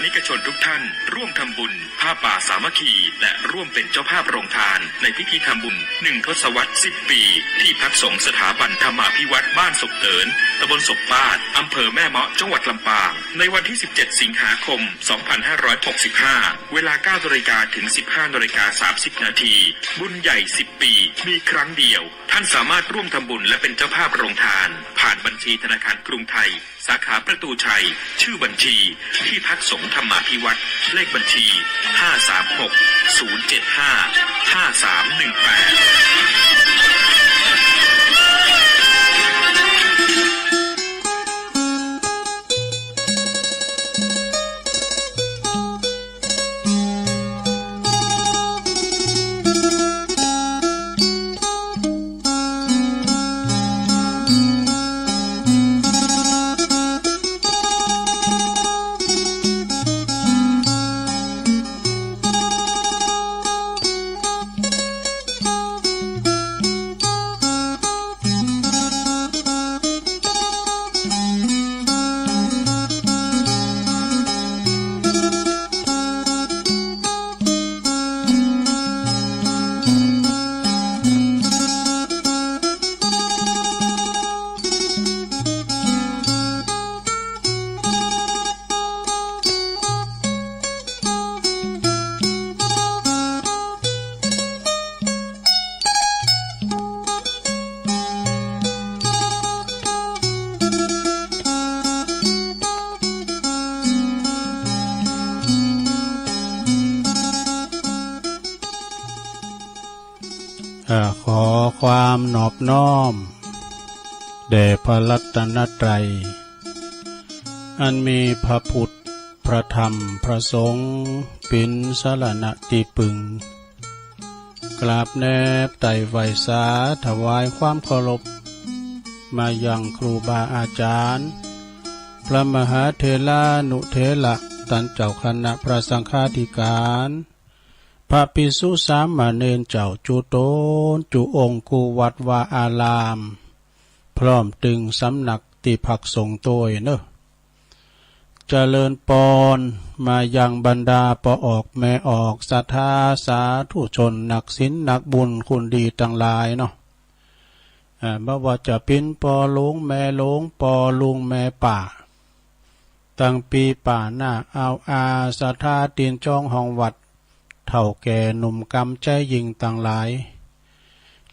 นิกชนทุกท่านร่วมทำบุญผ้าป่าสามัคคีและร่วมเป็นเจ้าภาพโรงทานในพิธีทำบุญ1 ทศวรรษ 10 ปีที่พักสงฆ์สถาบันธรรมาภิวัตรบ้านศพเตินตำบลศพปาดอำเภอแม่เมาะจังหวัดลำปางในวันที่ 17 สิงหาคม 2565 เวลา 9 นาฬิกาถึง 15 นาฬิกา 30 นาทีบุญใหญ่ 10 ปีมีครั้งเดียวท่านสามารถร่วมทำบุญและเป็นเจ้าภาพโรงทานผ่านบัญชีธนาคารกรุงไทยสาขาประตูชัยชื่อบัญชีที่พักสงฆ์ธรรมาภิวัตรเลขบัญชีขอความนอบน้อมแด่พระรัตนตรัยอันมีพระพุทธพระธรรมพระสงฆ์เป็นสรณะที่พึ่งกราบแนบไต่ไหวสาถวายความเคารพมายังครูบาอาจารย์พระมหาเถรานุเถระท่านเจ้าคณะพระสังฆาธิการพระภิกษุสามเณรเจ้าจุโตนจุองค์กูวัดวาอารามพร้อมตึงสำนักที่พักสงฆ์โตยเนอะเจริญปอนมายังบรรดาปอออกแม่ออกศรัทธาสาธุชนนักศีลนักบุญคุณดีทั้งหลายเนาะบ่ว่าจะเป็นปอหลวงแม่หลวงปอลุงแม่ป่าตั้งปีป่าหน้าเอาอาศรัทธาตีนจ้องห้องวัดเท่าแก่หนุ่มกำใจยิงต่างหลาย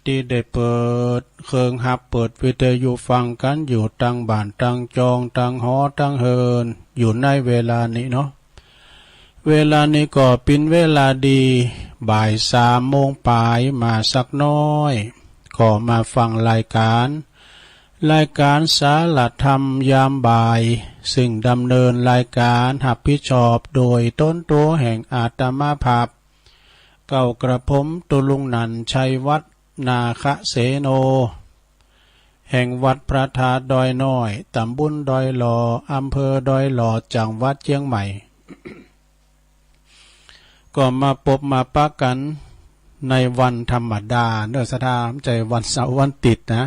ที่ได้เปิดเครื่องหับเปิดวิทยุฟังกันอยู่ตั้งบ้านตั้งจองตั้งหอตั้งเฮินอยู่ในเวลานี้เนาะเวลานี้ก็เป็นเวลาดีบ่าย3 โมงปลายมาสักน้อยขอมาฟังรายการสารธรรมยามบ่ายซึ่งดำเนินรายการรับผิดชอบโดยต้นตัวแห่งอาตมาภาพเก่ากระผมตุลุงนันชัยวัฒน์นาคเสโนแห่งวัดพระธาตุดอยน้อยตำบลดอยหล่ออำเภอดอยหล่อจังหวัดเชียงใหม่ ก็มาพบมาปะกันในวันธรรมดาเนื้อสถานใจวันเสาร์วันติดนะ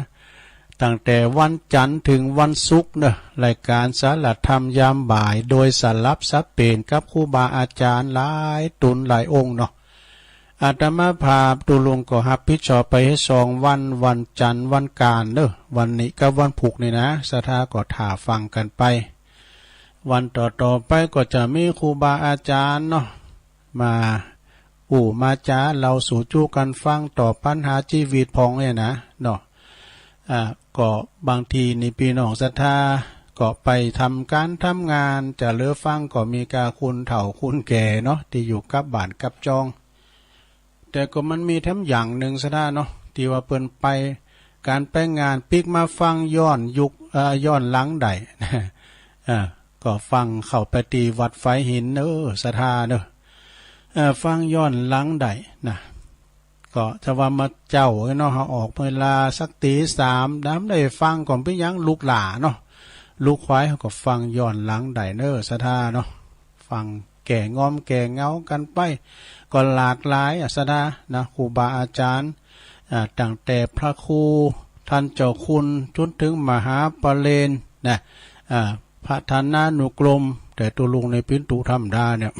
ตั้งแต่วันจันทร์ถึงวันศุกร์เนอะรายการสารธรรมยามบ่ายโดยสลับซับเปลี่ยนกับครูบาอาจารย์หลายตุนหลายองค์เนาะอาตมาภาพตุลุงก็รับผิดชอบไปให้2 วันจันทร์วันการเนอะวันนี้กับวันพุธนี่นะสถาก็ถ่าฟังกันไปวันต่อไปก็จะมีครูบาอาจารย์เนาะมามาจ้าเราสู่จู้กันฟังต่อปัญหาชีวิตพองเนี่ยนะเนาะก็บางทีนี่พี่น้องศรัทธาก็ไปทำการทำงานจะเลือฟังก็มีกาคุณเฒ่าคุณแก่เนาะที่อยู่กับบ้านกับจองแต่ก็มันมีทั้งอย่างหนึ่งศรัทธาเนาะที่ว่าเปิ้นไปการไปงานปิกมาฟังย้อนยุคย้อนหลังใดก็ฟังเข้าไปตีวัดไฟหินศรัทธาเนอะฟังย้อนหลังใดนะก็จะว่ามาเจ้าเนาะเขาออกเวลาสักตี 3น้ำได้ฟังก่อนไปยังลูกหล่าเนาะลูกควายเขาก็ฟังย้อนหลังไดเนอร์สถาเนาะฟังแก่งอมแก่เงากันไปก็หลากหลายสถานะครูบาอาจารย์ตั้งแต่พระครูท่านเจ้าคุณจนถึงมหาปเรนนะพระธนานุกรม แต่ตัวลุงในปิ้นตุธรรมดาเนี่ย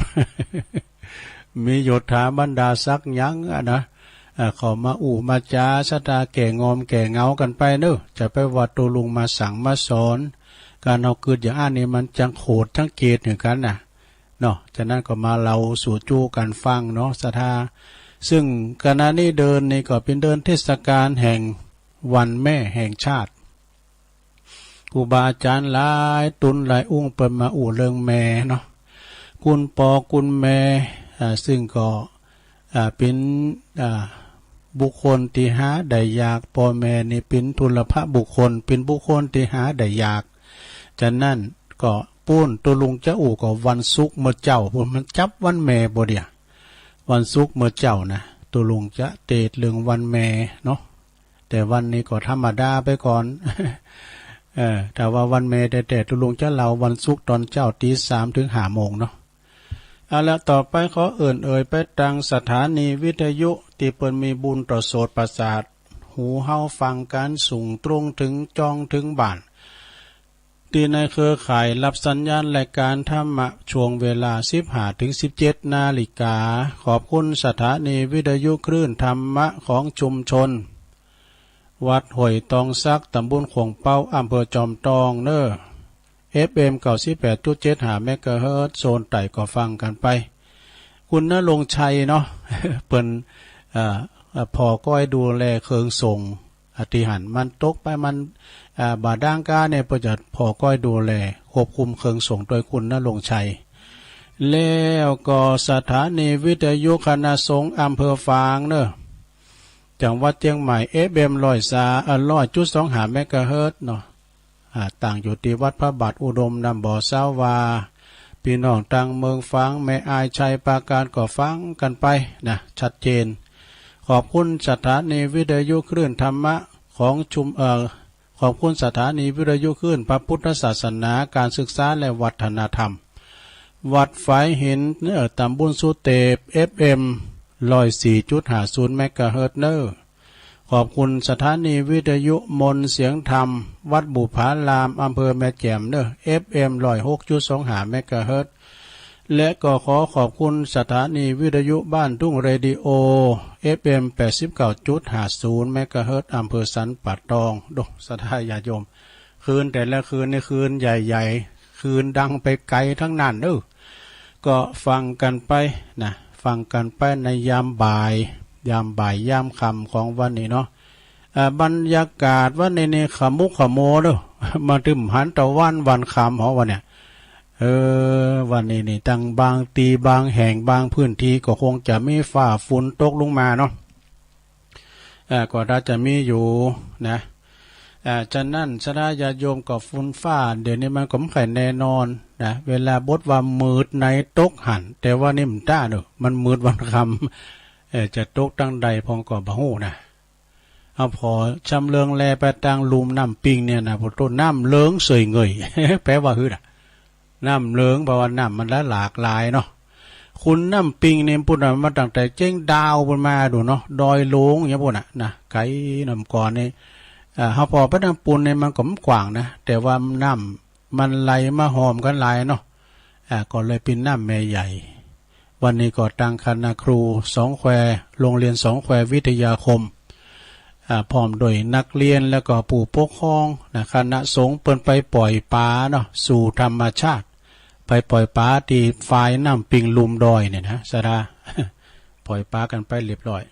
มีโยธาบรรดาศักดิ์ยังนะเขามาอู่มาจาชะตาแก่งอมแก่เงากันไปเนอะจะไปว่าตัวลุงมาสั่งมาสอนการเอาเกิดอย่างอันนี้มันจังโหดทั้งเกตเหมือนกันนะเนาะฉะนั้นก็มาเราสู่จู้กันฟังเนาะศรัทธาซึ่งขณะนี้เดินนี่ก็เป็นเดินเทศกาลแห่งวันแม่แห่งชาติครูบาอาจารย์หลายตุนหลายอุ้งเปิดมาอู่เริงแม่เนาะคุณปอคุณแม่ซึ่งก็เป็นบุคคลที่หาได้ยากพ่อแม่นี่เป็นทุลภะบุคคลเป็นบุคคลที่หาได้ยากฉะนั้นก็ปูนตัวลุงเจ้าอู่ก็วันศุกร์เมื่อเจ้าพุ่นมันจับวันแม่บ่เดียวันศุกร์เมื่อเจ้านะตัวลุงจะเตดเรื่องวันแม่เนาะแต่วันนี้ก็ธรรมดาไปก่อน แต่ว่าวันแม่แต่ตัวลุงจะเล่าวันศุกร์ตอนเจ้าตี 3 ถึง 5 โมงเนาะเอาละต่อไปขอเอ่ยไปตังสถานีวิทยุที่เปิ้นมีบุญต่อโสตประสาทหูเฮาฟังการส่งตรงถึงจองถึงบ้านที่ในเครือข่ายรับสัญญาณรายการธรรมะช่วงเวลา 15 ถึง 17 นาฬิกาขอบคุณสถานีวิทยุคลื่นธรรมะของชุมชนวัดห้วยตองซักตำบลขวงเป้าอำเภอจอมทองเน้อ FM 98.75 เมกะเฮิรตซ์โซนไต่ก็ฟังกันไปคุณณรงค์ชัยเนาะ เปิ้นพอก้อยดูแลเครื่องส่งอธิหันมันตกไปมันบาด่างกาเนี่ยเปิ้นจะพอก้อยดูแลควบคุมเครื่องส่งโดยคุณณรงค์ชัยแล้วก็สถานีวิทยุคณะสงฆ์อำเภอฝางเน้อจังหวัดเชียงใหม่ FM 100.25 เมกะเฮิรตซ์เนาะต่างอยู่ที่วัดพระบาทอุดมนำบ่อสาวาพี่น้องต่างเมืองฟังแม่อายชัยปราการก็ฟังกันไปนะชัดเจนขอบคุณสถานีวิทยุคลื่นธรรมะของขอบคุณสถานีวิทยุคลื่นพระพุทธศาสนาการศึกษาและวัฒนธรรมวัดฝายหินตำบลสุเตป FM 104.50 เมกะเฮิรตซ์เนอร์ขอบคุณสถานีวิทยุมนเสียงธรรมวัดบุพารามอำเภอแม่แจ่มเน้อ FM 106.25 เมกะเฮิรตซ์และก็ขอบคุณสถานีวิทยุบ้านทุ่งเรดิโอ FM 89.50 เมกะเฮิรตซ์อำเภอสันป่าตองดอกสถาญาติโยมคืนแต่ละคืนในคืนใหญ่ๆคืนดังไปไกลทั้งนั้นเด้อก็ฟังกันไปนะฟังกันไปในยามบ่ายยามค่ำของวันนี้เนาะบรรยากาศว่าในขมุกขโมเด้อมาถึงหันตะวันค่ำของวันเนี่ยวันนี้นี่ตั้งบางตีบางแห่งบางพื้นที่ก็คงจะมีฟ้าฝนตกลงมาเนาะก็ถ้าจะมีอยู่นะฉะนั้นสดาญาโยมกับฝนฟ้าเดี๋ยวนี้มันก็ไม่ค่อยแน่นอนนะเวลาบทว่ามืดในตกหันแต่ว่านี่มันต้าเด้อมันมืดวันค่ำจะตกตั้งใดพองก็บ่ฮู้นะเอาพอชำเลืองแลไปตั้งลุมน้ำปิงเนี่ยนะพอต้นน้ำเลืองเสยเงย แปลว่าคือน้ำเลืองเพราะว่าน้ำมันหลากหลายเนาะคุณน้ำปิงเนี่ยพูดมาตั้งแต่เจ้งดาวบนมาดูเนาะดอยโลงอย่างพูดนะไกลน้ำก่อนนี่เขาพอไปทางปูนเนี่ยมันก็ไม่กว้างนะแต่ว่าน้ำมันไหลมาหอมกันหลายเนาะก็เลยเป็นน้ำแม่ใหญ่วันนี้ก็ตั้งคณะครู2 แควโรงเรียน2 แคววิทยาคมพร้อมโดยนักเรียนแล้วก็ผู้ปกครองนะคณะสงฆ์เปิ้นไปปล่อยปลาเนาะสู่ธรรมชาติไปปล่อยปลาที่ฝายน้ำปิงลุมดอยเนี่ยนะสดา ปล่อยปลากันไปเรียบร้อย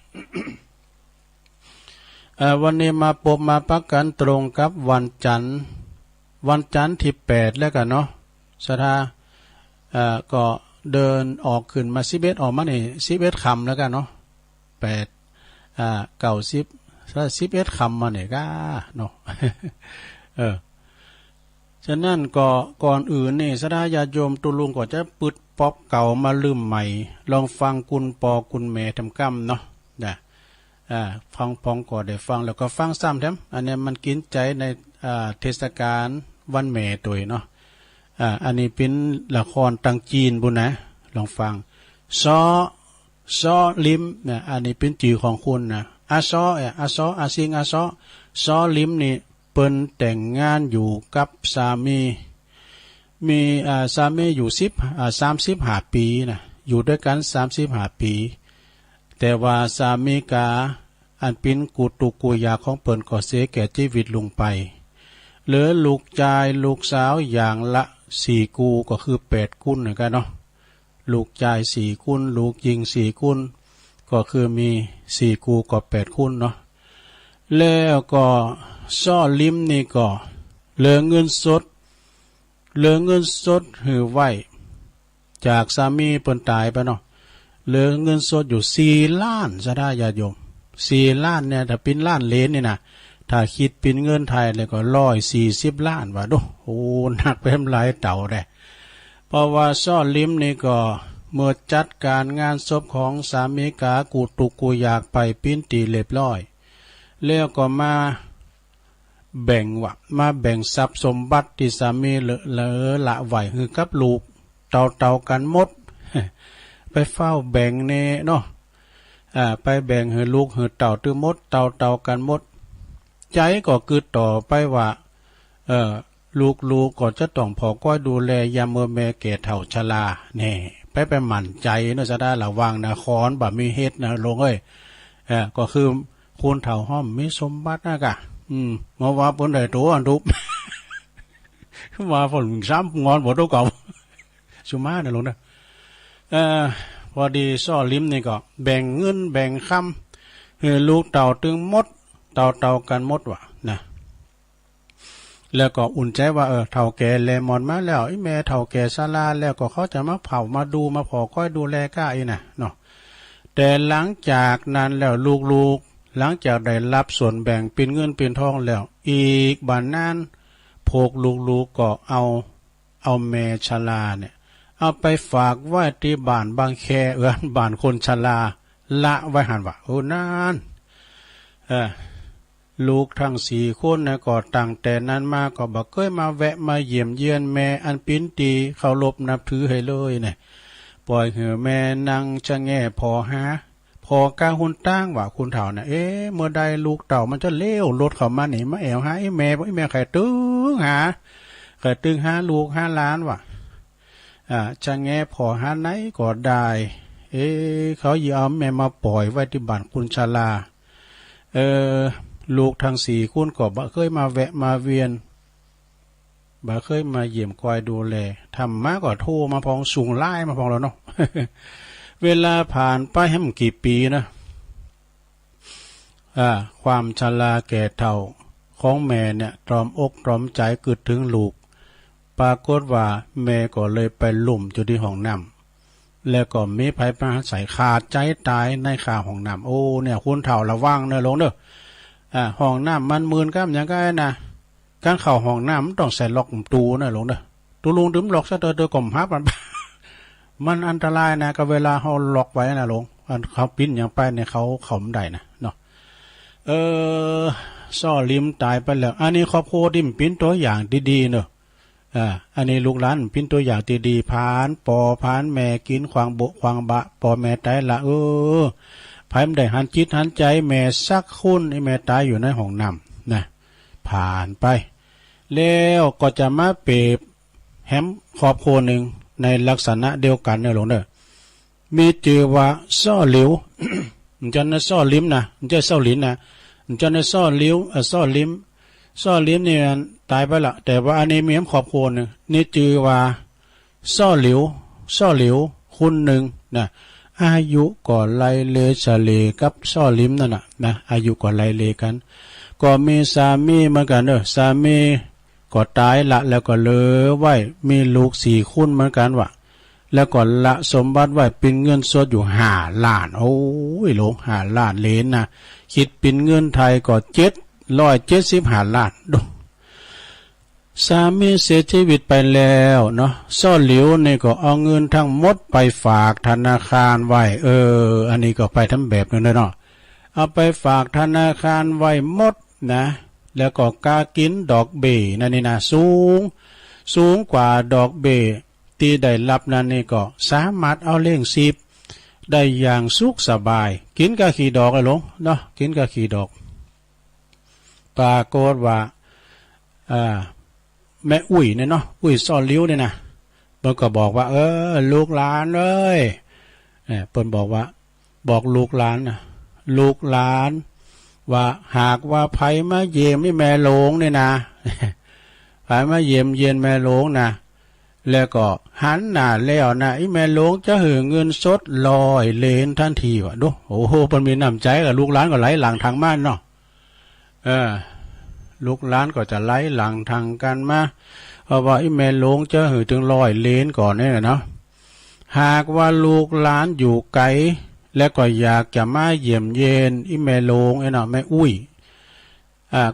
วันนี้มาพบมาพักกันตรงกับวันจันทร์ที่8แล้วกันเนาะสดาก็เดินออกขึ้นมา11ออกมานี่11คำแล้วกันเนาะ8 90ถ้า11คำมาเนี่ยก็เนาะ ฉะนั้นก็ก่อนอื่นนี่สดาญาติโยมตุลุงก็จะปึดป๊อบเก่ามาลืมใหม่ลองฟังกุลปอกุลแม่ทำกรรมเนาะนะฟังพองก็ได้ฟังแล้วก็ฟังซ้ำแถมอันนี้มันกินใจในเทศกาลวันแม่ตัวเนาะอันนี้เป็นละครตังจีนบุญนะลองฟังซอลิมเนี่ยอันนี้เป็นจื่อของคุณนะอาซออาซิงอาซอลิมนี่เปิ้นแต่งงานอยู่กับสามี มีสามีอยู่35 ปีนะอยู่ด้วยกัน35 ปีแต่ว่าสามีกาอันเป็นกูตุกูยาของเปิ้นก็เสียแก่ชีวิตลงไปเหลือลูกชายลูกสาวอย่างละ4 กูก็คือ8 กุนเหมือนกันเนาะลูกชาย4 กุนลูกหญิง4 กุนก็คือมี4 กูก็8 กุนเนาะแล้วก็ซ่อลิ้มนี่ก็เหลือเงินสดหือไว้จากสามีเปิ้นตายไปเนาะเหลือเงินสดอยู่4 ล้านซะได้ญาติโยม4 ล้านเนี่ยถ้าเป็นล้านเหรียญนี่นะถ้าคิดเป็นเงินไทยเลยก็140 ล้านว่าดูโอ้หนักไปทำลายเต่าได้เพราะว่าซ่อลิ้มนี่ก็เมื่อจัดการงานศพของสามีกากูตุกูอยากไปปิ้นตีเรียบร้อยแล้วก็มาแบ่งทรัพย์สมบัติที่สามีเหลือละไว้คือกับลูกเต่ากันหมด ไปเฝ้าแบ่งเน่เนาะไปแบ่งให้ลูกให้เต่าตื้อมดเต่ากันหมดใจก็คือต่อไปว่าลูกก็จะต้องพอก้อยดูแลยามเมื่อแม่แก่เฒ่าชราแน่ไปหมั่นใจเนาะจะได้ระวังนะคอนบ่มีเฮ็ดนะลงก็คือคนเฒ่าห้อมมีสมบัตินะกะมาว่าเปิ้นได้ตัวอันทุบ มาฝนซ้ำงอนบ่ตัวเก่าสุมานะลงนะพอดีซ่อลิ้มนี่ก็แบ่งเงินแบ่งคำให้ลูกเต่าตึงมดเต่ากันหมดว่ะนะแล้วก็อุ่นใจว่าเฒ่าแก่แลมอนมาแล้วไอ้แม่เฒ่าแก่ศาลาแล้วก็เขาจะมาเผามาดูมาพอก้อยดูแลก้าอีน่ะเนาะแต่หลังจากนั้นแล้วลูกหลังจากได้รับส่วนแบ่งเป็นเงินเป็นทองแล้วอีกบัดนั้นพวกลูกก็เอาแม่ชราเนี่ยเอาไปฝากไว้ที่บ้านบางแคบ้านคนชราละไว้หันว่าโอ้นานลูกทั้ง4 คนนะก็ตั้งแต่นั้นมาก็บ่เคยมาแวะมาเยี่ยมเยียนแม่อันปิ้นตีเคารพนับถือให้เลยเนี่ยปล่อยให้แม่นั่งชะแง่พอกาหุ่นตั้งว่าคุณเฒ่าน่ะเมื่อใดลูกเต่ามันจะเลี้ยวรถเข้ามานี่มาแอวหาไอ้แม่ไข่ตึงหาลูกหาหลานว่ะชะแง่พอหาไหนก็ได้เขาเอาแม่มาปล่อยไว้ที่บ้านคุณชลาลูกทั้ง4 คนก็บ่เคยมาแวะมาเวียนบ่เคยมาเยี่ยมคอยดูแลทำมาก็โทรมาพองสูงไล่มาพองแล้วเนาะ เวลาผ่านไปให้มันกี่ปีนะความชราแก่เฒ่าของแม่เนี่ยตรอมอกตรอมใจกึดถึงลูกปรากฏว่าแม่ก็เลยไปลุ่มอยู่ที่ห้องน้ำแล้วก็มีไผมาใส่ขาดใจตายในข้าห้องน้ำโอ้เนี่ยคุณเฒ่าระวังเนอะลงเด้อห้องน้ำมันมืนก้ามอย่างก็นะการเข้าห้องน้ำต้องใส่ล็อกตูนะลงเด้อตูลุงดึมล็อกซะเด้อกลมฮับมันอันตรายนะก็เวลาเขาล็อกไว้นะลงเขาปิ้นอย่างไปเนี่ยเขาไม่ได้นะเนาะซ่อลิ้มตายไปแล้วอันนี้ครอบครัวที่มันปิ้นตัวอย่างดีๆเนอะอันนี้ลูกหลานปิ้นตัวอย่างดีๆพานแม่กินควางบะปอแม่ตายละไผ่ไม่ได้หันจิตหันใจแม่สักคุณไอ้แม่ตายอยู่ในห้องน้ำนะผ่านไปแล้วก็จะมาเปรียบแฮมครอบครัวหนึ่งในลักษณะเดียวกันเนี่ยหลงเด้อมีชื่อว่าซ่อหลิว มันจะน่ะซ่อลิ้มนะมันจะซ่อลิ้นนะมันจะน่ะซ่อหลิวซ่อลิ้มเนี่ยตายไปละแต่ว่าอันนี้มีครอบครัวนึงนี่ชื่อว่าซ่อหลิวคุณหนึ่งนะอายุก็ไล่เลเฉลกับซ่อลิ้มนั่นนะอายุก็ไล่เลกันก็มีสามีเหมือนกันเด้อสามีก็ตายละแล้วก็เหลือไว้มีลูก4 คนเหมือนกันว่ะแล้วก็ละสมบัติไว้เป็นเงินสดอยู่5 ล้านโอ้ยลง5 ล้านเหรียญนะคิดเป็นเงินไทยก็775 ล้านดูสามีเสียชีวิตไปแล้วเนาะซ่อหลิวนี่ก็เอาเงินทั้งหมดไปฝากธนาคารไว้อันนี้ก็ไปทำแบบนึงเนาะเอาไปฝากธนาคารไว้หมดนะแล้วก็กากินดอกเบี้ยนั่นนี่นะสูงกว่าดอกเบี้ยที่ได้รับนั่นนี่ก็สามารถเอาเลี้ยงชีพได้อย่างสุขสบายกินกะขี่ดอกเลยลงเนาะกินกะขี่ดอกปรากฏว่า แม่อุ้ยเนี่ยเนาะอุ้ยซ่อนลิ้วเนี่ยนะเปิ้นก็บอกว่าลูกหลานเอ้ยเปิ้นบอกว่าบอกลูกหลานนะลูกหลานว่าหากว่าไผมาเยี่ยมแม่หลวงเนี่ยนะไผมาเยี่ยมแม่หลวงนะแล้วก็หันหน้าแล้วนะไอ้แม่หลวงจะหือเงินสด100 เหรียญทันทีว่ะดูโอ้โหเปิ้นมีน้ำใจกับลูกหลานก็ไหลหลังทางบ้านเนาะลูกหลานก็จะไหลหลังทางกันมาเพราะว่าไอ้แม่หลวงจะหือถึง100 เหรียญก่อนเนี่ยเนาะหากว่าลูกหลานอยู่ไกลและก็อยากจะมาเยี่ยมเยียนไอ้แม่หลวงไอ้เนาะแม่อุ้ย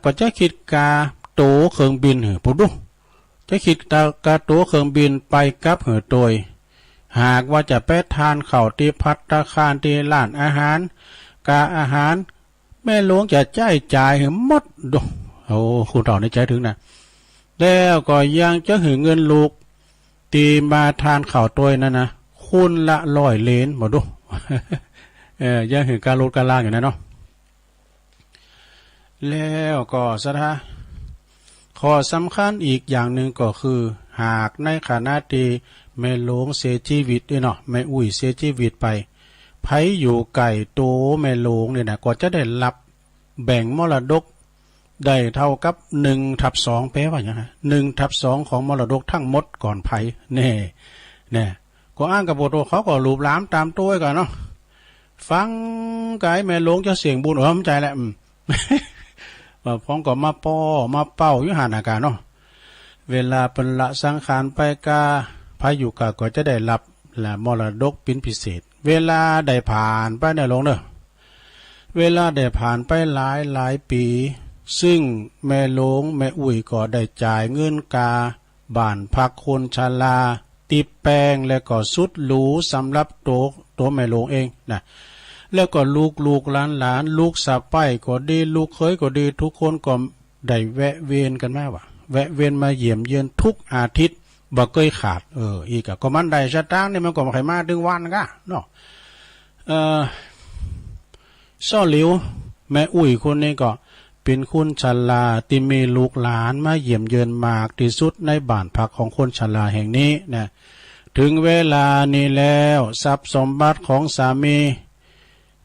ก็จะคิดกาโตเครื่องบินหือปุ๊บดูจะคิดกาโตเครื่องบินไปกับหือโดยหากว่าจะไปทานข้าวที่ภัตตาคารที่ร้านอาหารกาอาหารแม่หลวงจะจ่ายหือหมดดูโอ้คุณต่อในใจถึงนะแล้วก็ยังจะหือเงินลูกตีมาทานข้าวตัวนั่นนะคุณละ100 เหรียญหมดดูยังหือการลดการล่างอยู่นะเนาะแล้วก็สถาข้อสำคัญอีกอย่างหนึ่งก็คือหากในขณะที่แม่หลวงเสียชีวิตด้วยเนาะแม่อุ้ยเสียชีวิตไปไผอยู่ไก่โตแม่หลวงเนี่ยนะก็จะได้รับแบ่งมรดกได้เท่ากับ1/2แปลว่าอย่างไร1/2ของมรดกทั้งหมดก่อนไผเนี่ยก็อ้างกับบทเขาก็รูปล้ามตามตัวกันเนาะฟังไก่แม่หลวงจะเสียงบุญใจแหละว่าพ้องก็มาป้อมาเป้าอยู่หานาการเนาะเวลาเป็นละสังขารไปกาพายุกาก็จะได้รับและมรดกเป็นพิเศษเวลาได้ผ่านไปเนี่ยลงเนอะเวลาได้ผ่านไปหลายปีซึ่งแม่หลวงแม่อุ้ยก็ได้จ่ายเงินกาบ้านพักคนชราติดแปลงและก็สุดหรูสำหรับตัวแม่หลวงเองนะแล้วก็ลูกหลานลูกสะใภ้ก็ดีลูกเขยก็ดีทุกคนก็ได้แวะเวียนกันมาว่ะแวะเวียนมาเยี่ยมเยือนทุกอาทิตย์บ่เคยขาดอีกก็มันได้ชะตางนี่มันก็บ่ใครมาถึงวันกะเนาะซ่อหลิวแม่อุ้ยคนนี้ก็เป็นคนชราที่มีลูกหลานมาเยี่ยมเยือนมากที่สุดในบ้านพักของคนชราแห่งนี้นะถึงเวลานี้แล้วทรัพย์สมบัติของสามี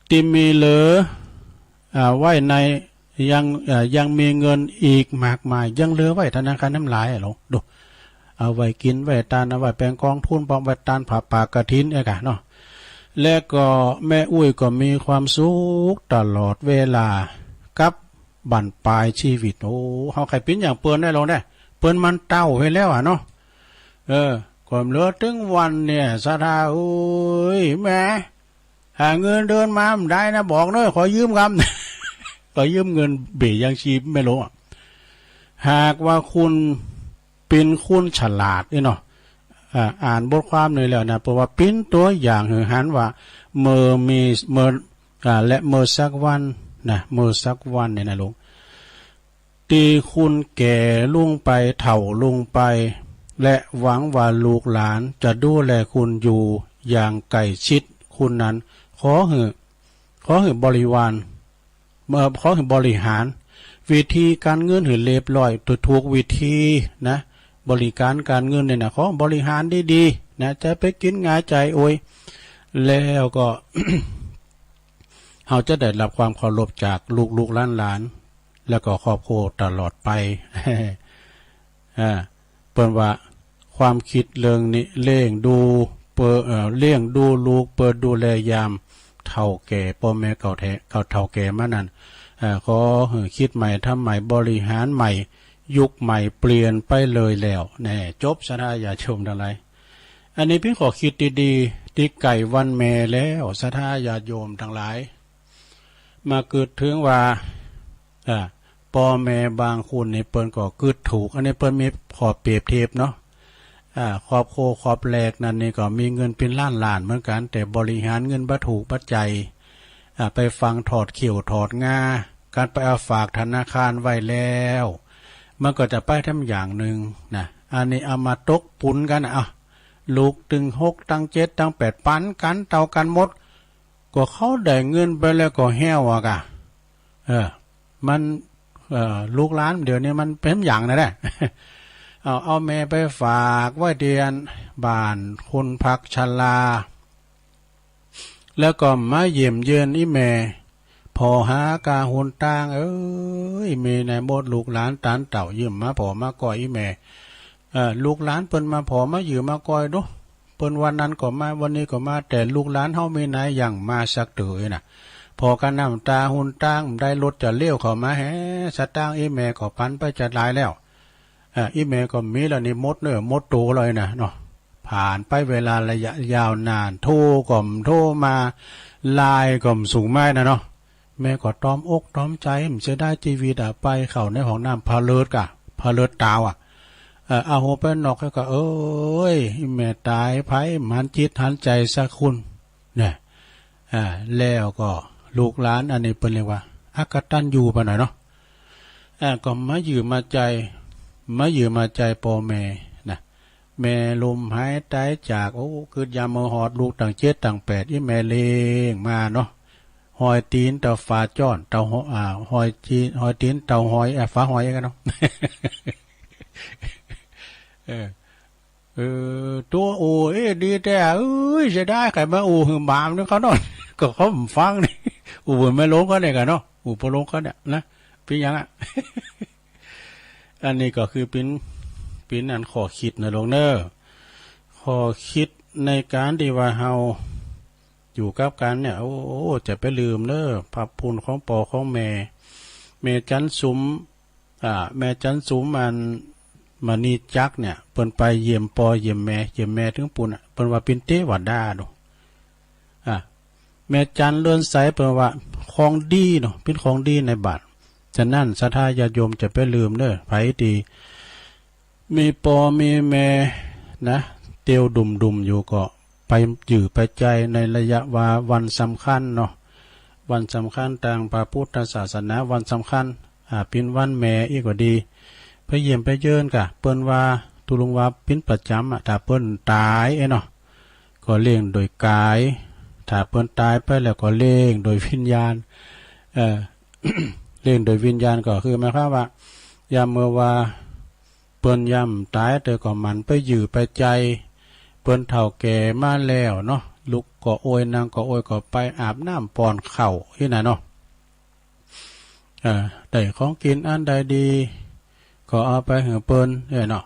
ที่มีเหลือไว้ในยังมีเงินอีกมากมายยังเหลือไว้ธนาคารน้ำลายหรอดูเอาไว้กินไว้ทานเอาไว้แปลงกองทุนปองไว้ทานผ่าป่ากระถินกะเนาะและก็แม่อุ้ยก็มีความสุขตลอดเวลากับบั่นปลายชีวิตโอ้เฮาใครเป็นอย่างเปิ้นได้ลงได้เปิ้นมันเต้าให้แล้วเนาะความเหลือถึงวันเนี่ยสะทาโอ้ยแม่หาเงินเดินมาได้นะบอกเลยขอยืมคำ ขอยืมเงินเบี้ยยังชีพไม่รู้หากว่าคุณเป็นคุณฉลาดเนาะอ่านบทความเลยแล้วนะเพราะว่าเป็นตัวอย่างหือหันว่าเมื่อและเมื่อสักวันนะเมื่อสักวันเนี่ยนะลุงตีคุณแก่ลุงไปเฒ่าลุงไปและหวังว่าลูกหลานจะดูแลคุณอยู่อย่างใกล้ชิดคุณนั้นขอให้บริวารขอให้บริหารวิธีการเงินให้เรียบร้อยถูกวิธีนะบริการการเงินเนี่ยนะขอบริหารดีๆนะจะไปกินงาใจโอยแล้วก็ เราจะได้รับความเคารพจากลูกหลานแล้วก็ครอบครัวตลอดไป เปิ้นว่าความคิดเรื่องนี้เลี้ยงดูลูกเปิดดูแลยามเฒ่าแก่พ่อแม่เฒ่าแก่มานั่นขอคิดใหม่ทำใหม่บริหารใหม่ยุคใหม่เปลี่ยนไปเลยแล้วแน่จบซะนะอย่าชมอะไรอันนี้พี่ขอคิดดีๆที่ไก่วันแม่แล้วสถาญาติโยมทั้งหลายมาเกิดถึงว่าพ่อแม่บางคนในเปิ้นก็เกิดถูกอันนี้เปิ้นมีขอเปรียบเทียบเนาะครอบครัวครอบแรกนั่นนี่ก็มีเงินเป็นล้านเหมือนกันแต่บริหารเงินบ่ถูกปัจจัยไปฟังถอดเขียวถอดงาการไปเอาฝากธนาคารไว้แล้วมันก็จะไปทำอย่างหนึ่งนะอันนี้เอามาตกปุนกันลูกตึง6ตั้ง7ตั้ง8ปันกันเต่ากันหมดก็เขาได้เงินไปแล้วก็แห้วกะมันลูกหลานเดี๋ยวนี้มันเป็นอย่างนั่นแหละ เอาแม่ไปฝากไว้เดียนบ้านคุณพักชลาแล้วก็มาเยี่ยมเยือนอีแม่พอหากาหุนตางมีในหมดลูกหลานตานเต่ายืมมาพอมาก่อยอีแม่ลูกหลานเปิ้นมาพอมายืมมาก่อยดูเปิ้นวันนั้นก็มาวันนี้ก็มาแต่ลูกหลานเฮามีไหนอย่างมาสักเตือน่ะพอกันน้ำตาหุนตางได้รถจะเลี้ยวเข้ามาแฮสตางอีแม่ก็ปันไปจะหลายแล้วอีแม่ก็มีแล้วนี่มดเนื้อมดโตเลยนะเนาะผ่านไปเวลาระยะยาวนานโทรก่อมโทรมาลายก่อมสูงไม้นะเนาะแม่ก็ต้อมอกต้อมใจมันจะได้ชีวิตไปเข้าในห้องน้ำพาเลิศกะพาเลิศตาวเอาหัวไปนอกก็แม่ตายไผมันจิตหันใจสักคุณเนี่ยแล้วก็ลูกหลานอันนี้เป็นเรียกว่าอากตันอยู่ปะหน่อยเนาะก็มายืมมาใจพ่อแม่นะแม่ลมหายใจจากคือยามมือหอดลูกต่างเจ็ดต่างแปดอีแม่เลงมาเนาะหอยตีนเต่าฟ้าจ้อนเต่าหอยตีนเต่าหอยฟ้าหอยกันเนาะ ตัวดีแต่จะได้ใครมาหืมบามนึกเขาเนาะก็เขาฟังนี่ไม่ลงก็เนี่ยกันเนาะพอลงก็เนี่ยนะเป็นยังอันนี้ก็คือเป็นอันขอคิดนะลงเนอขอคิดในการที่ว่าเฮาอยู่กับกันเนี่ยจะไปลืมเนอพระพุนของปอของแม่จันสุมแม่จันสุมมานี่จักเนี่ยเปิ้นไปเยี่ยมปอเยี่ยมแม่ถึงปุ่นเปิ้นว่าเป็นเทวดาเนาะแม่จันเลื่อนใสเปิ้นว่าของดีเนาะเป็นของดีในบาทฉะนั้นศรัทธาญาติโยมจะไปลืมเด้อไผดีมีปอมีแม่นะเตียวดุมอยู่ก็ไปยื้อไปใจในระยะว่าวันสำคัญเนาะวันสำคัญทางพระพุทธศาสนาวันสำคัญเป็นวันแม่อีกก็ดีไปเยี่ยมไปเยินกะเปิ้นว่าตุลุงว่าเป็นประจำถ้าเปิ้นตายเนาะก็เลี้ยงโดยกายถ้าเปิ้นตายไปแล้วก็เลี้ยงโดยวิญญาณเลี้ยงโดยวิญญาณก็คือหมายความว่ายามเมื่อว่าเปิ้นย่ำตายแต่ก็มันไปยื้อไปใจเปิ้นเฒ่าแก่มาแล้วเนาะลุกก็โอยนางก็โอยก็ไปอาบน้ำป้อนข้าวที่น่ะเนาะได้ของกินอันใดดีก็เอาไปให้เปิ้นเนาะ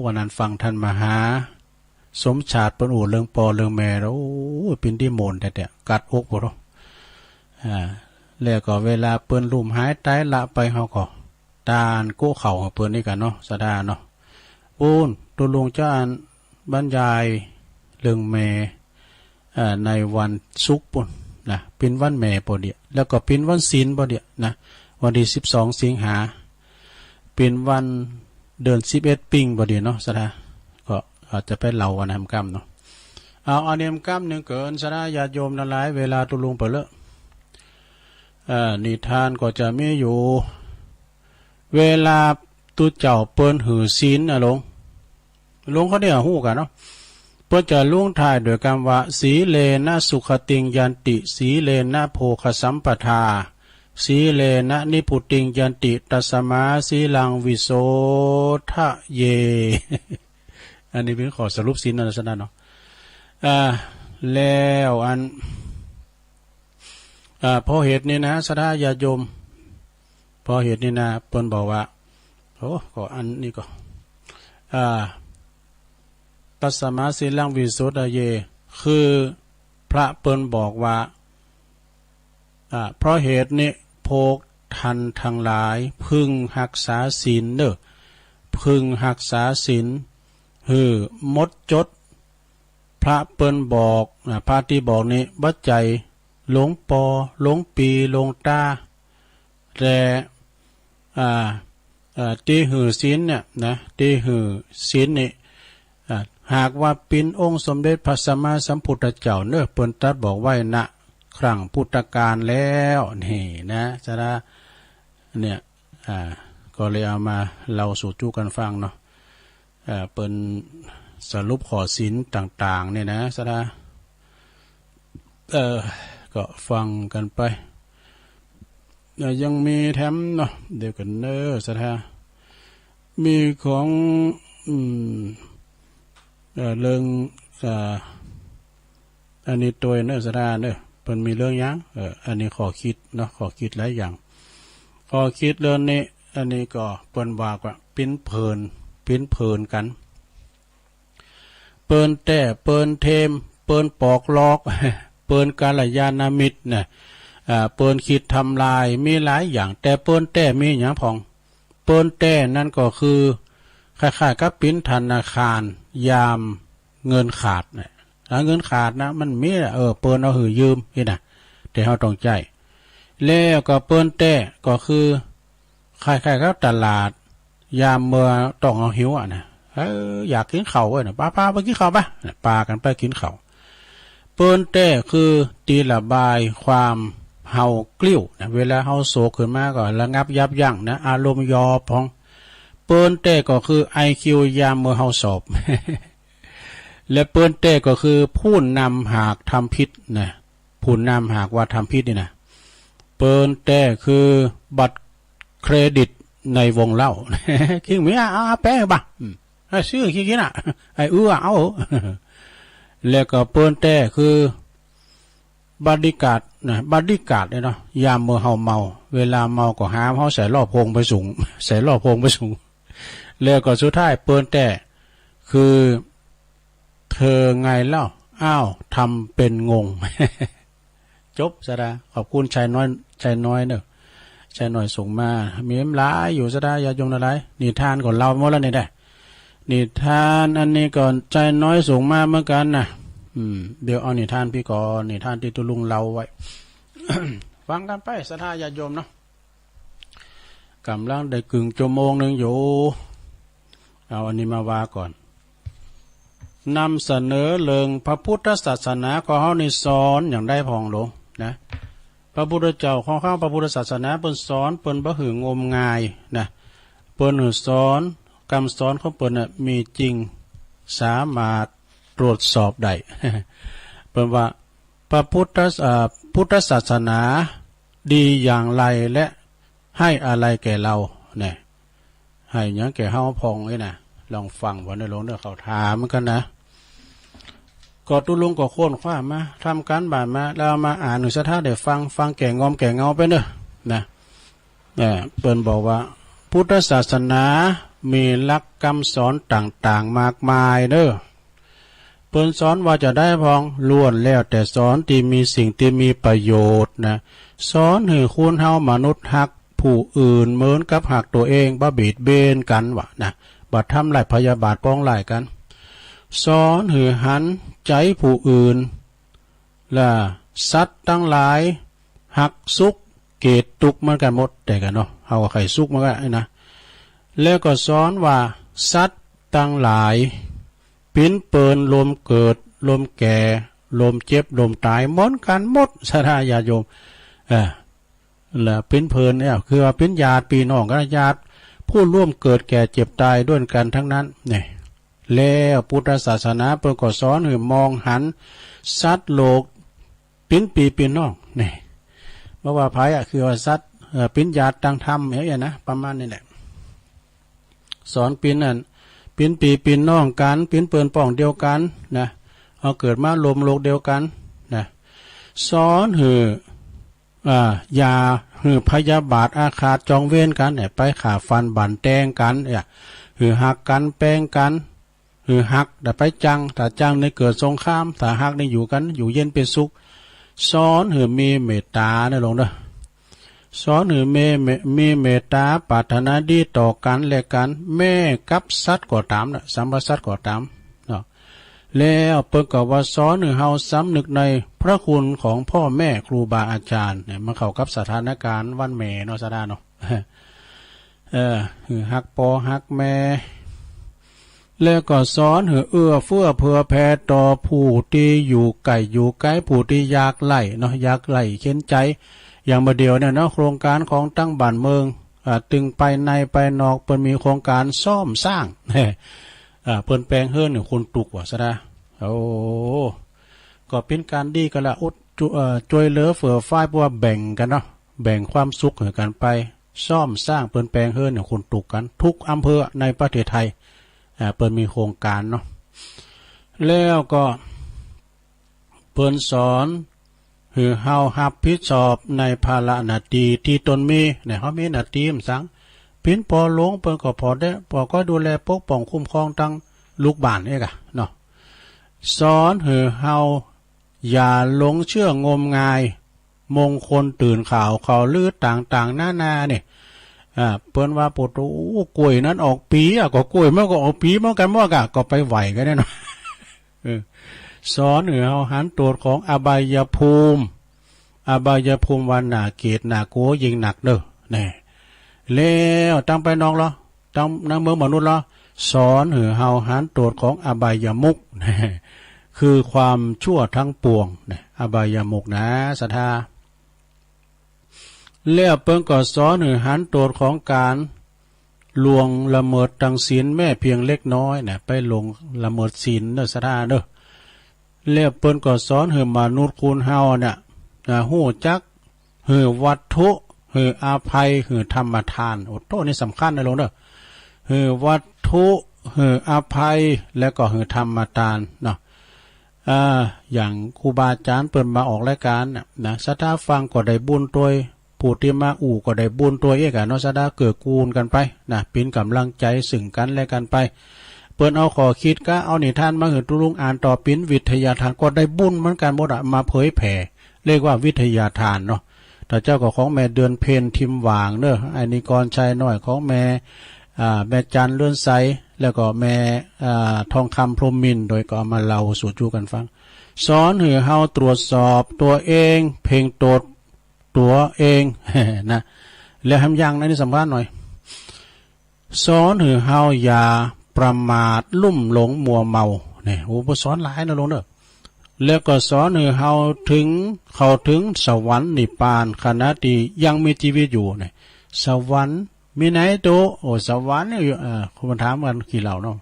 วันนั้นฟังท่านมหาสมชาติเปิ้นเรื่องปอเรื่องแม่แล้วเป็นที่โมนแต่กัดอกบ่เนาะแล้วก็เวลาเปิ้นลุ่มหายตายละไปเฮาก็ตานกู้เข่าของเปิ้นนี่กันเนาะสะดาเนาะปูนตัวลุงเจ้าอันบรรยายเรื่องแม่ในวันศุกร์ปุ่นนะเป็นวันแม่ปอเดียแล้วก็เป็นวันศีลปอเดียนะวันที่12 สิงหาเป็นวันเดือน11ปิงปอเดียเนาะสะดาก็อาจจะไปเล่าวันแห่งกรรมเนาะเอาเนียมกรรมหนึ่งเกินสะดาญาติโยมทั้งหลายเวลาตัวลุงไปเลยนิทานก็จะมีอยู่เวลาตุเจ้าเปิ้นหือศีลลงเขาเนี่ยฮู้กันเนาะเปิ้นจะลงท้ายด้วยคำว่าสีเลนะสุขติงยันติสีเลนะโภคสัมปทาสีเลนะนิพุติงยันติตัสมาสีลังวิโสทะเย อันนี้เป็นขอสรุปศีลนะสนะเนาะแล้วเพราะเหตุนี้นะสัทธาญาติโยมเพราะเหตุนี้นะเปิ้นบอกว่าก็อันนี้ก็ตัสมาสีลังวิโสทะเยคือพระเปิ้นบอกว่าเพราะเหตุนี้พวกท่านทั้งหลายพึงรักษาศีลเด้อพึงรักษาศีลมดจดพระเปิ้นบอกพระที่บอกนี้บัดใจหลงปอหลงปีหลงตาแต่ตีหือศีลเนี่ยนะตีหือศีลนี่หากว่าเป็นองค์สมเด็จพระสัมมาสัมพุทธเจ้าเนื้อเปิ้นตรัสบอกไว้ณครั้งพุทธกาลแล้วนี่นะจะได้เนี่ยก็เลยเอามาเล่าสู่จู้กันฟังเนาะเปิ้นสรุปขอศีลต่างๆเนี่ยนะสะดาก็ฟังกันไปยังมีแถมเนาะเดี๋ยวกันสะดา มีของเรื่องอันนี้ตัวเนื้อสดาเนอะเพิ่นมีเรื่องยังอันนี้ขอคิดเนาะขอคิดหลายอย่างขอคิดเรื่องนี้อันนี้ก็เปิ้นว่าว่าปิ้นเพลินกันเปิ้นแต่เปิ้นเทมเปิ้นปอกลอก เปิ้นกาลยานามิตรเนี่ยเปิ้นคิดทำลายมีหลายอย่างแต่เปิ้นแต่มีหยังพองเปิ้นแต่นั่นก็คือคล้ายๆกับปิ้นธนาคารยามเงินขาดเนี่ยถ้าเงินขาดนะมันมีเปิ้นเอาหือยืมนี่นะแต่เฮาต้องใจายแล้วก็เปิ้นแต่ก็คือคล้ายๆกับตลาดยามเมื่อต้องเอาหิวนะอยากกินข้าวน่ะป้าไปกินข้าวป่ะปากันไปกินข้าวเปิ้นแต่คือตีระบายความเฮากลิ้วนะเวลาเฮาโศกขึ้นมาก็ระงับยับยั้งนะอารมณ์ยอพองเปิ้นแต่ก็คือ IQ ยามเมื่อเฮาสอบ และเปิ้นแต่ก็คือผู้นำหากทำผิดนะผู้นำหากว่าทำผิดนี่นะเปิ้นแต่คือบัตรเครดิตในวงเล่า คิงมีแป้บ่ะซื้อคิดน่ะไอ้เอา แล้วก็เปิ้นแต่คือบอดี้การ์ดนะบอดี้การ์ดเนี่ยเนาะยามเมื่อเฮาเมาเวลาเมาก็หามเฮาใส่ล่อพงไปสูง ใส่ล่อพงไปสูงแล้วก็สุดท้ายเปิ้นแต่คือเธอไงเล่าทำเป็นงง จบซะดาขอบคุณชายน้อยเนอะชายน้อยส่งมามีมหลายอยู่ซะดาอย่าจงอะไรนิทานก่อนเล่าหมดแล้วนี่ได้นิทานอันนี้ก่อนใจน้อยส่งมาเหมือนกันนะเดี๋ยวเอานิทานพี่ก่อนนิทานที่ตุลุงเล่าไว้ ฟังกันไปศรัทธาญาติโยมเนาะกำลังได้กึ่งชั่วโมงนึงอยู่เอาอันนี้มาว่าก่อนนำเสนอเรื่องพระพุทธศาสนาของเฮานี่สอนอย่างได้พองลงนะพระพุทธเจ้าของเฮาพระพุทธศาสนาเปิ้นสอนเปิ้นบ่หืองมงายนะเปิ้นสอนคำสอนของเปิ้นน่ะมีจริงสามารถตรวจสอบได้ เปิ้นว่าพระพุทธศาสนาดีอย่างไรและให้อะไรแก่เราเนี่ยให้หยังแก่เฮาพองไอ้น่ะลองฟังวันนี้ลงเด้อเขาถามเหมือนกันนะก็ตุลุงก็โค่นคว้ามาทำการบ้านมาแล้วมาอ่านหนังสือท่าได้ฟังแก่งอมแก่เงาไปเด้อนะเปิ้นบอกว่าพุทธศาสนามีหลักคำสอนต่างๆมากมายเด้อเปิ้นสอนว่าจะได้พองล้วนแล้วแต่สอนที่มีสิ่งที่มีประโยชน์นะสอนให้คุณเฮามนุษย์ฮักผู้อื่นเหมือนกับหักตัวเองบ่บีดเบนกันวะนะบัดทำลายพยาบาทป้องไล่กันสอนให้หันใจผู้อื่นล่ะสัตว์ทั้งหลายหักสุขเกตทุกข์เหมือนกันหมดแต่กันเนาะเฮาก็ไข่สุขมันก็นะแล้วก็สอนว่าสัตว์ทั้งหลายปิ้นเปินลมเกิดลมแก่ลมเจ็บลมตายเหมือนกันหมดศรัทธาญาติโยมแล้วปิ้นเพลินเนี่ยคือว่าปิ้นญาติพี่น้องกันญาติผู้ร่วมเกิดแก่เจ็บตายด้วยกันทั้งนั้นเนี่ยแล้วพุทธศาสนาเปิดก็สอนให้มองหันสัตว์โลกปิ้นปีปิ้นน้องเนี่ยเพราะว่าภัยคือว่าสัตว์ปิ้นญาติต่างธรรมอย่างนะประมาณนี้แหละสอนปิ้นนั่นปิ้นปีปิ้นน้องกันปิ้นเปินป่องเดียวกันนะเอาเกิดมาลมโลกเดียวกันนะสอนให้ยาหือพยาบาทอาฆาตจองเว้นกันเนี่ยไปขาฟันบั่นแตงกันเนี่ยหือหักกันแป้งกันหือหักแต่ไปจังถ้าจังในเกิดสงครามถ้าหักในอยู่กันอยู่เย็นเป็นสุขสอนหือมีเมตตาเนี่ยลงเด้อสอนหือมีเมตตาปรารถนาดีต่อกันและกันแม่กับสัตว์ก็ตามนะสัมปสัตว์ก็ตามเนาะแล้วเปิดกับว่าสอนให้เฮาสำนึกในพระคุณของพ่อแม่ครูบาอาจารย์เนี่ยมาเข้ากับสถานการณ์วันแม่เนาะสดาเนาะฮักปอฮักแม่แล้วก็สอนให้เอื้อเฟื้อเผื่อแผ่ต่อผู้ที่อยู่ไกลผู้ที่ยากไร้เนาะยากไร้เข็นใจอย่างมาเดียวเนี่ยเนาะโครงการของตั้งบ้านเมืองตึงไปในไปนอกเปิ้นมีโครงการซ่อมสร้างเปิ้นแปลงเฮือนคนตุกว่าซะนะโอ้ก็เป็นการดีกันละช่วยเหลือเฟื่อฟ้ายเพราะว่าแบ่งกันเนาะแบ่งความสุขให้กันไป ซ่อมสร้างเปิ้นแปลงเฮือนเนี่ยคนตุกกันทุกอำเภอในประเทศไทยเปิ้นมีโครงการเนาะแล้วก็เปิ้นสอนหือเฮารับผิดชอบในภาระหน้าที่ที่ตนมีเนี่ยเฮามีหน้าที่สังปินปอหลงเปิ้นก็พอได้พอก็ดูแลปกป้องคุ้มครองตั้งลูกบ้านเอกอะเนาะสอนหือเฮาอย่าหลงเชื่องมงายมงคลตื่นข่าวข่าวลือต่างๆหน้าเนี่ยเปิ้นว่าปวดกล้วยนั้นออกปีก็กล้วยมันก็ออกปีเหมือนกันมั่วก็ไปไหวกันแน่นอนสอนเหนือเอาหันตรวจของอบายภูมิวันหนาเกตหนาโกยิงหนักเด้อแน่แล้วตั้งไปนอกเหรอตั้งนักเมืองมนุษย์เหรอสอนเหนือเอาหันตรวจของอบายมุกคือความชั่วทั้งปวงอบายมุกนะศรัทธาเลี้ยเปิ้งก็สอนหรือหันโตดของการลวงละเมิดตังศีลแม่เพียงเล็กน้อยไปลงละเมิดศีลเด้อสะท่าเด้อเลี้ยเปิ้งก็สอนให้มนุษย์คุณเฮาเนี่ยฮู้จักให้วัตถุให้อาภัยให้ธรรมทานโอ้โตนี่สำคัญนะลงเด้อให้วัตถุให้อาภัยแล้วก็ให้ธรรมทานเนาะอย่างครูบาอาจารย์เปิ้นมาออกรายการนะศรัทธาฟังก็ได้บุญตัวผู้ที่มาก็ได้บุญตัวเอกเนาะสะดาเกิดกูลกันไปนะเป็นกำลังใจซึ่งกันและกันไปเปิ้นเอาขอคิดก็เอานิทานมาให้ตุลุงอ่านต่อปิ้นวิทยาทานก็ได้บุญเหมือนกันหมดมาเผยแผ่เรียกว่าวิทยาทานเนาะแต่เจ้าก็ของแม่เดือนเพ็ญทิมหว่างเด้อไอ้นิกรชัยน้อยของแม่จันเลื่อนไซแล้วก็แม่ทองคำพรหมินทร์โดยก็เอามาเล่าสู่จูกันฟังสอนให้เฮาตรวจสอบตัวเองเพ่งตรวจตัวเองนะแล้วทำยังในนี้สำคัญหน่อยสอนให้เฮาอย่าประมาทลุ่มหลงมัวเมาเนี่ยโอ้บ่สอนหลายนะลงเด้อแล้วก็สอนให้เฮาเข้าถึงสวรรค์นิพพานขณะที่ยังมีชีวิตอยู่เนี่ยสวรรค์มีไหนโตโอ้สวรรค์เนี่ยคุณถามกันกี่เหล่าเนาะ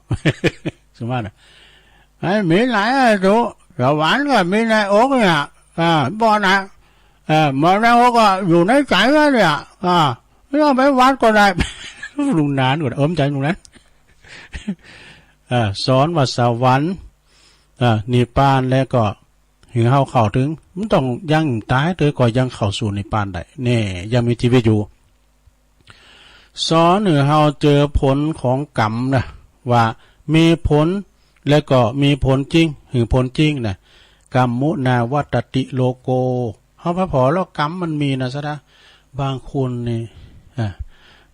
สมมตินะไอ้มีไหนโตสวรรค์ก็มีในอกเนี่ยบ่นะมาแล้วก็อยู่ในใจเลยไม่ต้องไปวัดก็ได้ลุงนานก็ใจลุงนั้นสอนว่าสวรรค์นิพพานแล้วก็ถึงเข้าถึงมันต้องยังตายเตยก็ยังเข้าสู่นิพพานได้แน่ยังมีชีวิตอยู่สอนหรือเฮาเจอผลของกรรมนะว่ามีผลแล้วก็มีผลจริงหรือผลจริงนะกรรมมุนาวัตติโลโกเฮาพระพอแล้วกรรมมันมีนะซะนะบางคนนี่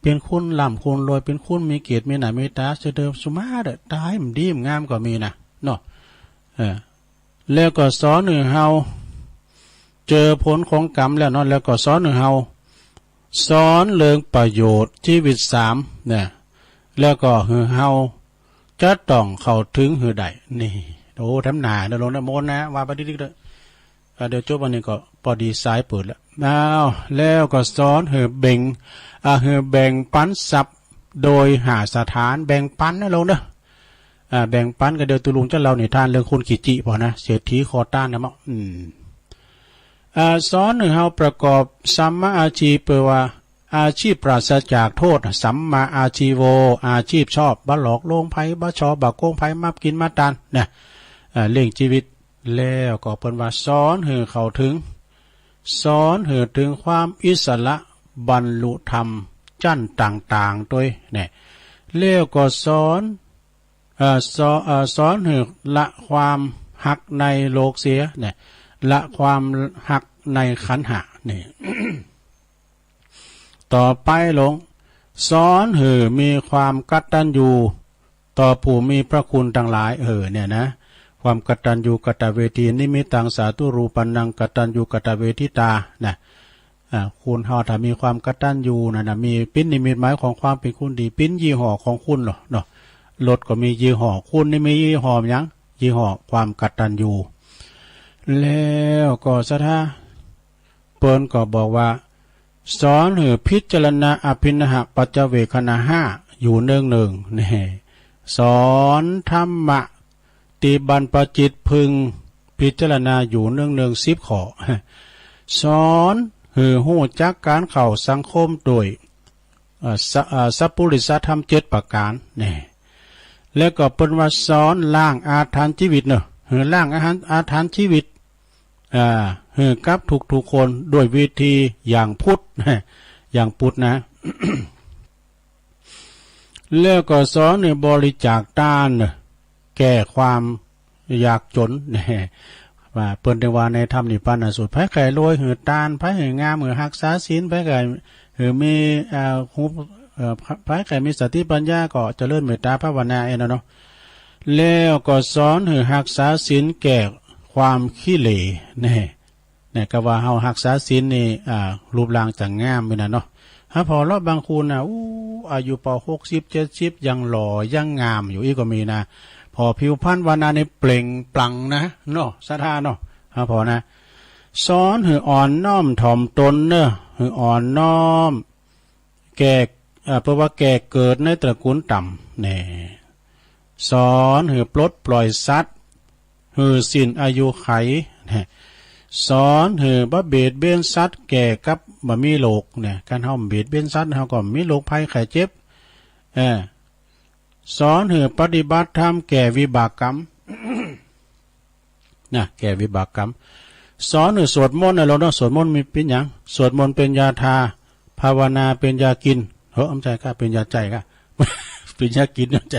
เป็นคนล่ำคนรวยเป็นคนมีเกียรติมีหน้ามีตาเสด็จสุมาเด้อตายมันดีมันงามก็มีนะเนาะแล้วก็สอนหรือเฮาเจอผลของกรรมแล้วเนาะแล้วก็สอนหรือเฮาสอนเรื่องประโยชน์ชีวิต3เนี่ยแล้วก็หือเฮาจะต้องเข้าถึงหือใดนี่โอ้ทำหนาเดี๋ยวลงนะโมนนะว่าไปดิ๊กๆเด้อเดี๋ยวจบวันนี้ก็พอดีสายเปิดแล้วแล้วก็สอนหือแบ่งปันทรัพย์โดยหาสถานแบ่งปันนะลงเด้อแบ่งปันก็เดี๋ยวตุลุงจะเล่านิทานเรื่องคนกิจิพอนะเศรษฐีคอต้านนะมั้งสอนให้เฮาประกอบสัมมาอาชีพแปลว่าอาชีพปราศจากโทษสัมมาอาชีโวอาชีพชอบบ่หลอกลวงไผบ่ชอบบ่โกงไผมากินมาตานเนี่ยเลี้ยงชีวิตแล้วก็เปิ้นว่าสอนให้เข้าถึงความอิสระบรรลุธรรมจั่นต่างๆด้วยเนี่ยแล้วก็สอนให้ละความหักในโลกเสียเนี่ยละความหักในขันธ์หะนี่ ต่อไปลงสอนให้มีความกตัญญูต่อผู้มีพระคุณทั้งหลายเนี่ยนะความกตัญญูกตเวทีนิมิตังสาธุรูปันนังกตัญญูกตเวทิตานะคุณเฮาถ้ามีความกตัญญูนะมีปิ้นนิมิตหมายของความเป็นคุณดีปิ้นยี่ห้อของคุณเนาะรถก็มียี่ห้อคุณนี่มียี่ห้อหยังยี่ห้อความกตัญญูแล้วก็สถาเปิ้นก็บอกว่าสอนให้พิจารณาอภินหปัจเจเวคณะ5อยู่เนืองๆนี่สอนธรรมะติบันปจิตพึงพิจารณาอยู่เนืองๆ10ข้อสอนให้ฮู้จักการเข้าสังคมโดย สัพพุริสธรรม7ประการนี่แล้วก็เป็นว่าสอนล้างอาถรรพ์ชีวิตเนอะล้างอาถรรพ์ชีวิตกับทุกคนด้วยวิธีอย่างพุทธอย่างพุทธนะ แล้วก็สอนในบริจาคทานแก้ความยากจนว่าเปิ้นได้ว่าในธรรมนิพพานสูตรไผไข่รวยหือทานไผหืองามหือรักษาศีลไผไข่หือมีไผไข่มีสติปัญญาก็เจริญเมตตาภาวนาเนาะแล้วก็สอนหือรักษาศีลแก้ความขี้เหร่เนี่ยก็ว่าเฮารักษาศีลนี่รูปร่างจังงามไปนะเนาะถ้าพอรอบบางคนอายุป60 70ยังหล่อยังงามอยู่อีกก็มีนะพอผิวพรรณวานาในเปล่งปลั่งนะเนาะสะท่าเนาะพอนะสอนหืออ่อนน้อมถ่อมตนเนอะหืออ่อนน้อมแก่เพราะว่าแก่เกิดในตระกูลต่ำเนี่ยสอนหือปลดปล่อยสัตว์หือสิ้นอายุไขเนี่ยสอนหือบ่เบียดเบียนสัตว์แก่กับบ่มีโรคเนี่ยการเฮาเบียดเบียนสัตว์เฮาก็มีโรคภัยไข้เจ็บสอนหือปฏิบัติธรรมแก่วิบากกรรม นะแก่วิบากกรรมสอนหือสวดมนต์เราต้องสวดมนต์มีเป็นหยังสวดมนต์เป็นยาทาภาวนาเป็นยากินอำใจค่ะเป็นยาใจค่ะ เป็นยากินน้ำใจ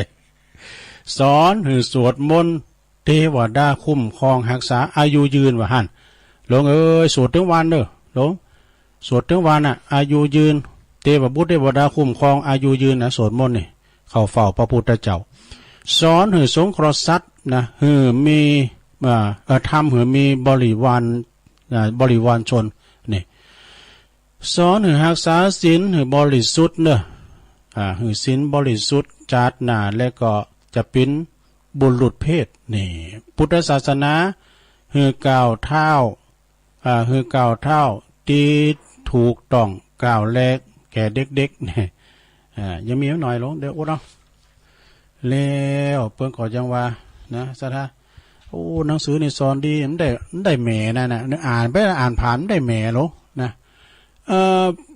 สอนหือสวดมนต์เทวดาคุ้มครองรักษาอายุยืนว่าหั่นหลวงสวดทั้งวันเด้อหลวงสวดทั้งวันอายุยืนเทวบุตรเทวดาคุ้มครองอายุยืนสวดมนต์นี่เข้าเฝ้าพระพุทธเจ้าสอนหือสงเคราะห์สัตว์นะหือมีธรรมหือมีบริวารชนนี่สอนหือรักษาศีลหือบริสุทธิ์เนอะหือศีลบริสุทธิ์จัดหนาและก็จะเป็นบุรุษเพศนี่พุทธศาสนาหือก้าวเท้าหือก้าวเท้าที่ถูกต้องก้าวแรกแก่เด็กๆเนี่ยยังมีหน่อยลงเดี๋ยวเนาะแล้วเพิ่นก็ยังว่านะสะท่าหนังสือนี่สอนดีมันได้แหม่นั่นน่ะอ่านไปอ่านผ่านได้แหม่ลงนะ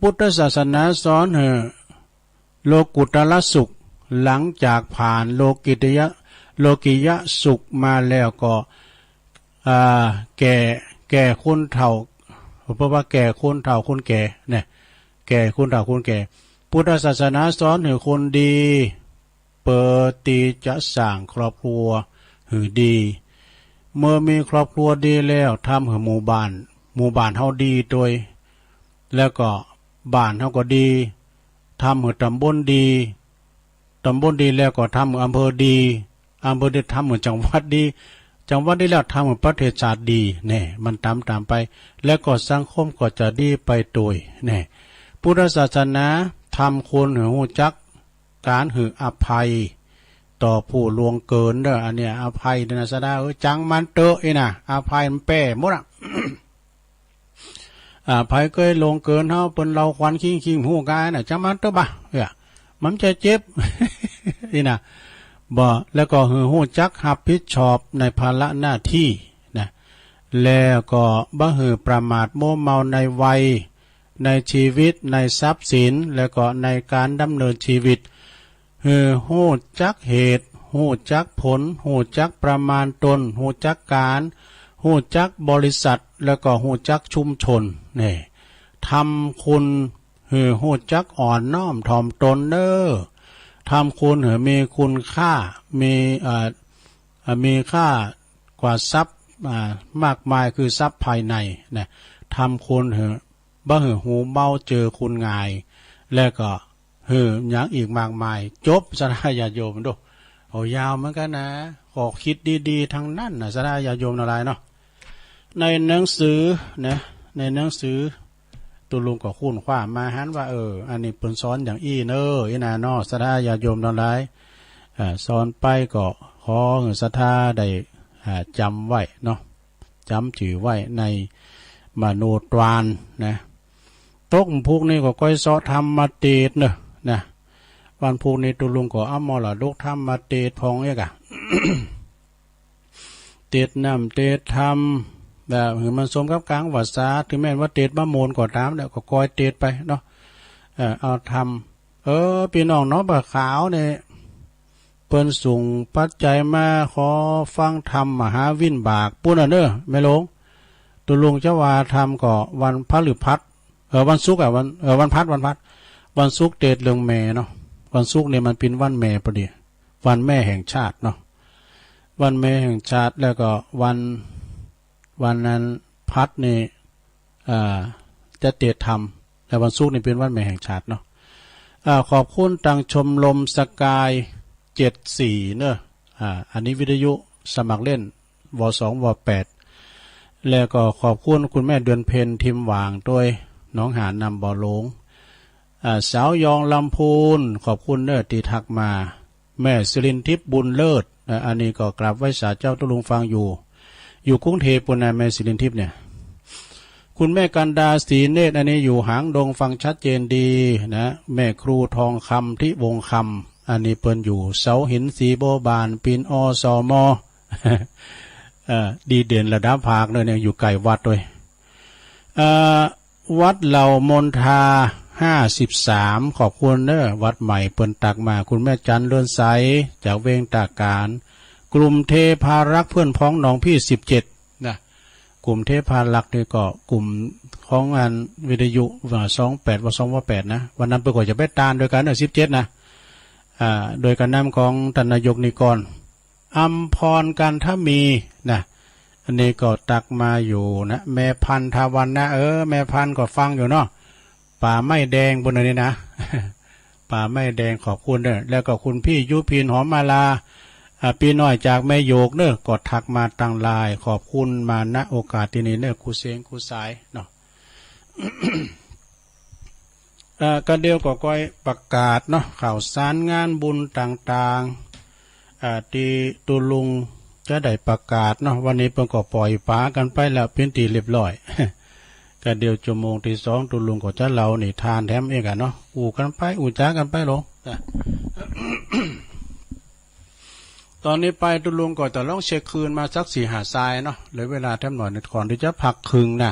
พุทธศาสนาสอนโลกุตละสุขหลังจากผ่านโลกิยะสุขมาแล้วก็แก่คนเฒ่าเพราะว่าแก่คนเฒ่าคนแก่เนี่ยแก่คนเฒ่าคนแก่พุทธศาสนาสอนให้คนดีเปิดตีจะสร้างครอบครัวหือดีเมื่อมีครอบครัวดีแล้วทำให้หมู่บ้านเฮาดีโดยแล้วก็บ้านเฮาก็ดีทำให้ตำบลดีแล้วก็ทำให้อำเภอดีอำเภอได้ทำให้จังหวัดดีจังหวัดได้แล้วทำให้ประเทศชาติดีเนี่ยมันตามไปแล้วก็สังคมก็จะดีไปโดยเนี่ยพุทธศาสนาทำคนหือหูจักการหืออภัยต่อผู้ล่วงเกินเด้ออันเนี้ยอภัยนะสะดาจังมันเตอะอีน่ะอภัยมันแป้หมดอภัยเคยลงเกินเฮาเปิ้นเราควันคิงหูกายน่ะจังมันเตอะบ่มันจะเจ็บ อีน่ะบ่แล้วก็หือหูจักรับผิดชอบในภาระหน้าที่นะแล้วก็บ่หือประมาทโมเมาในวัยในชีวิตในทรัพย์สินแล้วก็ในการดำเนินชีวิตหูจักเหตุหูจักผลหูจักประมาณตนหูจักการหูจักบริษัทแล้วก็หูจักชุมชนนี่ทำคุณหูจักอ่อนน้อมถ่อมตนเด้อทำคุณมีคุณค่ามีค่ากว่าทรัพย์มากมายคือทรัพย์ภายในนะทำคุณบ่หูเมาเจอคุณง่ายแล้วก็อย่างอีกมากมายจบสระญาติโยมดูโอ้ยาวเหมือนกันนะขอคิดดีๆทั้งนั้นนะสระญาติโยมอะไรเนาะในหนังสือนะในหนังสือตุลุงก็คุ้นคว้ามาหันว่าอันนี้เปิ้นสอนอย่างอีน่ะเนาะสระญาติโยมอะไรสอนไปก็ขอศรัทธาได้จำไว้เนาะจำถือไว้ในมโนตรานนะตกพวกนี้ก็ก้อยเสาะธรรมมาเตดเนอะนะวันพวกนี้ตุลุงก็มรดกธรรมมาเตดพองเอกะ เตดน้ำเตดธรรมแบบมันสมกับกลางวัดสาถึงแม้ว่าเตดมะโมนก็ตามแล้วก็ก้อยเตดไปเนาะเอาธรรม พี่น้องน้องปะขาวเนี่ยเปิ้นส่งปัจจัยมาขอฟังธรรมมหาวินบากปุ้นอ่ะเน้อแม่หลวงตุลุงเจ้าว่าทำก็วันพฤหัสวันศุกร์วันพัดวันศุกร์เดชเรื่องแม่เนาะวันศุกร์เนี่ยมันเป็นวันแม่พอดีวันแม่แห่งชาติเนาะวันแม่แห่งชาติแล้วก็วันนั้นพัดนี่จะเตะธรรมแต่วันศุกร์นี่เป็นวันแม่แห่งชาติเนาะขอบคุณตังชมรมสกาย74เนอะอันนี้วิทยุสมัครเล่นว2ว8แล้วก็ขอบคุณคุณแม่เดือนเพ็ญทิมหว่างด้วยน้องหานำบ่อหลงสาวยองลำพูนขอบคุณเนอะตีทักมาแม่สิรินทิพย์บุญเลิศอันนี้ก็กราบไหว้สาเจ้าตุลุงฟังอยู่กรุงเทพปุ่นนะแม่สิรินทิพย์เนี่ยคุณแม่กันดาศรีเนตรอันนี้อยู่หางดงฟังชัดเจนดีนะแม่ครูทองคำที่วงคำอันนี้เปิ้นอยู่เสาหินสีโบบานปีนอสมดีเด่นระดับภาคเลยเนี่ยอยู่ไกลวัดด้วยวัดเหล่ามนทา53ขอบคุณเนอะวัดใหม่เปิ้นตักมาคุณแม่จันเลื่อนใสจากเวงตาการกลุ่มเทพารักเพื่อนพ้องหนองพี่17นะกลุ่มเทพารักนี่ก็กลุ่มของงานวิทยุ28ว่า2ว่า8นะวันนั้นเปิ้นก็จะไปตานโดยกัน17นะโดยการนำของท่านนายกนิกรอัมพรกันถ้ามีนะอันนี้ก็ตักมาอยู่นะแม่พันธวันนะแม่พันก็ฟังอยู่เนาะป่าไม้แดงบนนี้นะ ป่าไม้แดงขอบคุณเด้อแล้วก็คุณพี่ยุพินหอมมาลาปีน้อยจากแม่โยกเด้อกดทักมาตั้งไลน์ขอบคุณมาณโอกาสที่นี้เด้อครูเสงครูสายเนาะ กันเดียวก็ก้อยประกาศเนาะข่าวสารงานบุญต่างๆที่ตุลุงจะได้ประกาศเนาะวันนี้เพิ่นก็ปล่อยปลากันไปแล้วเป็นที่เรียบร้อย กันเดียวชั่วโมงที่2ตุลุงก็จะเล่านิทานแถมเองกันเนาะอู่กันไปอู่จ้ากันไปลง ตอนนี้ไปตุลุงก็จะลองเช็คคืนมาสัก4-5 ทรายเนาะเหลือเวลาแถมหน่อยก่อนที่จะพักคืนนะ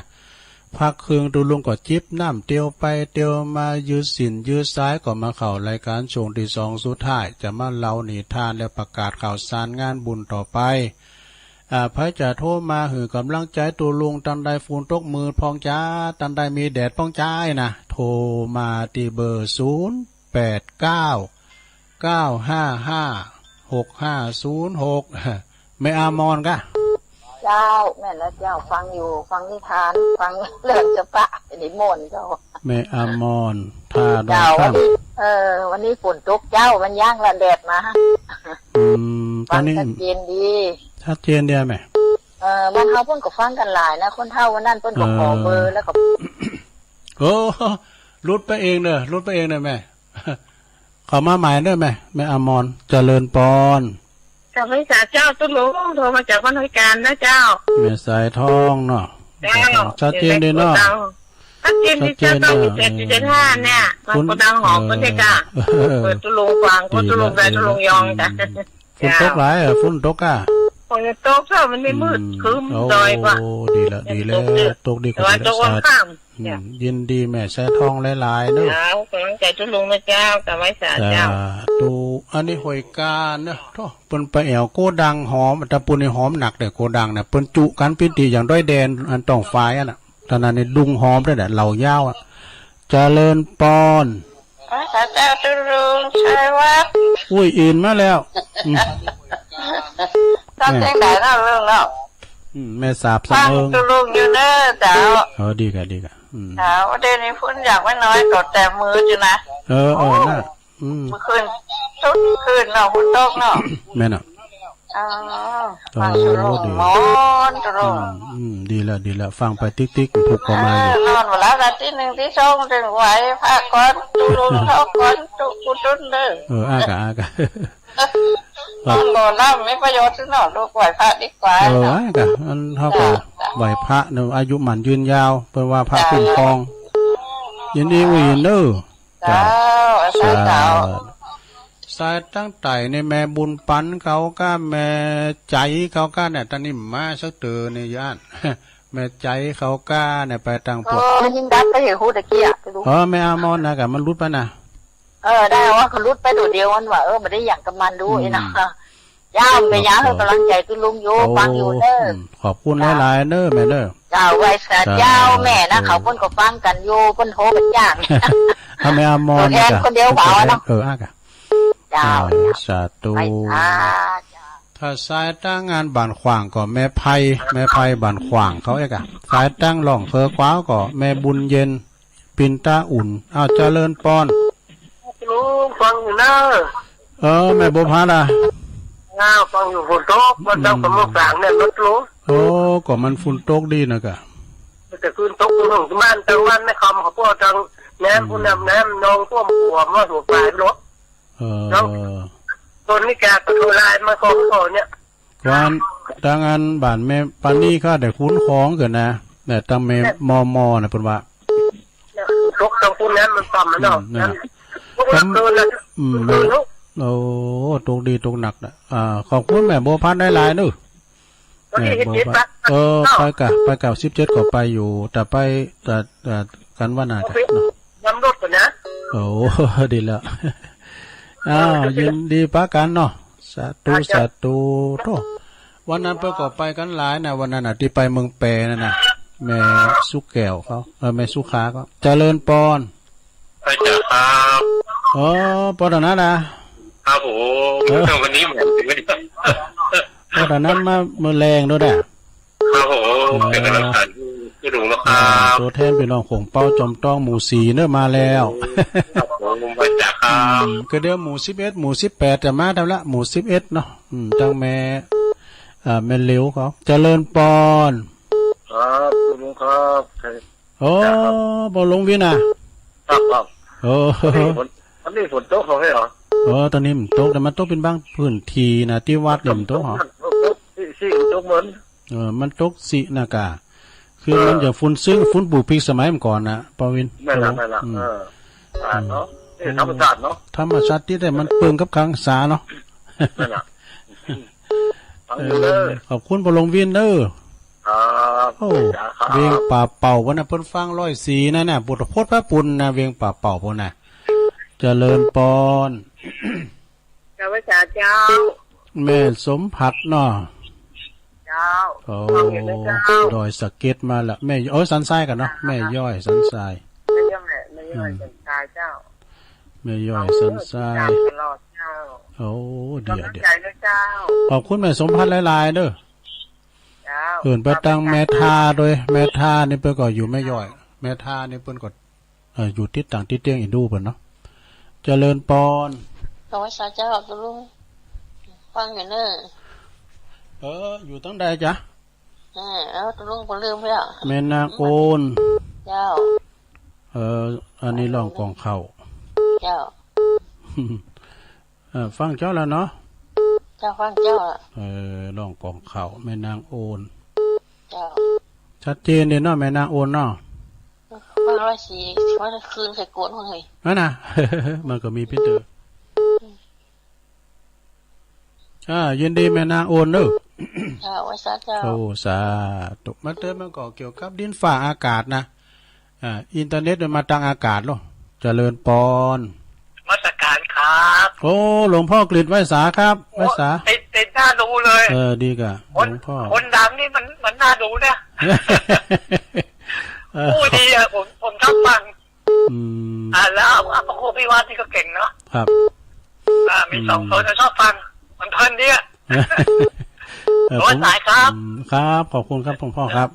พักคืนตุลุงก็จิบน้ำเตียวไปเตียวมายืดสินยืดซ้ายก็มาเข้ารายการช่วงที่2สุดท้ายจะมาเล่านิทานและประกาศข่าวสารงานบุญต่อไปพระจะโทรมาหือกำลังใจตุลุงตันใดฟูนตกมือพองจ้าตันใดมีแดดพองจ้านะโทรมาที่เบอร์0899556506ไม่อามอนกะเจ้าแม่และเจ้าฟังอยู่ฟังนิทานฟังเรื่องจะปะนิมนต์เจ้าแม่อามอนท่าดองข้ามวันนี้ฝนตกเจ้ามันย่างละแดดมาตอนนี้ชัดเจนดีชัดเจนเดียวแม่มันเขาเพิ่นก็ฟังกันหลายนะคนเฒ่าวันนั้นเพิ่นก็ขอเบอร์แล้วก็โอ้รุดไปเองเด้อรุดไปเองเด้อแม่เขามาใหม่เด้อแม่อามอนเจริญปอนกับพระสาเจ้าตุลุงโทรมาจากวันทการนะเจ้าแม่สายทองเนาะชัดเจนดีเนาะชัดเจนดีเจ้าต้องมี7.5เนี่ยมันก็ดังหอมก็ได้จ้ะเปิดตุลุงฟังก็ตุลุงไปตุลุงยองจ้ะฝุ่นตกหลายฝุ่นตกอ่ะฝนตกถ้ามันไม่มืดครึ้มดอยกว่าดีแล้วตกดีกว่าตกข้ามยินดีแม่สายทองหลายๆเนาะกำลังใจตุลุงนะเจ้ากับไว้สาเจ้าดูอันนี้หอยกาเนาะท่อเปิ้นไปแอวโกดังหอมตะปูนี่หอมหนักเด้อโกดังน่ะเปิ้นจุกันพิธีอย่างด้อยแดนอันต้องฝ่ายอ่ะน่ะตอนนั้นนี่ดุงหอมได้แหละเหล่ายาวอ่ะเจริญปอนพระเจ้าตุลุงชัยวัฒน์อุ้ยอินมาแล้วทำเพลงไหนเล่าเรื่องเล่าแม่สาบสะเอิงตุลุงอยู่เด้อเจ้าดีกะเจ้าเดี๋ยวนี้พุ่นอยากไม่น้อยกดแต่มือจุนะน่ะเมื่อคืนทุกคืนเนาะพุ่นตกเนาะแม่น่ะฟังตุลุงมอนตุลุงดีแล้วฟังไปติ๊กถูกประมาณนอนเวลาที่1ที่2ถึงไหวพักก่อนตุลุงเท่าก่อนตุกุตุนเด้ออากะนอนบ่ล่ำไม่ประโยชน์เนาะลูกไหวพระดีกว่ากะมันเท่ากับไหวพระเนาะอายุหมันยืนยาวเปิ้นว่าพระคุ้มครองยินดีวินเด้อเจ้าเจ้าสายตั้งไต่ในแม่บุญปันเขาก็แม่ใจเขาก็เนี่ยตอนนี้มาสักเตือในย่านแม่ใจเขาก็เนี่ยไปตั้งพวกมันยิงดับไปเห็นหูตะเกียบแม่อามอนนะกะมันรุดไปนะ ได้ว่าเขารุดไปตัวเดียวมันว่าไม่ได้อย่างกับมันดูไอ้นะเจ้าไปย้าให้กำลังใจตุลุงอยู่ฟังอยู่เด้อขอบคุณหลายๆเด้อแม่เด้อเจ้าไว้สัตว์เจ้าแม่นะเขาเพิ่นก็ฟังกันอยู่เพิ่นโทรเป็นจ้างถ้าแม่อมรนี่จ้ะคนเดียวเบาเนาะอ่ะกะเจ้าสาธุถ้าสายตั้งงานบ้านขวางก็แม่ไผ่บ้านขวางเขาเอกอะสายตั้งหล่องเฟอคว้าวก็แม่บุญเย็นปินตาอุ่นเอาเจริญปอนลุงฟังอยู่เนอะแม่บุพาล่ะฟังอยู่ฝนตกวันเจ้ากับมือฝางเนี่ยรถลุงก็มันฝนตกดีนะกะแต่คืนตกคุณของบ้านจังวันไม่คำเขาพวกจังน้ำคุณน้ำนองท่วมหัวมาถูกปลายรถตนนี้แกก็โทรไลน์มาขอเนี่ยวันทางงานบ้านแม่ปานี่ก็ได้คุ้นคล้องเกินนะแต่ตั้งแม่มอนะเพิ่นว่าตกจังคุณน้ำมันต่ำมันเนาะตกดีตกหนักนะขอบคุณแม่โบพัดได้หลายนึแม่โบพัดไปกับ17ก็ไปอยู่แต่ไปแต่กันว่าน่าจะน้ำรถก่อนนะดีแล้วยินดีปะกันเนาะสาธุโตวันนั้นเพิ่นก็ไปกันหลายนะวันนั้นน่ะที่ไปเมืองแปรนั่นน่ะแม่สุแก้วเขาแม่สุขาก็เจริญปอนไปจ้ะครับปอนนั้นนะครับผมวันนี้เหมือนไม่ได้ปอนนั้นมาเมื่อแรงด้วยน่ะครับผมเป็นกำลังใจที่ดูนะครับตัวแทนพี่น้องของเป้าจอมต้องหมู่4เด้อมาแล้วผมไปจ้ะครับก็เดี๋ยวหมู่11หมู่18จะมาทำละหมู่11เนาะจังแม่เหลวเขาเจริญปอนครับลุงครับบ่ลงวินะครับอันนี้ฝนตกเขาให้เหรอตอนนี้มันตกแต่มันตกเป็นบางพื้นที่นะที่วัดเนี่ยมันตกเหรอสิตกเหมือนมันตกสินากาคือมันอย่างฝุ่นซึ้งฝุ่นปลูกพริกสมัยก่อนนะปวินไม่ละเนาะธรรมชาติเนาะธรรมชาติที่ได้มันเปิงกับขังสาเนาะขอบคุณพลงวินเด้อเวียงป่าเป่าวันน่ะเพิ่นฟัง104นั่นน่ะบทพจน์พระปุณนะเวียงป่าเป่าพุ่นน่ะเจริญปอนเจ้าแม่สมผัดเนาะเจ้าดอยสะเก็ดมาละแม่สันทรายกันเนาะแม่ย่อยสันทรายแม่ย่อยสันทรายเจ้าแม่ย่อยสันทรายเดี๋ยวขอบคุณแม่สมผัดหลายๆเด้อเอิ่นไปตั้งแม่ทาโดยแม่ทานี่เพิ่นก็อยู่แม่ย่อยแม่ทานี่เพิ่นก็อยู่ทิศต่างทิศเตียงอินดูเพิ่นเนาะเจริญปอนขอสาเจ้าตุลุงฟังอยู่เด้ออยู่ตั้งใดจ๊ะตุลุงบ่ลืมเด้อแม่นางโอนเจ้าอันนี้ร้องกองเข้าเจ้าฟังเจ้าแล้วเนาะเจ้าฟังเจ้าร้องกองเข้าแม่นางโอนเจ้าชัดเจนเด้เนาะแม่นางโอนเนาะฟัง104ว่าคืนใส่โกนเฮ้ยนั่นน่ะมันก็มีพิเตอร์ยินดีแม่นางโอนเด้อไว้ซะเจ้าสาธุมาเติมมันก็เกี่ยวกับดินฟ้าอากาศนะอินเทอร์เน็ตมันมาตั้งอากาศเนาะเจริญปอนมาตรการครับหลวงพ่อกฤษไว้สาครับไว้สาติดหน้าดูเลยดีกะหลวงพ่อคนดังนี่มันน่าดูนะพูดดีผมชอบฟังแล้วพระครูพิวัตรนี่ก็เก่งเนาะครับมี2คนชอบฟังมันเพลินดีอ่ะสายครับขอบคุณครับหลวงพ่อครับ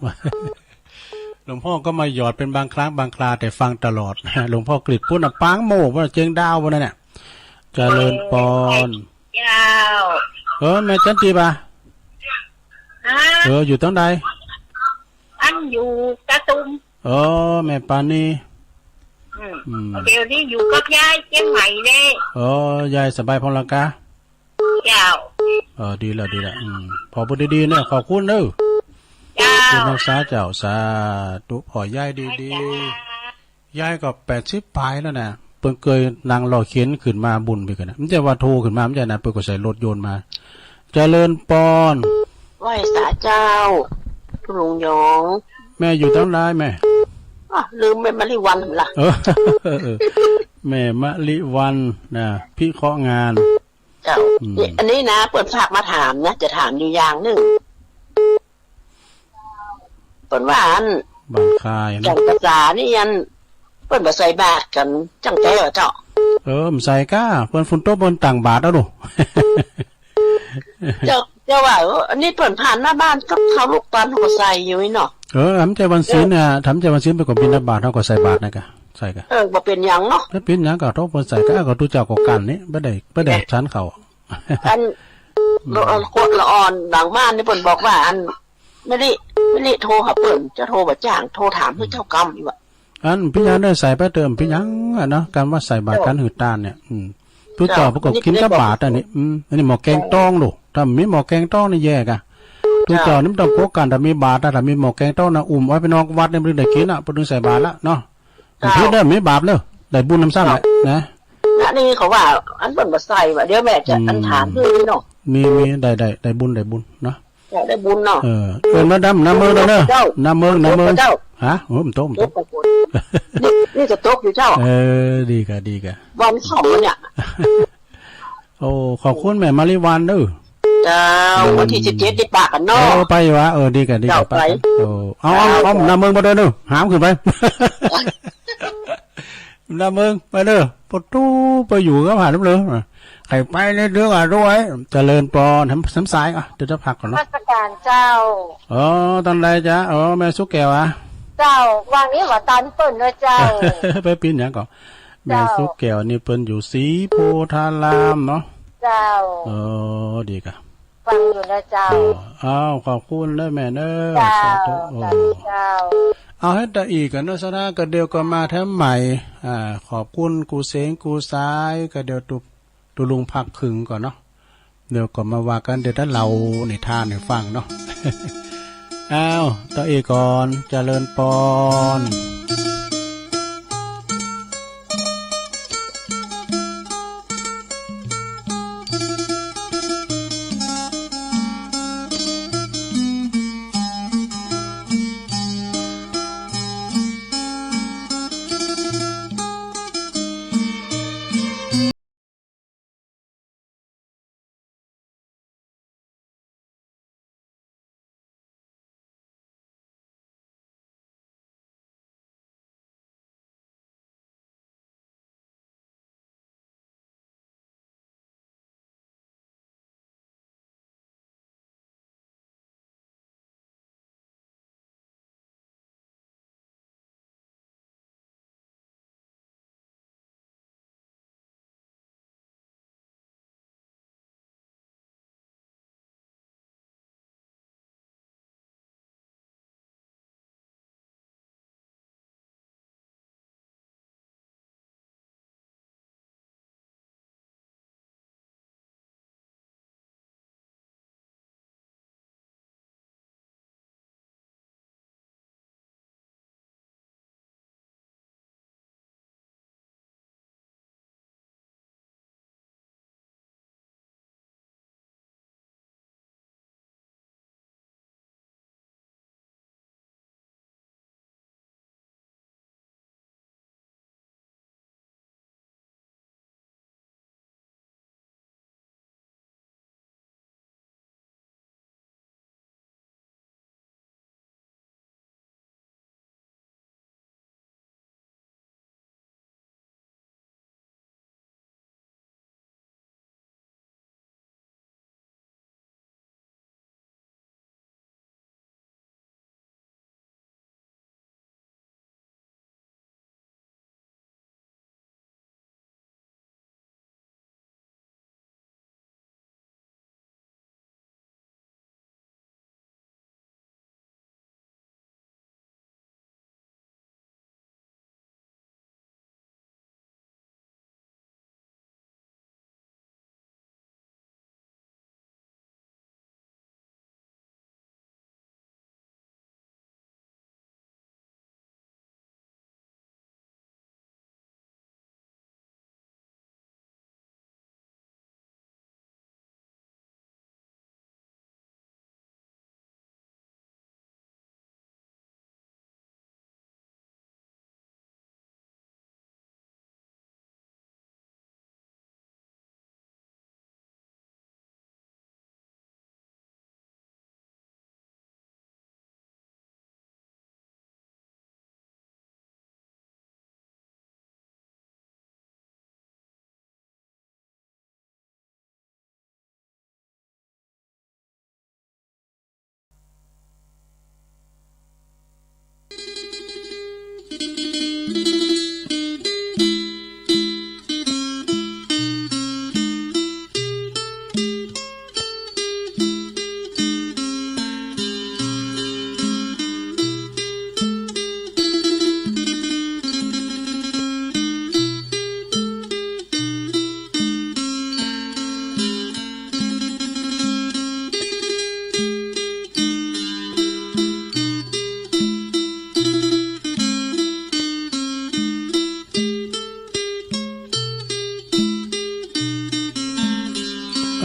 หลวงพ่อก็มาหยอดเป็นบางครั้งบางคราแต่ฟังตลอดหลวงพ่อกฤษพูดน่ะปังโม่ว่าเจียงดาวว่านั่นน่ะเจริญปอนแม่จันทีป่ะอยู่ตั้งใดอันอยู่ตะตุ่มแม่ปานีเดี๋ยวนี้อยู่กับยายเชียงใหม่เลยยายสบายพลังกาเจ้าดีแล้วพอพูดดีๆเนี่ยขอบคุณเด้อคุณนักษาเจ้าสาธุพอยายดีๆยายก็80ปลายแล้วนะเพิ่งเคยนางรอเข็นขึ้นมาบุญไปกันนะมันจะว่าโทรขึ้นมามันจะนะเพิ่งก็ใส่รถยนต์มาเจริญปอนไหว้สาเจ้าลุงยงแม่อยู่ตั้งไรแม่ลืมแม่มาริวันล่ะ แม่มะลิวันนะพิเคราะห์งาน เจ้านี่อันนี้นะเปิดฝากมาถามนะจะถามอยู่อย่างหนึ่งเปิดว่าอัน บางคาย จั นะ งภาษานี่ยันเปิดมาใส่บาตรกันจังใจเหรอเจ้า มใส่ก้าเปิ้นฝนตกบนต่างบาทแล้วดู เจ้าว่าอันนี้เปิดผ่านหน้าบ้านกับเขาลูกตอนเขาใส่อยู่นี่เนาะ ทำใจวันศีลเนี่ยทำใจวันศีลไปก่อนบิณฑบาตเท่ากับใส่บาทนะกะใส่กะ บ่เป็นหยังเนาะ ถ้าเป็นหยังก็ต้องเปิ้นใส่ก้าก็ตู้เจ้าก็กันนี่บ่ได้ชั้นเขา อันโคตรละอ่อนหลังบ้านนี่เปิดบอกว่าอันไม่ได้โทรหาเปิดจะโทรบ่จ้างโทรถามเพื่อเจ้ากรรมอีกว่า อันพี่ยังได้ใส่ไปเติมพี่ยังอ่ะเนาะการว่าใส่บาตรกันหืดตานเนี่ยตู้เจ้าประกอบกินกับบาทอันนี้อันนี้หม้อแกงต้องดูถ้ามีหม้อแกงต้องนี่แย่กะตู้เจ้านี่มันต้องโกกันถ้ามีบาตรถ้ามีหม้อแกงต้องนะอุ้มไว้ไปนอกวัดเนี่ยบ่ได้กินอ่ะบ่ได้ใส่บาตรละเนาะพี่เด้อมีบาปเด้อได้บุญนำซ้ำแหละนะ อันนี้เขาว่าอันเปิดมาใส่ว่าเดี๋ยวแม่จะอันถามเพื่อนเนาะ มีได้บุญเนาะ จะได้บุญเนาะ เอิ้นมาดำน้ำมือเด้อน้ำมือ เจ้า ฮะมันโต ตกของคนนี่จะตกอยู่เจ้า ดีกะ วันสองเนี่ย โอ้ขอบคุณแม่มาริวันเด้อ เจ้าวันที่17ที่ปากกันเนาะ ไปวะดีกะ เจ้าไป เอาน้ำมือมาเด้อเด้อหามขึ้นไปน้ำมือไปเด้อประตูไปอยู่ก็ผ่านน้ำเลยใครไปในเรื่องด้วยเจริญปอนทำสายเดี๋ยวจะพักก่อน รา เนาะ ชการเจ้า ตอนไรจ๊ะแม่สุกแก้วอ่ะ เจ้าวางนี้ว่าตอนเปิ่นด้วยเจ้า ไปปีนอย่างก่อนแม่สุกแก้วนี่เปิ้นอยู่ศรีโพธารามเนาะ เจ้า ดีกะ ฟังอยู่นะเจ้า ขอบคุณเลยแม่เด้อ เจ้า สาธุ เจ้า เอาให้ตาอีกกันเนาะซะนะก็เดียวก็มาแถมใหม่ขอบคุณกูเสงกูซ้ายก็เดี๋ยวตุลุงพักขึงก่อนเนาะเดี๋ยวก็มาว่ากันเดี๋ยวถ้าเราในท่านให้ฟังเนาะ ตาอีกก่อนเจริญปอน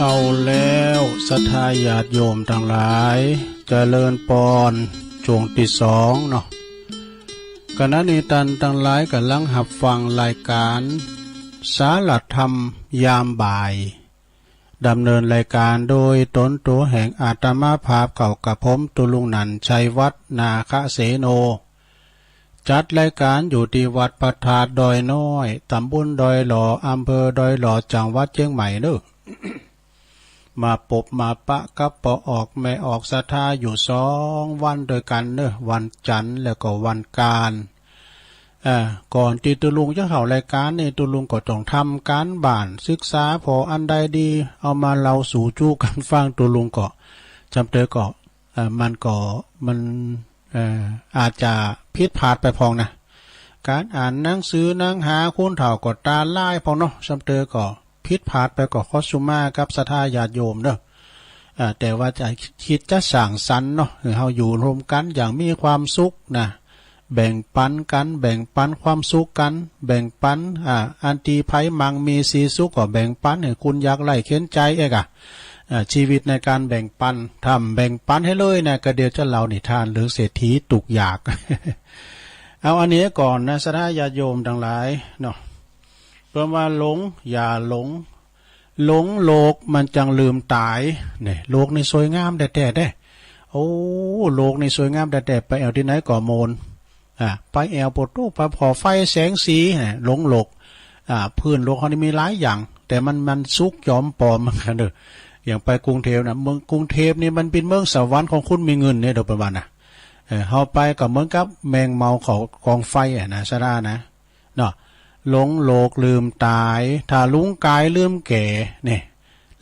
เอาแล้วศรัทธาญาติโยมทั้งหลายเจริญปอนช่วงที่สองเนาะคณะนิตันทั้งหลายกำลังหับฟังรายการสาลธรรมยามบ่ายดำเนินรายการโดยตนตัวแห่งอาตมาภาพเก่ากับผมตุลุงนันชัยวัฒนาคเสโนจัดรายการอยู่ที่วัดประทาดดอยน้อยตำบลดอยหล่ออำเภอดอยหล่อจังหวัดเชียงใหม่เด้อ มาปบมาปะกับปอออกไม่ออกศรัทธาอยู่2 วันโดยกันเนอะวันจันทร์แล้วก็วันการก่อนที่ตุลุงจะเข้ารายการนี่ตุลุงก็ต้องทำการบ้านศึกษาพออันใดดีเอามาเล่าสู่จู้กันฟังตุลุงก็จำเตอก็มันอาจจะผิดพลาดไปพองนะการอ่านหนังสือหนังหาคุณเฒ่าก็ตาล่ายพองเนาะจำเตอก็ผิดพลาดไปก็ขอสุมากับศรัทธาญาติโยมเด้อแต่ว่าจะคิดจะสร้างสรรค์เนาะเฮาอยู่รวมกันอย่างมีความสุขนะแบ่งปันกันแบ่งปันความสุขกันแบ่งปันอันตีไผมังมีสีสุขก็แบ่งปันให้คุณอยากไล่เข็นใจเอกชีวิตในการแบ่งปันทำแบ่งปันให้เลยนะก็เดี๋ยวจะเล่านิทานหรือเศรษฐีตุกอยาก เอาอันนี้ก่อนนะศรัทธาญาติโยมทั้งหลายเนาะเพราะว่าหลงอย่าหลงโลกมันจังลืมตายเนี่ยโลกนี่สวยงามแต่ได้โอ้โลกนี่สวยงามแต่ไปเอาที่ไหนก่อโมนไปแอวปดตู้ไปพอไฟแสงสีหลงโลกพื้นโลกเขานี่มีหลายอย่างแต่มันซุกยอมปลอมมันกันเด้ออย่างไปกรุงเทพนะเมืองกรุงเทพนี่มันเป็นเมืองสวรรค์ของคุณมีเงินเนี่ยเดี๋ยวประมาณนะเฮาไปก็เหมือนกับแมงเมาเขากองไฟนะซะได้นะเนาะหลงโลกลืมตายถ้าลุงกายลืมแก่เนี่ย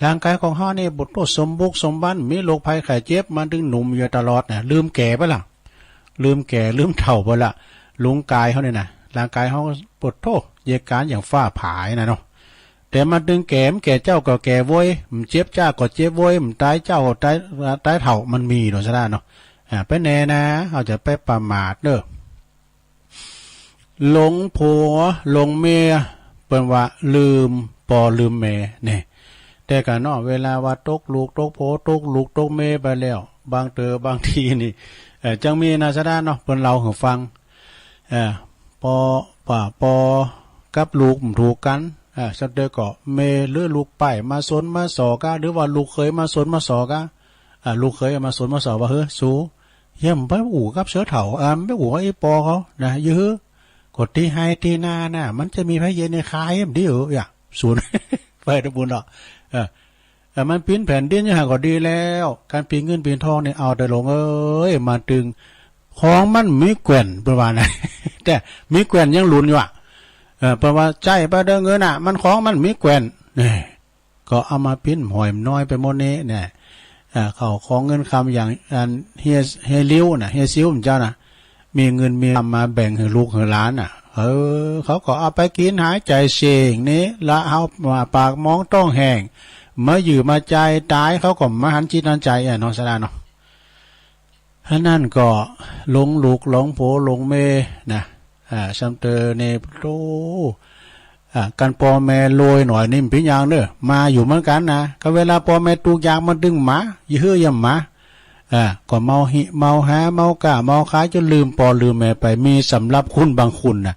ร่างกายของเฮานี่บทโตสมบุกสมบันมีโรคภัยไข้เจ็บมันถึงหนุ่มอยู่ตลอดนะลืมแก่ไปล่ะลืมแก่ลืมเฒ่าไปละลุงกายเขาเนี่ยนะร่างกายเขาปวดโทษเยการอย่างฝ้าผายนะเนาะแต่มันดึงแก่เจ้าก็แก่โว้ยมันเจ็บเจ้าก็เจ็บโว้ยมันตายเจ้าก็ตายเฒ่ามันมีเนาะซะได้เนาะไปแน่นะเขาจะไปประมาทเด้อหลงผัวหลงเมียเปิ้นว่าลืมปอลืมแม่เนี่ยแต่ก็เนาะเวลาว่าตกลูกตกผัวตกลูกตกเมียไปแล้วบางทีนี่จังมีนะซะได้เนาะเปิ้นเล่าให้ฟังปอกับลูกถูกกันสักเดอก็เมหรือลูกไปมาสนมาสอกะหรือว่าลูกเคยมาสนมาสอกะลูกเคยมาสนมาสอว่าเฮ้ยสูเยี่ยมไปอู่กับเสือเถาไปอู่กับไอ้ปอเขานะยื้อกดที่ให้ที่หน้าน่ะมันจะมีพระเย็นในคายมันดีอย่าศูนย์ ไปตะบุญเนาะมันปีนแผ่นดินอย่างก็ดีแล้วการปีนเงินปีนทองเนี่ยเอาแต่ลงมาตึงของมันมีแก่นประมาณนั้น แต่มีแก่นยังหลุนอยู่เพราะว่าใจไปเดินเงินมันของมันมีแก่นนี่ก็เอามาปิ้นหอยน้อยไปหมดนี้เนี่ยเขาของเงินคำอย่างเฮียลิ้วน่ะเฮียซิวเจ้าน่ะมีเงินมีมาแบ่งให้ลูกให้หลานเขาก็เอาไปกินหายใจเสียงนี้ละเอามาปากมองต้องแห้งเมื่ออยู่มาใจตายเขาก็มาหันจิตหันใจน้องสดาเนาะนั่นก็หลงลูกหลงโผหลงเมนะซัมเตอร์เนโตกันปอแม่โรยหน่อยนิ่มพิญางเด้อมาอยู่เหมือนกันนะก็เวลาปอแม่ตูกยางมันดึงหมายื้อยำหมาก็เมาหิเมาหาเมากะเมาขายจนลืมปอลืมแม่ไปมีสำรับคุณบางคุณนะ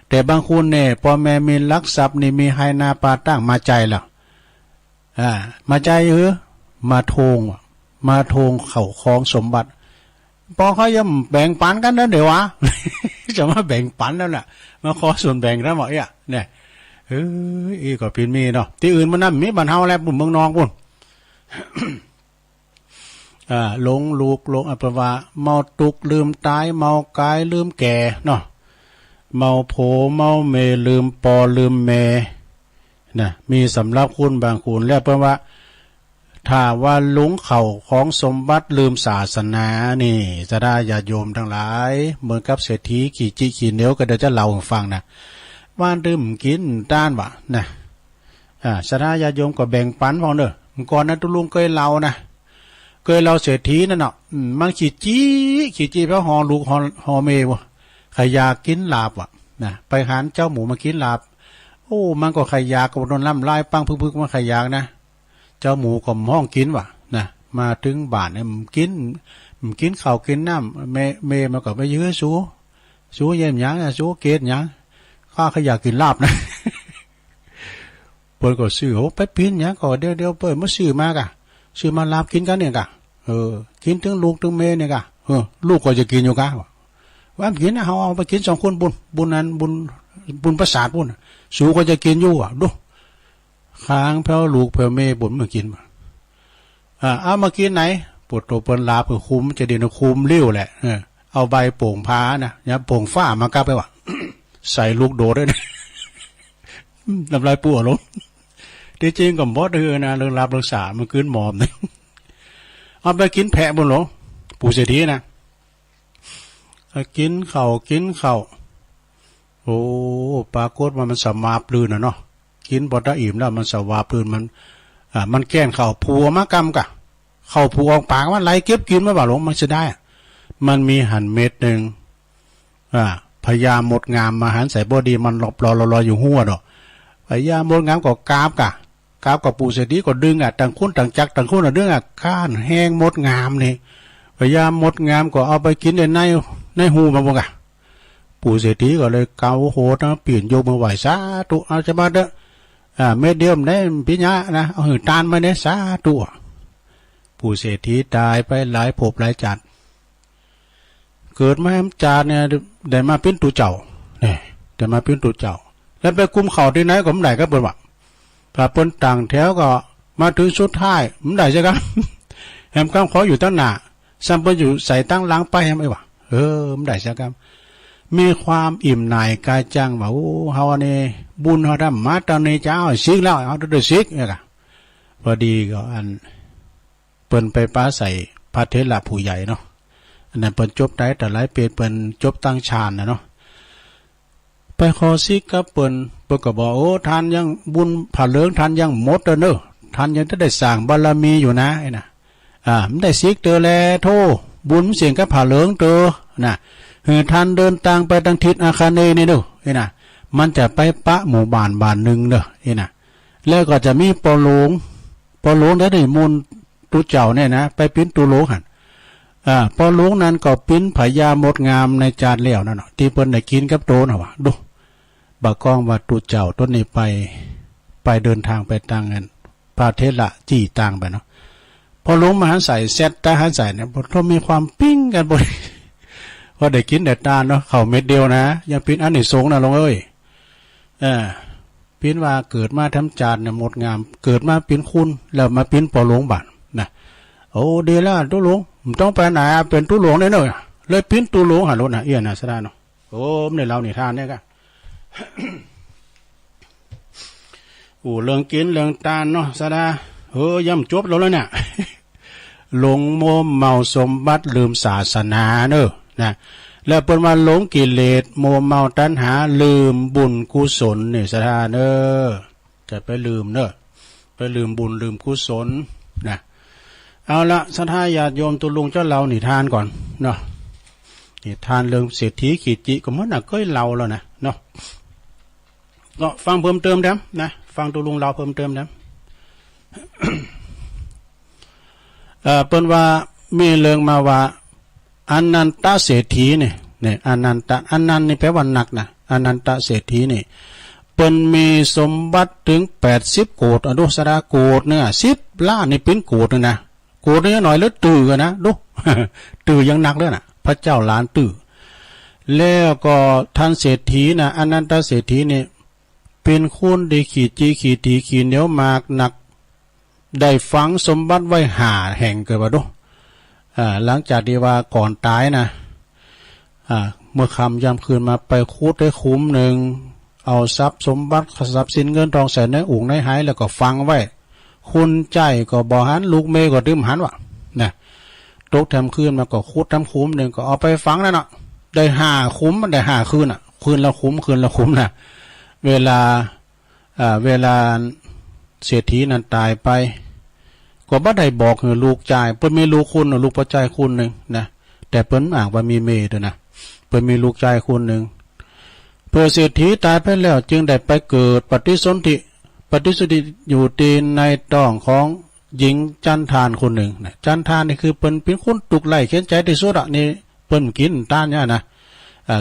แต่บางคุณเนี่ยปอแม่มีลักทรัพย์นี่มีไฮนาปาตั้งมาใจแล้วมาใจมาโทงเข่าคล้องสมบัติพอเขาย่ำแบ่งปันกันนั่นเดี๋ยววะ จะมาแบ่งปันนั่นแหละมาขอส่วนแบ่งแล้วหมดเนี่ยอีก็เป็นมีเนาะที่อื่นมันนั่นมีบ้านเฮาแล้วปุ่นเมืองนองปุ่น หลงลูกหลงแปลว่าเมาตุกลืมตายเมากายลืมแก่เนาะเมาโผเมาเมลืมปอลืมเมนะมีสำรับคุณบางคุณแล้วแปลว่าถ้าว่าหลงเข่าของสมบัติลืมศาสนานี่จะได้ญาติโยมทั้งหลายเหมือนกับเศรษฐีขี่เหนียวก็เดี๋ยวจะเล่าให้ฟังนะว่านดื่มกินต้านวะนะจะได้ญาติโยมก็แบ่งปันพอเนอะก่อนนั้นตุลุงเคยเล่านะเคยเล่าเศรษฐีนั่นเนาะมันขี่จี้เพราะหอลูกหอเมวะใครอยากกินลาบวะนะไปหารเจ้าหมูมากินลาบโอ้มันก็ใครอยากกับโดนล่ำไล่ปังพึกๆมาใครอยากนะ เจ้าหมูก็ห้องกินว่ะนะมาถึงบ้านเนี่ยมันกินข้าวกินน้ำเมมันก็ไปยื้อสู้เยี่ยมยังสู้เกตยังข้าขอยากกินลาบนะ เปิดก็ซื้อโหไปปิ้นยังก็เดี๋ยวเปิดมาซื้อมากะซื้อมาลาบกินกันเนี่ยกะกินถึงลูกถึงเมเนี่ยกะลูกก็จะกินอยู่กะว่ากินนะเอาไปกินสองคนบุญนั้นบุญประสาทบุญสู้ก็จะกินอยู่อ่ะดูค้างแผ่วลูกแผ่วเมบุญมากินมาเอามากินไหนปวดตัวเปิ้นลาบคือคุ้มจะดีนะคุ้มเลี้ยวแหละเอาใบโป่งพ้านะเนี่ยโป่งฝ้ามากลับไปว่ะ ใส่ลูกโดดด้วยนะ น้ำลายปั่วลงที่จริงก็บ่ดื้อนะเรื่องลาบเรื่องสามันขึ้นหมอมนะ เอาไปกินแพะบนหลงปู่เศรษฐีนะกินข้าวโอ้ปรากฏว่ามันสมาปลืนนะเนาะกินบ่ได้อิ่มแล้วมันสวาปลืนมันแก้นข้าวผัวมากำกะข้าวผัวออกปากมันไหลเก็บกินไม่บ่าหลงมันจะได้มันมีหั่นเม็ดหนึ่งพญาหมดงามมาหันใส่บอดีมันหลบรออยู่หัวดอกพญาหมดงามก็กราบกับปู่เศรษฐีก็ดึงต่างคนต่างจักต่างคนดึงข้านแห้งหมดงามนี่พญาหมดงามก็เอาไปกินในหูมาบ่กะปู่เศรษฐีก็เลยเกาโหดนะเปลี่ยนโยมมาไหวสาธุเอาจะมาเด้อเม็ดเดียวได้ปิญญานะเอาหือตานมาเนี่ยสาธุปู่เศรษฐีตายไปหลายภพหลายจัดเกิดมาจาเนี่ยได้มาเป็นตัวเจ้าเนี่ยได้มาเป็นตัวเจ้าแล้วไปกุมเข่าที่ไหนก็ไม่ได้ก็เปิดว่าพระเปิ้นต่างแถวก็มาถึงสุดท้ายไม่ได้ใช่ไหม แหมกำขออยู่ตั้งหน้าซ้ำเปิ้นอยู่ใส่ตั้งหลังไปแหมไอ้วะไม่ได้ใช่ไหมมีความอิ่มหน่ายกายจังว่าโอ้เฮาเนี่ยบุญเฮาทำมาตอนนี้เจ้าซิกแล้วเอาตัวซิกเนี่ยค่ะพอดีก็อันเปิ้นไปป้าใส่พระเทระผู้ใหญ่เนาะอันนั้นเปิ้นจบได้แต่หลายเปียเปิ้นจบตั้งฌานนะเนาะไปขอซิกกับเปิ้นก็บอกโอ้ท่านยังบุญผ่าเลิงท่านยังหมดเด้อท่านยังได้สร้างบารมีอยู่นะไอ้น่ะมันได้ซิกเตอแลโทบุญเสียงกับผ่าเลิงเตอน่ะท่านเดินทางไปทางทิศอาคาเนนี่เด้อไอ้น่ะมันจะไปปะหมู่บ้านหนึ่งเด้อไอ้น่ะแล้วก็จะมีปอหลงได้มูลตุเจ้าเนี่ยนะไปปิ้นตุโลหันพอลุงนั้นก็ปิ้นพญาหมดงามในจานเหลวนั่นเนาะที่เปิ้นได้กินกับโตน่ะวะดูบากองว่าตุเจ้าต้นนี้ไปเดินทางไปต่างกันพระเทระจี้ต่างไปเนาะพอลุงมาหันใส่เซตตาหันใส่เนี่ยพอมีความปิ้งกันบ่ว่าได้กินแต่ตาเนาะเข้าเม็ดเดียวนะยังปิ้นอันนี้สงนะลงเอ้ยปิ้นว่าเกิดมาทำจานเนี่ยหมดงามเกิดมาปิ้นคุณแล้วมาปิ้นปอหลงบาดนะโอ้ดีแล้วตุหลงมันต้องไปไหนเป็นตุหลงได้เนอะเลยปิ้นตุหลงหารถนะเอี้ยนะสดาเนาะโอ้ในเรานี่ทานเนี่ยกัน เรื่องกินเรื่องตาลเนาะสดาย่ำจบแล้วเนี่ย หลงโมเมาสมบัติลืมศาสนาเนอะนะแล้วเป็นว่าหลงกิเลสโมเมาตัณหาลืมบุญกุศลเนี่ยสดาเนอะจะไปลืมเนอะไปลืมบุญลืมกุศลนะเอาละสัทธาญาติโยมตุลุงเจ้าเราหนีทานก่อนเนาะนี่ทานเรื่องเศรษฐีขีจิก็มันก็เราแล้วนะเนาะก็ฟังเพิ่มเติมเด้นะฟังตุลุงเราเพิ่มเติมเด้ เปิ้นว่ามีเรื่องมาว่าอนันตเศรษฐีเนี่ยอนันนี่แปลว่าหนักนะอนันตเศรษฐีนี่เปิ้นมีสมบัติถึง80โกฏอนุสราโกฏเนี่ย10 ล้านนี่เป็นโกฏนะโกฏนี่หน่อยแล้วตื่นกันนะดู ตื่นยังหนักเลยนะพระเจ้าล้านตื่นแล้วก็ท่านเศรษฐีนะอนันตเศรษฐีเนี่ยเป็นคนได้ขีดจีขีดตีขีดเหนียวมากหนักได้ฝังสมบัติไว้5 แห่งเกิดว่าดูหลังจากที่ว่าก่อนตายนะเมื่อค่ำยามคืนมาไปคูดได้คุ้มหนึ่งเอาทรัพย์สมบัติทรัพย์สินเงินทองใส่ในอุ๋งในหายแล้วก็ฝังไว้คุณใจก็บ่หันลูกเมย์ก็ดื่มหันวะนะตกทำคืนมาก็คูดทำคุ้มหนึ่งก็เอาไปฝังนั่นเนาะได้5 คุ้มมันได้5 คืนคืนละคุ้มนะเวลาเศรษฐีนั้นตายไปก็บ่ได้บอกให้ลูกจ่ายเพิ่นมีลูกคุณลูกประจ่ายคุณหนึ่งนะแต่เพิ่นอ่างว่ามีเมย์ด้วยนะเพิ่นมีลูกจ่ายคุณหนึ่งเพื่อเศรษฐีตายไปแล้วจึงได้ไปเกิดปฏิสนธิอยู่ตีนในท้องของ หญิงจันทานคนหนึ่งนะจันทานนี่คือเป็นคนตุกไล่เขียนใจที่สุดอะนี่เปิ้นกินต้านเนี่ยนะ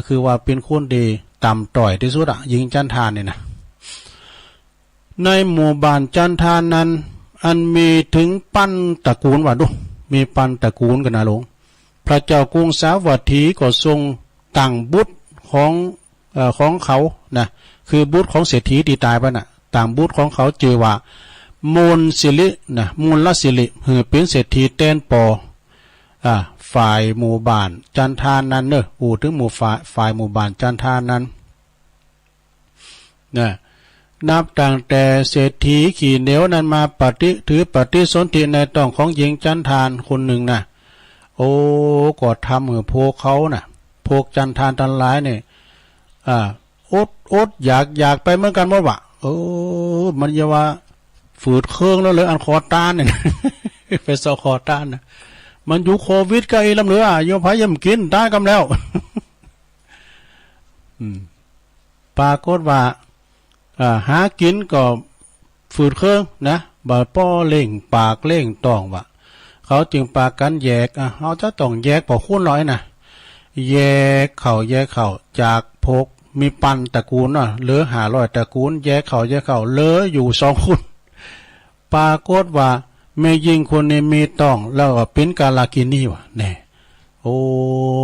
คือว่าเป็นคนดีต่ำต่อยที่สุดอะหญิงจันทานนี่นะในหมู่บ้านจันทานนั้นอันมีถึงปั้นตระกูลว่าดูมีปั้นตระกูลกันนะหลวงพระเจ้ากรุงสาวัตถีก็ทรงตั้งบุตรของเขานะคือบุตรของเศรษฐีที่ตายไปน่ะต่างบุตรของเขาชื่อว่ามูลสิรินะมูลละสิริคือเป็นเศรษฐีเต้นปอฝ่ายหมู่บ้านจันทานนั้นเนอะถึงหมู่ฝ่ายหมู่บ้านจันทานนั้นนะนับตั้งแต่เศรษฐีขี่เหนียวนั้นมาถือปฏิสนธิในต้องของหญิงจันทานคนหนึ่งนะก็ทำเหมือนพวกเขาน่ะพวกจันทานทั้งหลายเนี่ยอดอยากไปเหมือนกันว่าวะมันจะว่าฝืดเครื่องแล้วเลยอันคอต้านเนี่ย ไปสอคอต้านนะมันอยู่โควิดก็ไอ้ลำเหลือโยพายมกินตายกันแล้วปรากฏว่าหากินก็ฝืดเครื่องนะบ่ป้อเล่งปากเล่งต้องวะเขาจึงปากกันแยกเขาจะต้องแยกพอคุ้นร้อยนะแยกเข่าจากพกมีปันตระกูลเหลือ500ตระกูลแยกเข่าเหลืออยู่2คนปรากฏว่าแม่ยิงคนนี้มีต้องแล้วก็เป็นกาลากินีวะแน่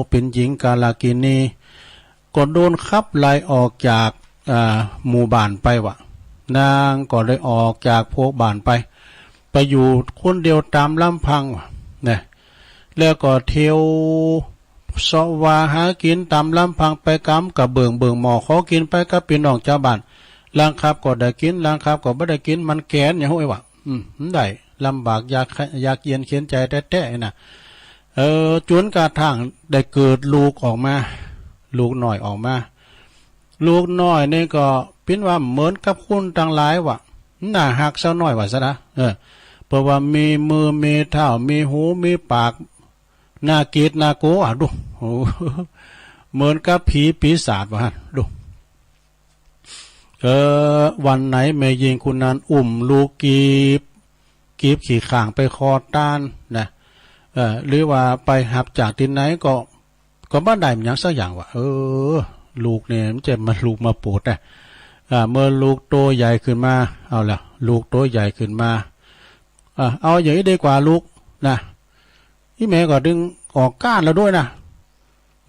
เป็นหญิงกาลากินีก็โดนขับไล่ออกจากหมู่บ้านไปวะนางก็เลยออกจากพวกบ้านไปอยู่คนเดียวตามลำพังวะเนี่ยแล้วก็เที่ยวสวาหากินตามลำพังไปกำกับเบิ่งหมอขอกินไปกับพี่น้องชาวบ้านล้างครับก็ได้กินล้างครับก็ไม่ได้กินมันแก่นอย่างห้วยวะได้ลำบากอยากเย็นเขียนใจแท้ๆนะจนกระทั่งได้เกิดลูกออกมาลูกน้อยออกมาลูกน้อยนี่ก็เป็นว่าเหมือนกับคุณต่างหลายวะน่าหักเศร้าน้อยวะซะนะเพราะว่ามีมือมีเท้ามีหูมีปากหน้ากีดหน้าโกดูเหมือนกับผีปีศาจวะดูวันไหนแม่ยิงคุณนั้นลูกกีบขี่ข่างไปคอต้านนะหรือว่าไปหับจากที่ไหนก็บ้านใดมันยังสักอย่างวะลูกเนี่ยมันจะมาลูกมาปวดนะเมื่อลูกโตใหญ่ขึ้นมาเอาละลูกโตใหญ่ขึ้นมาเอาอย่างนี้ดีกว่าลูกนะที่แม่ก็ดึงออกก้านแล้วด้วยนะ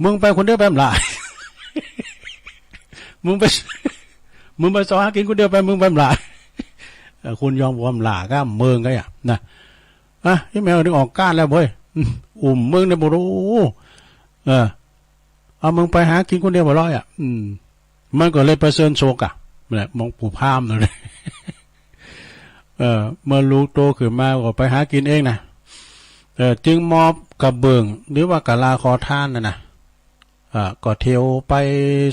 มึงไปคนเดียวไปหลาย มึงไปสอหากินคนเดียวไปมึงไปหลาย คุณยอมวอมหลาก็เมืองก็อย่างนะที่แม่ก็ดึงออกก้านแล้วเว้ยมึงเนี่ยบอกเอามึงไปหากินคนเดียวบ่ร้อยมันก็เลยไปเซินโชกเนี่ยมองปู่พามเลย เมื่อลูกโตขึ้นมาก็ไปหากินเองนะจึงมอบกับเบิ่งหรือว่ากะลาคอท่านนะก็เที่ยวไป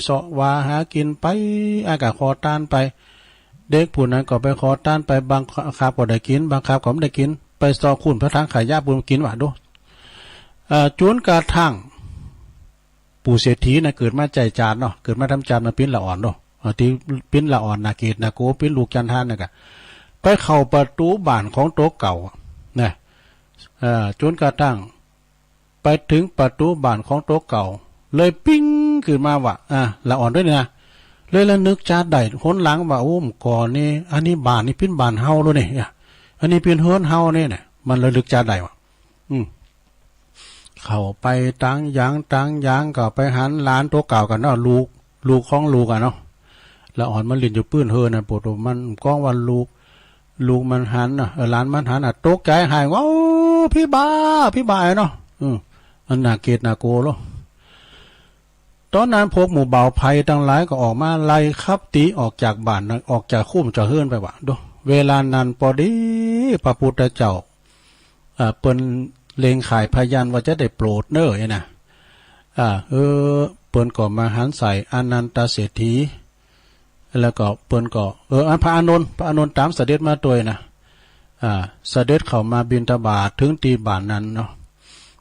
เสาะวาหากินไปอากาศคอต้านไปเด็กผู้นั้นก็ไปคอต้านไปบางคาบก็ได้กินบางคาบก็ไม่ได้กินไปสอคุณพระทางขายยาบุญกินหวานดูจวนกระทั่งปู่เศรษฐีนะเกิดมาใจจานเนาะเกิดมาทำจานมาปิ้นละอ่อนเนาะที่ปิ้นละอ่อนนาเกตนาโกปิ้นลูกจันทานนะกะไปเข้าประตูบ้านของโต๊ะเก่านะจนกระทั่งไปถึงประตูบ้านของโต๊ะเก่าเลยปิ้งขึ้นมาว่าละอ่อนด้วยนะเลยละนึกจาดได้หนหลังว่าก่อนนี่อันนี้บ้านนี่ปิ้นบ้านเฮาแล้วเนี่ยอันนี้เป็นเฮือนเฮาเนี่ยมันเลยลึกจาดได้ว่ะเข้าไปตั้งยางก็ไปหันหลานโต๊ะเก่ากันเนาะลูกของลูกเนาะละอ่อนมันเรียนอยู่ปื้นเฮือนนะปวดมันก้องวันลูกมันหันหลานมันหันตกใจหายว่าพี่บ้าเนาะอันนาเกตนาโกโลตอนนั้นพวกหมู่เบาภัยทั้งหลายก็ออกมาไล่ขับตีออกจากบ้านออกจากคุ้มจะเฮือนไปวะดูเวลานั้นพอดีพระพุทธเจ้าเปิ้นเลงขายพยานว่าจะได้โปรดเน้อนะเปิ้นก็มาหันใส่อนันตเศรษฐีแล้วก็เปิ้นก็พระอานนท์ตามเสด็จมาตัวนะเสด็จเข้ามาบิณฑบาตถึงตีบ้านนั้นเนาะ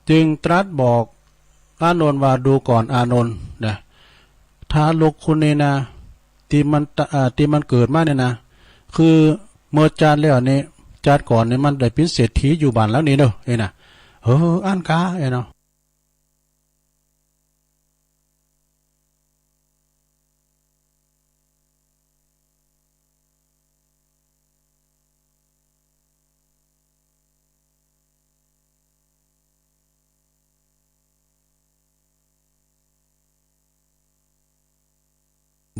จึงตรัสบอกอานนท์ว่าดูก่อนอานนท์นะถ้าลูกคุณนี่นะที่มันเกิดมาเนี่ยนะคือเมื่อจานแล้วนี่ จัดก่อนเนี่ยมันได้เป็นเศรษฐีอยู่บ้านแล้วนี่เด้อเอ้น่ะอ่านกาเอ้เนาะ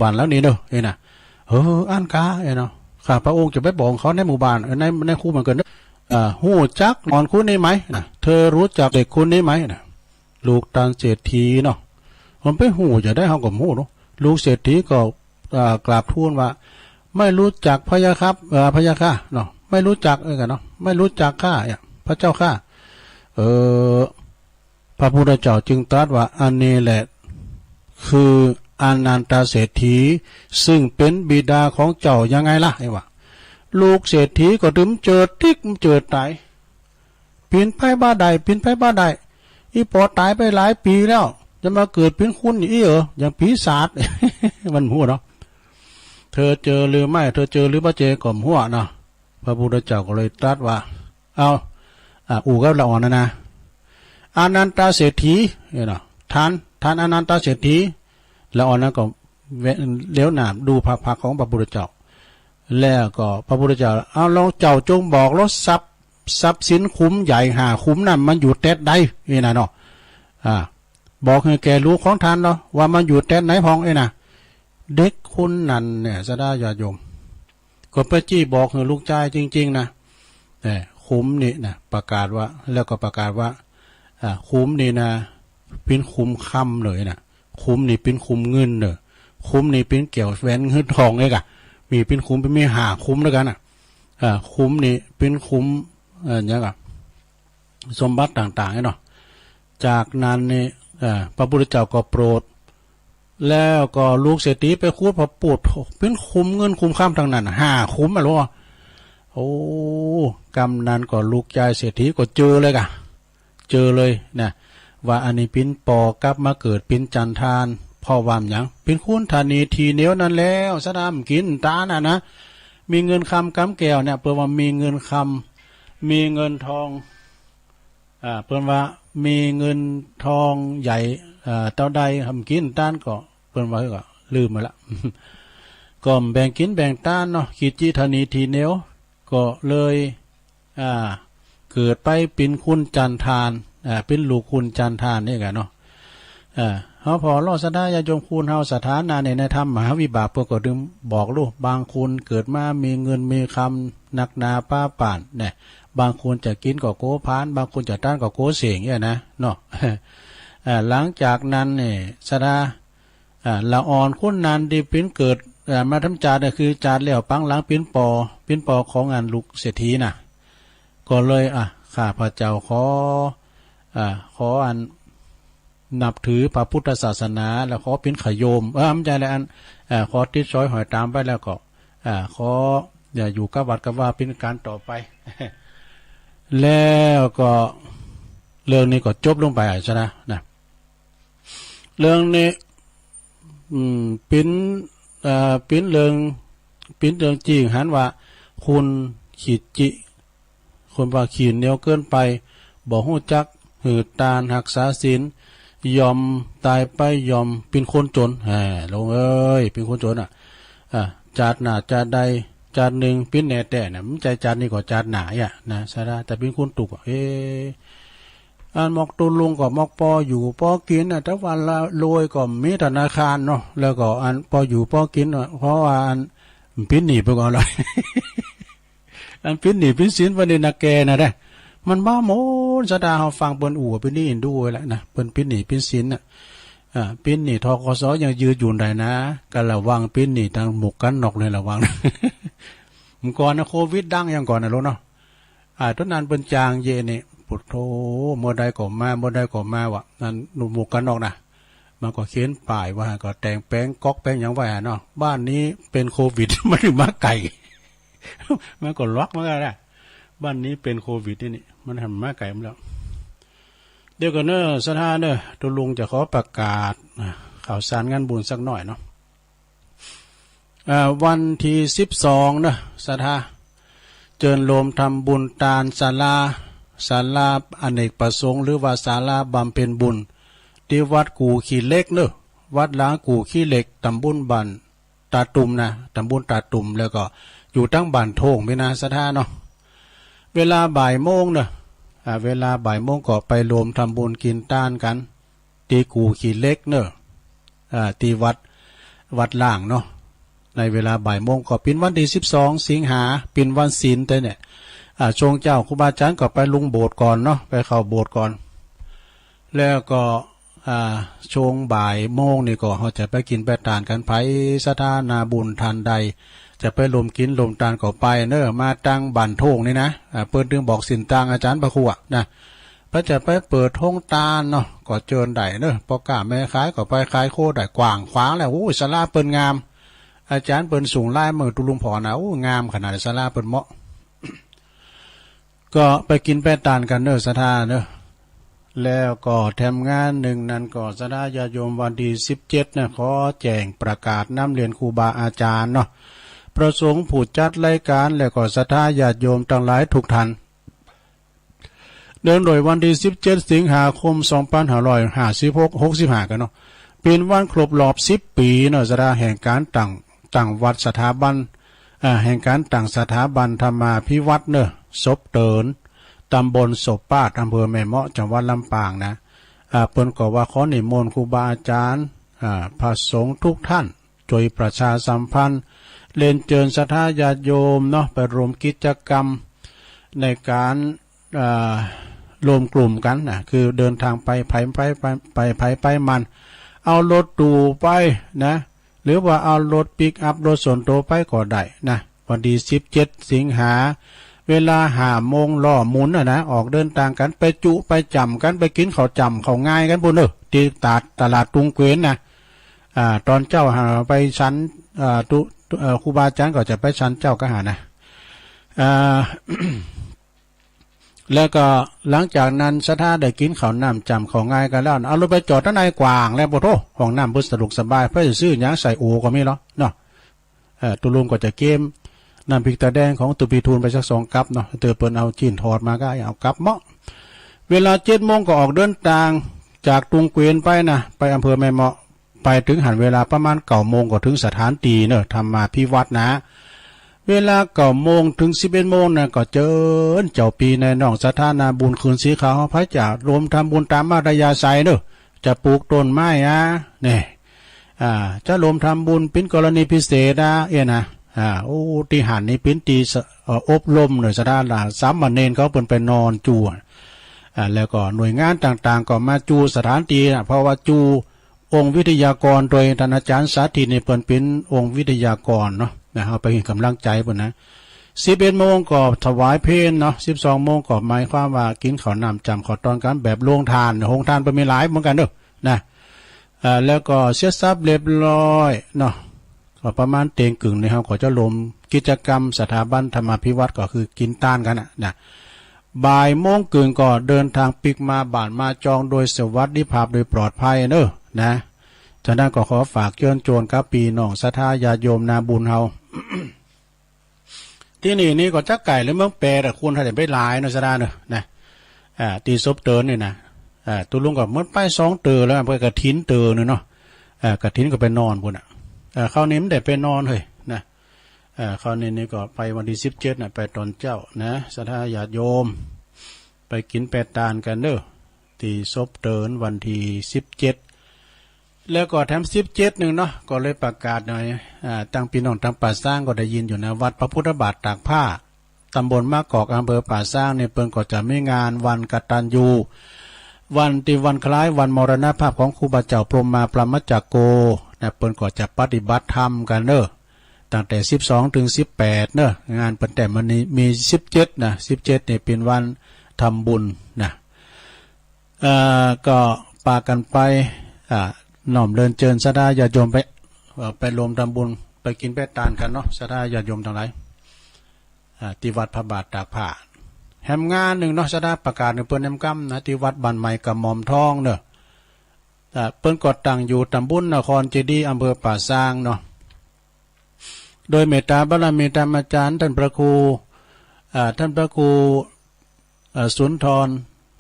บ้านแล้วนี่เด้อเอ้น่ะอ่านกาเอ้เนาะข้าพระองค์จะไปบอกเขาในหมู่บ้านในคู่เหมือนกันหู้จักนอนคุณนี้ไหมนะเธอรู้จักเด็กคุณนี้ไหมนะลูกตาลเศรษฐีเนาะมันไปหูจะได้เฮากับหูเนาะลูกเศรษฐีก็กราบทูลว่าไม่รู้จักพระยาครับพระยาค่ะเนาะไม่รู้จักกันเนาะไม่รู้จักข้าพระเจ้าข้าพระพุทธเจ้าจึงตรัสว่าอันนี้แหละคืออนันตเศรษฐีซึ่งเป็นบิดาของเจ้ายังไงล่ะไอ้วะลูกเศรษฐีก็ดึมเจิดติ๊กเจิดตายปีนไปบ้าใดปีนไปบ้าใดอีปอตายไปหลายปีแล้วจะมาเกิดเป็นคุณอีอย่างปีศาจ มันหัวเนาะเธอเจอหรือไม่เธอเจอหรือไม่เจอก่อมหัวเนาะพระพุทธเจ้าก็เลยตรัสว่าเอาอู่กับละอ่อนนะอนันตเศรษฐีเนาะทานอนันตเศรษฐีละอ่อนนั้นก็เลี้ยวหนามดูพระของพระพุทธเจ้าแล้วก็พระพุทธเจ้าเอาลองเจ้าจงบอกรถทรัพย์สินคุ้มใหญ่คุ้มนั่นมันอยู่แตดใดนี่นะเนาะบอกให้แกรู้ของท่านเนาะว่ามันอยู่แตดไหนพองนะเด็กคุณนั่นเนี่ยสดาญาโยมก็ไปจี้บอกให้ลูกชายจริงๆนะคุ้มนี่นะประกาศว่าแล้วก็ประกาศว่าคุ้มนี่นะเป็นคุ้มค่ำเลยนะคุ้มนี่เป็นคุ้มเงินเนอะคุ้มนี่เป็นเกี่ยวแหวนเงินทองเลยกะมีเป็นคุ้มเป็นมีคุ้มแล้วกันคุ้มนี่เป็นคุ้มอย่างกับสมบัติต่างๆเนาะจากนั้นนี่พระพุทธเจ้าก็โปรดแล้วก็ลูกเศรษฐีไปคูดพอปวดเป็นคุ้มเงินคุ้มข้ามทางนั้นคุ้มอะไรวะโอ้กำนันก็ลูกชายเศรษฐีก็เจอเลยกะเจอเลยนะว่าอันนี้เป็นปอกลับมาเกิดเป็นจันทานพ่อวามอย่างเป็นคุณธานีทีเนียวนั่นแล้วสดามกินตาน่ะนะมีเงินคำกำแก้วเนี่ยเปิดว่ามีเงินคำมีเงินทองเปิดว่ามีเงินทองใหญ่เต้าใดทำกินต้านก็เปิดว่าก็ลืมมาละ ก็แบ่งกินแบ่งต้านเนาะขีดจีธานีทีเนียวก็เลยเกิดไปเป็นคุณจันทานเป็นลูกคุณจันทานนี่กันเนาะเฮาพอรอสดายาโยมคุณเฮาสถานะในธรรมมหาวิบากเพิ่นก็ดึงบอกลูกบางคุณเกิดมามีเงินมีคำนักนาป้าป่านเนี่ยบางคนจะกินก็โกพานบางคนจะต้านก็โกเสียงเนี่ยนะเนาะ หลังจากนั้นเนี่ยสดาละอ่อนคุณนันดีเป็นเกิดมาทำจาดคือจาดแล้วปังหลังเป็นปอของงานลูกเศรษฐีน่ะก็เลยข้าพระเจ้าขออันนับถือพระพุทธศาสนาแล้วขอเป็นขโยมไม่ใช่แล้วขอติดซอยหอยตามไปแล้วก็ขออย่าอยู่กับวัดกับว่าเป็นการต่อไป แล้วก็เรื่องนี้ก็จบลงไปใช่ไหมนะเรื่องนี้เป็นเรื่องจริงหันว่าคุณขีดจิคนว่าขีดเหนียวเกินไปบอกหู้จักหืดตาลหักษาศีลยอมตายไปยอมเป็นคนจนลงเอ้ยเป็นคนจนจาดหนาจาดใดจาดหนึ่งเป็นแหน่แต่เนี่ยมันใจจาดนี่ก็จาดหนานะสาระแต่เป็นคนตุกอันมอกตุลุงก็มอกปออยู่ปอกินแต่วันละรวยก็มีธนาคารเนาะแล้วก็อันปออยู่ปอกินเพราะว่าอันเป็นหนีไปก่อนเลย อันเป็นหนีเป็นสินวันนี้นักแกนะได้มันบ้าโมสดาเขาฟังเปิ้นอู่เป็นนี่อินดูแหละนะเปิ้นเป็นหนีเป็นสินเป็นหนีทกสยังยืดอยู่ได้นะก็ระวังเป็นหนีทางหมกกันนอกเลยระวัง มันก่อนนะโควิดดังยังก่อนนะรู้เนาะต้นนั้นเป็นจางเยนี่ปุถโธเมื่อใดก็มาวะนั่นหนุ่มหมกกันนอกนะมันก็เขียนป้ายว่าก็แต่งแป้งก๊อกแป้งอย่างไว้เนาะบ้านนี้เป็นโควิด ไม่ได้มาไก่ มันก็ล็อกมาแล้วนะบ้านนี้เป็นโควิดนี่มันทำมาไก่มาแล้วเดี๋ยวกันสถานตัวลุงจะขอประกาศข่าวสารงานบุญสักหน่อยเนาะวันที่12สถา เจิญโลมทำบุญตานศาลาอเนกประสงค์หรือว่าศาลาบำเพ็ญบุญที่วัดกูขี้เล็กเนอะวัดล้างกูขี้เหล็กตำบลบันตาตุ่มนะตำบลตาตุ่มแล้วก็อยู่ตั้งบ้านโถงไม่นาสถานเนาะเวลาบ่ายโมงเนอะเวลาบ่ายโมงก็ไปรวมทำบุญกินต้านกันตีกูขี้เล็กเนอะตีวัดล่างเนาะในเวลาบ่ายโมงก็เป็นวันที่12 สิงหาเป็นวันศีลแต่เนี่ยช่วงเจ้าครูบาอาจารย์ก็ไปลุงโบสถ์ก่อนเนาะไปเข้าโบสถ์ก่อนแล้วก็ช่วงบ่ายโมงนี่ก็เขาจะไปกินไปทานกันไผสถานาบุญทานใดจะไปลมกินลมทานก็ไปเนอะมาตั้งบันโทงนี่นะเปิดดึงบอกสินตังอาจารย์ประครูนะพระจะไปเปิดท้องตาลเนาะก็เจิญได้เนอะพอกล้าแม่ขายก็ไปขายโคได้กว้างขวางแล้วโอ้ศาลาเปิ้นงามอาจารย์เปิ้นสูงไล่มือตุลุงพอนะโอ้งามขนาดศาลาเปิ้นเหมาะ ก็ไปกินไปทานกันเนอะสถาเนอะแล้วก็แถมงานหนึ่งนั้นก็สถาญาโยมวันที่17นะขอแจ้งประกาศน้ำเรียนครูบาอาจารย์เนาะประสงค์ผู้จัดรายการแล้วก็สถาญาโยมทั้งหลายทุกท่านเดินโดยวันที่17 สิงหาคม 2565กันเนาะเป็นวันครบรอบ10 ปีเนาะสถาแห่งการตั้งวัดสถาบันแห่งการตั้งสถาบันธรรมาภิวัตรเนอะศพเตินตำบลศพปาดอำเภอแม่เมาะจังหวัดลำปางนะเปิ้นก็ว่าขอนิมนต์ครูบาอาจารย์พระสงฆ์ทุกท่านช่วยประชาสัมพันธ์เรียนเชิญศรัทธาญาติโยมเนาะไปรวมกิจกรรมในการรวมกลุ่มกันนะคือเดินทางไปไปมันเอารถตู้ไปนะหรือว่าเอารถปิกอัพรถส่วนตัวไปก็ได้นะวันที่17 สิงหาเวลา5 โมงล้อหมุนนะออกเดินทางกันไปจุไปจำกันไปกินข้าวจำข้าวง่ายกันพุ่นที่ตลาดตุงเกวนนะตอนเจ้าไปชั้นครูบาอาจารย์ก็จะไปชั้นเจ้าก็หานะ แล้วก็หลังจากนั้นสถาได้กินข้าวน้ำจำข้าวง่ายกันแล้วเอารถไปจอดด้านในกว้างแล้วบ่โทห้องน้ำเพื่อสะดวกสบายเพื่อจะซื้อหยังใส่โอก็มีเนาะตุลุงก็จะเกมน้ำพริกตาแดงของตุปีทูลไปสัก2 กัปเนาะเตือเปิ้นเอาจีนทอดมาก็เอากัปเมาะเวลา7 โมงก็ออกเดินทางจากตุงเกวียนไปนะไปอำเภอแม่เมาะไปถึงหันเวลาประมาณ9 โมงก็ถึงสถานตีเนอะธรรมาภิวัตรนะเวลา9 โมงถึง11 โมงนะก็เจอเจ้าปีในน้องสถานาบุญคืนสีขาวพระจะรวมทำบุญตามอัธยาศัยเนอะจะปลูกต้นไม้เนี่ยจะรวมทำบุญเป็นกรณีพิเศษนะโอ้ที่หันนี่เป็นตีอบรมหน่วยสถานสามเณรเขาเป็นไปนอนจูแล้วก็หน่วยงานต่างๆก็มาจูสถานตีเพราะว่าจูองค์วิทยากรโดยท่านอาจารย์สาธิตนี่เป็นองค์วิทยากรเนาะเอาไปให้กำลังใจเพิ่นนะ11 โมงก็ถวายเพลเนาะ12 โมงก็หมายความว่ากินข้าวน้ำจำข้าวตอนกันแบบโรงทานโรงทานเป็นมีหลายเหมือนกันเด้อนะแล้วก็เสียทรัพย์เรียบร้อยเนาะก็ประมาณเตียงกึ่งนะครับก็จะรวมกิจกรรมสถาบันธรรมาภิวัตรก็คือกินต้านกันนะบ่ายโมงกึ่งก็เดินทางปิกมาบ้านมาจองโดยสวัสดิภาพโดยปลอดภัยเนอะนะจากนั้นก็ขอฝากเชิญชวนกับปีน้องศรัทธาญาติโยมนาบุญเฮา ที่นี่ก็จักไก่หรือเมืองแปรแต่คุณถ้าจะไปหลายเนาะสะดาเนอะนะตีซบเตินนี่นะตุลุงก็เมื่อไป2 เตือแล้วเพื่อกระถินเตือเนาะกระถินก็ไปนอนพุ่นเขาเน้นแต่ไปนอนเฮ้ยนะเขาเน้นนี่ก็ไปวันที่17นะไปตอนเจ้านะศรัทธาญาติโยมไปกินแปดตานกันเด้อตีซบเตินวันที่17แล้วก็แถม17นึงเนาะก็เลยประกาศหน่อยตั้งพี่น้องตั้งป่าสร้างก็ได้ยินอยู่นะวัดพระพุทธบาทตากผ้าตำบลมะกอกอำเภอป่าสร้างเนี่ยเพิ่นก็จะมีงานวันกตัญญูวันคล้ายวันมรณภาพของครูบาเจ้าพรหมมาปรมจักโกนะเปิ้นก็จะปฏิบัติธรรมกันเนอะตั้งแต่12 ถึง 18เนอะงานเปิ้นแต่มันมี17นะ17นี่เป็นวันทำบุญนะก็ปากันไปน้อมเดินเจิญศรัทธาญาติโยมไปรวมทำบุญไปกินแปดตานกันเนาะศรัทธาญาติโยมทั้งหลายที่วัดพระบาทตากผ้าแหมงานหนึ่งเนาะศรัทธาประกาศในเปิ้นแหมกำนะที่วัดบ้านใหม่กับหม่อมทองเนอะเปิ้นก็ตั้งอยู่ตำบลนครเจดีย์อำเภอป่าซางเนาะโดยเมตตาบารมีธรรมอาจารย์ท่านพระครู ท่านพระครูสุนทร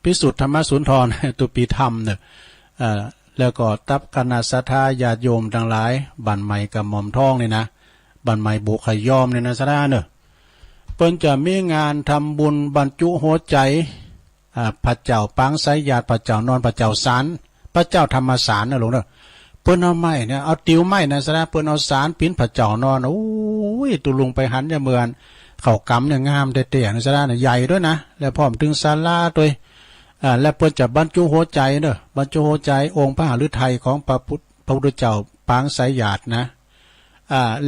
พิสุทธธรรมสุนทร ตุปีธรรมเนี่ยแล้วก็ตับคณะสัทธาญาติโยมทั้งหลายบันใหม่กับหม่อมทองนี่นะบันใหม่บุขยอมเนี่ยนะสระเนอะเปิ้นจะมีงานทำบุญบรรจุหัวใจพระเจ้าปางไสญาติพระเจ้านอนพระเจ้าสารพระเจ้าธรรมสารนะหลวงเนอะเปิ้นเอาไม้เนี่ยเอาติวไม้นะสระเปิ้นเอาสารปิ้นพระเจ้านอนโอ้ยตุลุงไปหันจะเหมือนเขากำเนี่ยงามเตะๆนะสระเนี่ยใหญ่ด้วยนะแล้วพร้อมถึงศาลาด้วยและเปิ้นจะบรรจุหัวใจเนอะบรรจุหัวใจองค์พระหฤทัยของพระพุทธเจ้าปางไสญาตินะ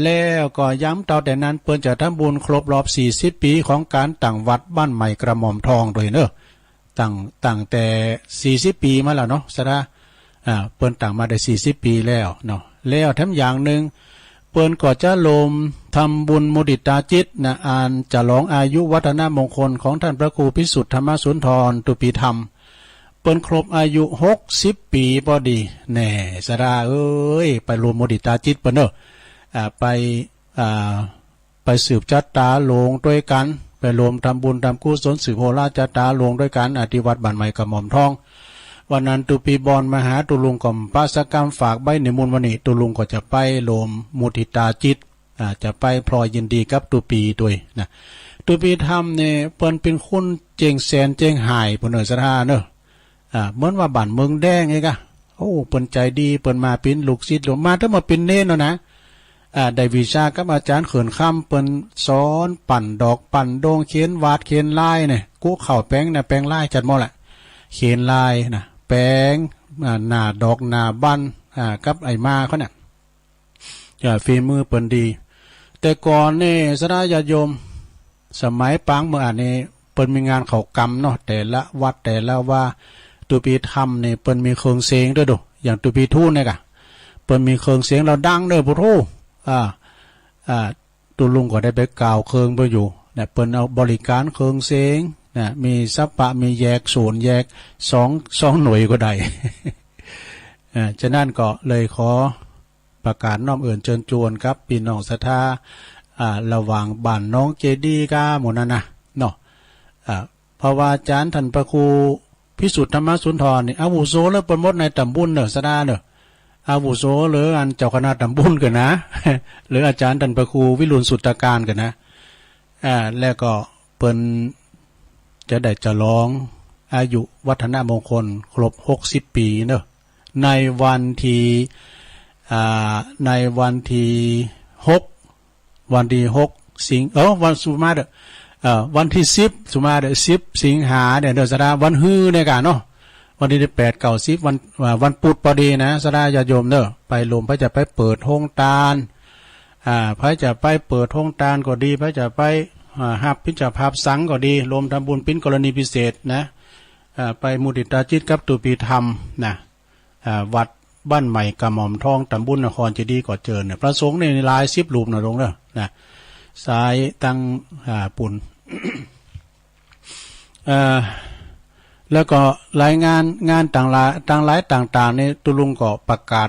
แล้วก็ย้ำต่อแต่นั้นเปิ้นจะทำบุญครบรอบ40 ปีของการตั้งวัดบ้านใหม่กระหม่อมทองโดยเนอะตั้งแต่40 ปีมาแล้วเนาะสระเปิ้นตั้งมาได้40 ปีแล้วเนาะแล้วทั้งอย่างหนึ่งเปิ้นก็จะลมทำบุญมุดิตาจิตนะจะหลองอายุวัฒนมงคลของท่านพระครูพิสุทธธรรมสุนทรตุปีธรรมเปิ้นครบอายุ60 ปีพอดีแน่สระเอ้ยไปรวมมุดิตาจิตเปิ้นเนอะไปสืบจัตตาหลงด้วยกันไปรวมทำบุญทำกุศลสืบโหราจัตตาหลงด้วยกันอธิวัตรบ้านใหม่กับหม่อมทองวันนั้นตุปีบอลมาหาตุลุงก่อมปาสกรรมฝากใบในมูลวันนี้ตุลุงก็จะไปรวมมุทิตาจิตจะไปพลอยยินดีกับตุปีด้วยนะตุปีทำเนี่ยเปิ้นเป็นคุณเจงแสนเจงหายเปิ้นเนอสถาเนอะเหมือนว่าบ้านเมืองแดงไงกะโอ้เปิ้นใจดีเปิ้นมาเป็นลูกศิษย์หลวงมาถ้ามาเป็นเน้นเนาะนะได้วิชากับอาจารย์เขินค่ำเปิ้นสอนปั่นดอกปั่นโดงเขียนวาดเขียนลายเนี่ยกู้เข่าแป้งเนี่ยแป้งลายจัดหมดแหละเขียนลายนะแป้งหน้าดอกหน้าบันกับไอ้มาเขาเนี่ยฝีมือเปิ้นดีแต่ก่อนนี่สระญาติโยมสมัยปางเมื่อนี่เปิ้นมีงานเขากรรมเนาะแต่ละวัดแต่ละว่าตุปีธรรมนี่เปิ้นมีเครื่องเสียงด้วยดูอย่างตุปีทูนเนี่ยกะเปิ้นมีเครื่องเสียงเราดังเด้อพุทโธตุลุงก็ได้ไปกล่าวเครื่องไปอยู่เนี่ยเปิ้นเอาบริการเครื่องเสียงนะมีซับปะมีแยกศูนย์แยกสองหน่วยก็ได้ ฉะนั้นก็เลยขอประกาศน้อมเอื่นเชิญชวนครับพี่น้องศรัทธาระหว่างบ้านน้องเจดีกาหมู่นั้นนะเนาะเพราะว่าอาจารย์ท่านพระครูพิสุทธธรรมสุนทรนี่อาวุโสแล้วเปิ้นหมดในตำบลเนอะสดาเนอะอาวุโสหรืออันเจ้าคณะตำบลกันนะ หรืออาจารย์ท่านพระครูวิรุณสุตตการกันนะแล้วก็เปิ้นจะได้จะร้องอายุวัฒนมงคลครบ60 ปีเนอะในวันที่6สิงวันสุมาเดวันที่10สุมาเด10 สิงหาเนี่ยเดือนสระวันฮือในการเนาะวันที่8 9 10วันปุดพอดีนะสระญาติโยมเนอะไปลมพระจะไปเปิดห้องตาลพระจะไปเปิดห้องตาลก็ดีพระจะไปหับพิจารภาพสังก็ดีรวมทำบุญเป็นกรณีพิเศษนะไปมุติตาจิตกับตุปีธรรมนะวัดบ้านใหม่กระหม่อมทองตำบลนครเจดีย์ก็เจอเนี่ยพระสงฆ์ในลาย10 รูปนะลงเนอะนะสายตั้งปุ่น แล้วก็รายงานต่างหลายต่างๆนี่ตุลุงก็ประกาศ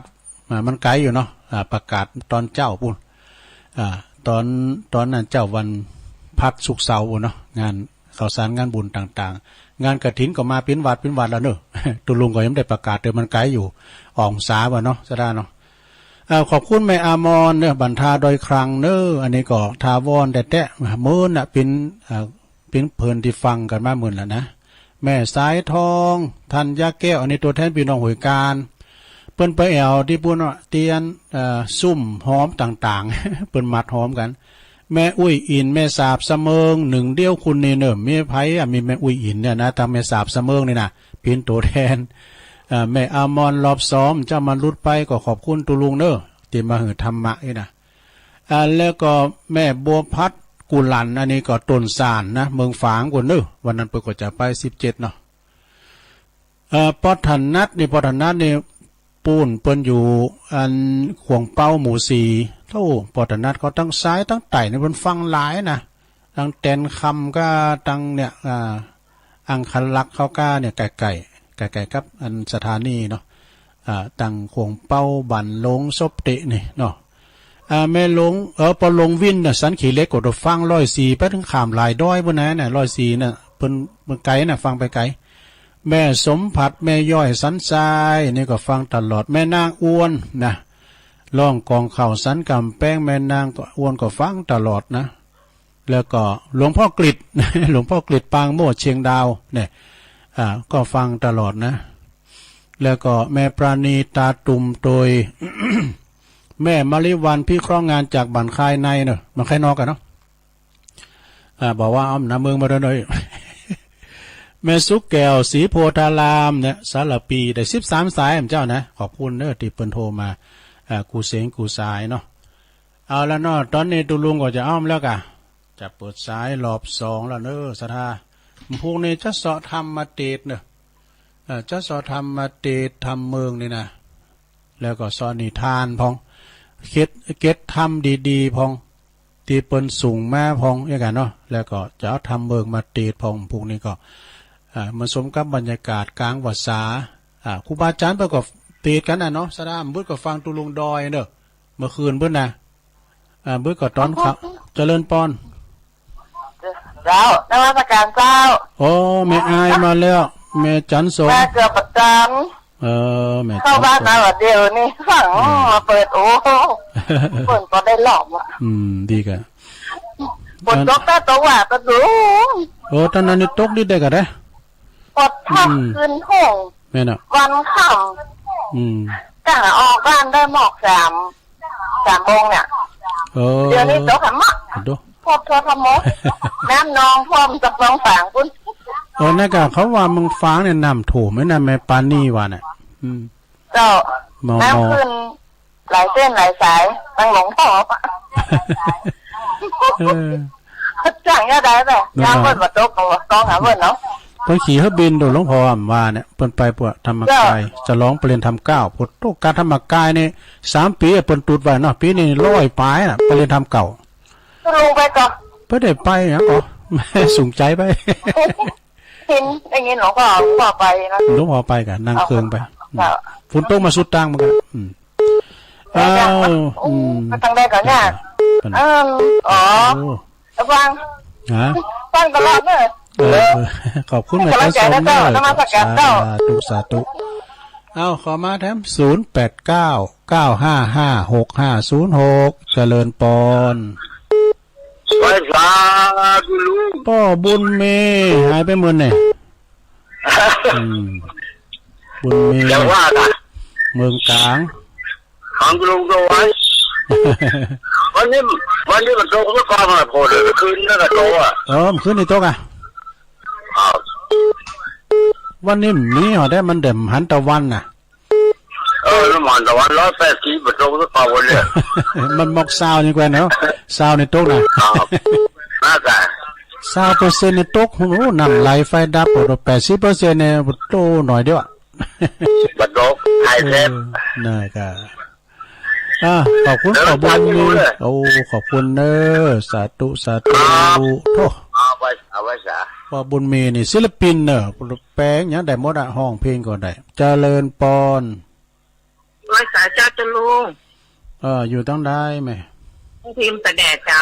มันไกลอยู่เนาะประกาศตอนเจ้าปุ่นตอนนั้นเจ้าวันพัดสุกเสาร์เนาะงานข่าวสารงานบุญต่างๆงานกฐินก็มาเป็นวัดแล้วเนอะ ตุลุงก็ยังได้ประกาศเดี๋ยวมันไกลอยู่ออกสาบ่เนาะสะดาเนาะขอบคุณแม่อามอนเนอะบันทาโดยครั้งเนอะอันนี้ก็ทาวอนแต่มื้อน่ะเป็นเพิ่นที่ฟังกันมามื้อแล้วนะแม่สายทองทันยาแก้วอันนี้ตัวแทนพี่น้องหวยการเปิ้นไปแอวที่ปุ่นเตียนซุ่มหอมต่างๆ เปิ้นมัดหอมกันแม่อุ้ยอินแม่สาบเสมิงหนึ่งเดียวคุณนี่เนอะมีไผมีแม่อุ้ยอินเนี่ยนะทำแม่สาบเสมิงนี่นะเป็นตัวแทนแม่อามอนรอบซ้อมเจ้ามันรุดไปก็ขอบคุณตุลุงเนอะที่มาหือธรรมะนี่นะแล้วก็แม่บัวพัดกุลันอันนี้ก็ต้นสานนะเมืองฝางกว่าเนอะวันนั้นเปิดก็จะไป17เนาะปอทันนัดนี่ปูนเปิ้นอยู่อันขวงเป้าหมู่4เท่าปอทันนัดเขาตั้งซ้ายตั้งไต่ในบนฟังหลายนะตั้งแตนคำก็ตั้งเนี่ยอังคันลักเขาก็เนี่ยไก่กับอันสถานีเนาะตั้งขวงเป้าบันลงซบเตะนี่เนาะ แม่ลงปอลงวินน่ะสันขี่เล็กกดฟัง104ไปถึงขามหลายด้อยบ่นะน่ะ104น่ะเพิ่นไกลน่ะฟังไปไกลแม่สมผัดแม่ย่อยสันทรายนี่ก็ฟังตลอดแม่นางอ้วนนะร้องกองเข่าสันกำแป้งแม่นางก็อ้วนก็ฟังตลอดนะแล้วก็หลวงพ่อกฤษ หลวงพ่อกฤษปางโมดเชียงดาวเนี่ยก็ฟังตลอดนะแล้วก็แม่ปราณีตาตุ่มโดย แม่มริวันพี่ครองงานจากบ้านคายในเนอะมันคายนอกกันเนาะบอกว่าอ้อมน้ำเมืองมาเลย แม่สุกแก้วสีโพธารามเนี่ยสารปีได้13 สายเจ้านะขอบคุณเนอะที่เปิ้นโทรมากูเสียงกูสายเนาะเอาแล้วเนาะตอนนี้ตุลุงก็จะอ้อมแล้วกะจะเปิดสายรอบ2แล้วเนอะสถาพวกนี้จะเสาะทำมาเตดเนอะจะเสาะทำมาเตดทำเมืองนี่นะแล้วก็สอนนิทานพองเก็ดทำดีๆพองที่เปิ้นสูงแม่พองอย่างกันเนาะแล้วก็จะเอาทำเมืองมาเตดพองพวกนี้ก็มันสมกับบรรยากาศกลางวัดสาครูบาอาจารย์ประกอบเตดกันนะเนาะสดามเบิ้ก็ฟังตุลุงดอยเนอะเมื่อคืนเบิ้นะเบิ้ก็ตอนเขาเจริญปอนเจ้านมัสการเจ้าโอ้แม่อายมาแล้วแม่จันสงแม่เกือบประจแม่เข้าบ้านมาแบบเดียวนี่ฝั่งมาเปิดโอ้ฝนก็ได้หลอมอ่ะดีกันฝนตกแต่ตัวว่าก็ดูโอ้ตอนนั้นนี่ตกดิได้กันได้ปดทับขึ้นห้องแม่น่ะวันค่ำกะออกบ้านได้หมอก3 โมงเนี่ยเดี๋ยวนี้ตกหันมะพบเธอทำมดน้ำนองพร้อมกับน้องฝางคุณนั่นก็เขาว่ามึงฟ้างเนี่ยน้ำถูกไหมนะแม่ปานี่ว่าน่ะเจ้าน้ำขึ้นหลายเส้นหลายสายตั้งหลงพ่อจ้างยาได้แบบยาเพิ่นมาตกกองหาเพิ่นเนาะเพิ่นขี่เขาบินโดดหลวงพ่อว่าเนี่ยเพิ่นไปปวดธรรมกายจะร้องเปลี่ยนทำ9พุทธการธรรมกายนี่3 ปีเพิ่นตูดไว้เนาะปีนี้100 ปลายน่ะเปลี่ยนทำเก่าลงไปก่อนเพิ่นได้ไปหยังก็แม่สูงใจไปเห็นอย่างงี้หลวงพ่อไปนะหลวงพ่อไปกันนั่งเครื่องไปฝนตกมาสุดตังมันกันมาทางใดก่อนเนี่ยฟังฟังตลอดเลยขอบคุณแม่ทั้งสองสาธุเอาขอมาแถม089955560506เจริญปอนไปสาธุลุงพ่อบุญเมย์หายไปเมื่อไหร่บุญเมย์ยังว่ากันเมืองกลางขังลุงตัวไว้วันนี้มันโตก็กองมาพอเลยคืนนั่นก็โตอ่ะคืนในโต๊ะอ่ะวันนี้มีเหรอได้มันเด่มหันตะวันน่ะน้ำมันตะวัน180มันโตก็กองวันเลยมันมอกซาวนี่กว่าเนาะซาวในโต๊ะน่ะน่าจะ20%ในโต๊ะโอ้นำไหลไฟดับหมด80%เนี่ยโตหน่อยเดียวบัดดอกไทยเทปน่าก็ขอบคุณขอบคุณโอ้ขอบคุณเนอสาธุโธ่เอาไว้ซะว่าบุญมีนี่ศิลปินเนอะแปลงอย่างได้หมดห้องเพลงก็ได้เจริญปอนไว้สาเจ้าจะลุงอยู่ต้องได้ไหมทิมป่าแดดเจ้า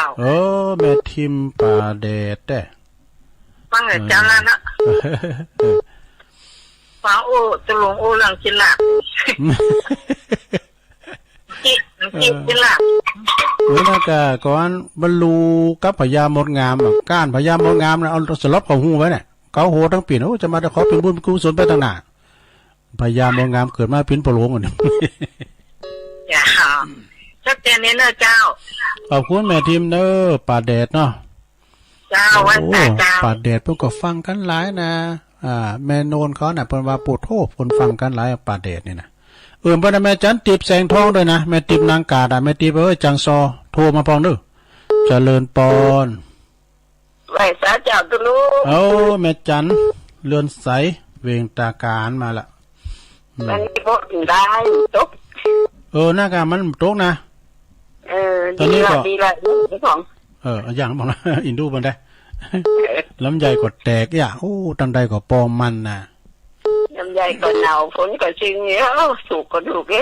แม่ทิมป่าแดดแต่ฟังเลยเจ้าแล้วนะฟ้าโอ้จะลุงโอ้หลังชิลาจิล่ะแล้วก็ก่อนบรรลุกับพญามดงามก้านพญามดงามนะเอาสลบเขาหูไว้เนี่ยเขาโหทั้งปีนโอ้จะมาขอเป็นบุญกุศลไปต่างหน้าพญามดงามเกิดมาเป็นปลงกันจ้าชัดเจนเนอเจ้าขอบคุณแม่ทีมเนอป่าแดดเนาะเจ้าวันเจ้าป่าแดดพวกก็ฟังกันหลายนะแม่โนนเขาน่ะเพิ่นว่าปูโทคนฟังกันหลายป่าแดดนี่นะพ่อแม่จันติบแสงทองด้วยนะแม่ติบนางกาดแม่ติบจังซอโทรมาพองนึเจริญปอนไหวสาเจ้าตุลูแม่จันเรือนใสเวงตาการมาละมันพกได้ตกหน้ากามันตกนะตอนนี้ก็ดีเลยของอย่างบอกนะอินดูมันได้ลำใหญ่กดแตกอย่าตันใดก็ปอมมันนะลำไยก็หนาวฝนก็จริงเนี้ยสุกก็ดูก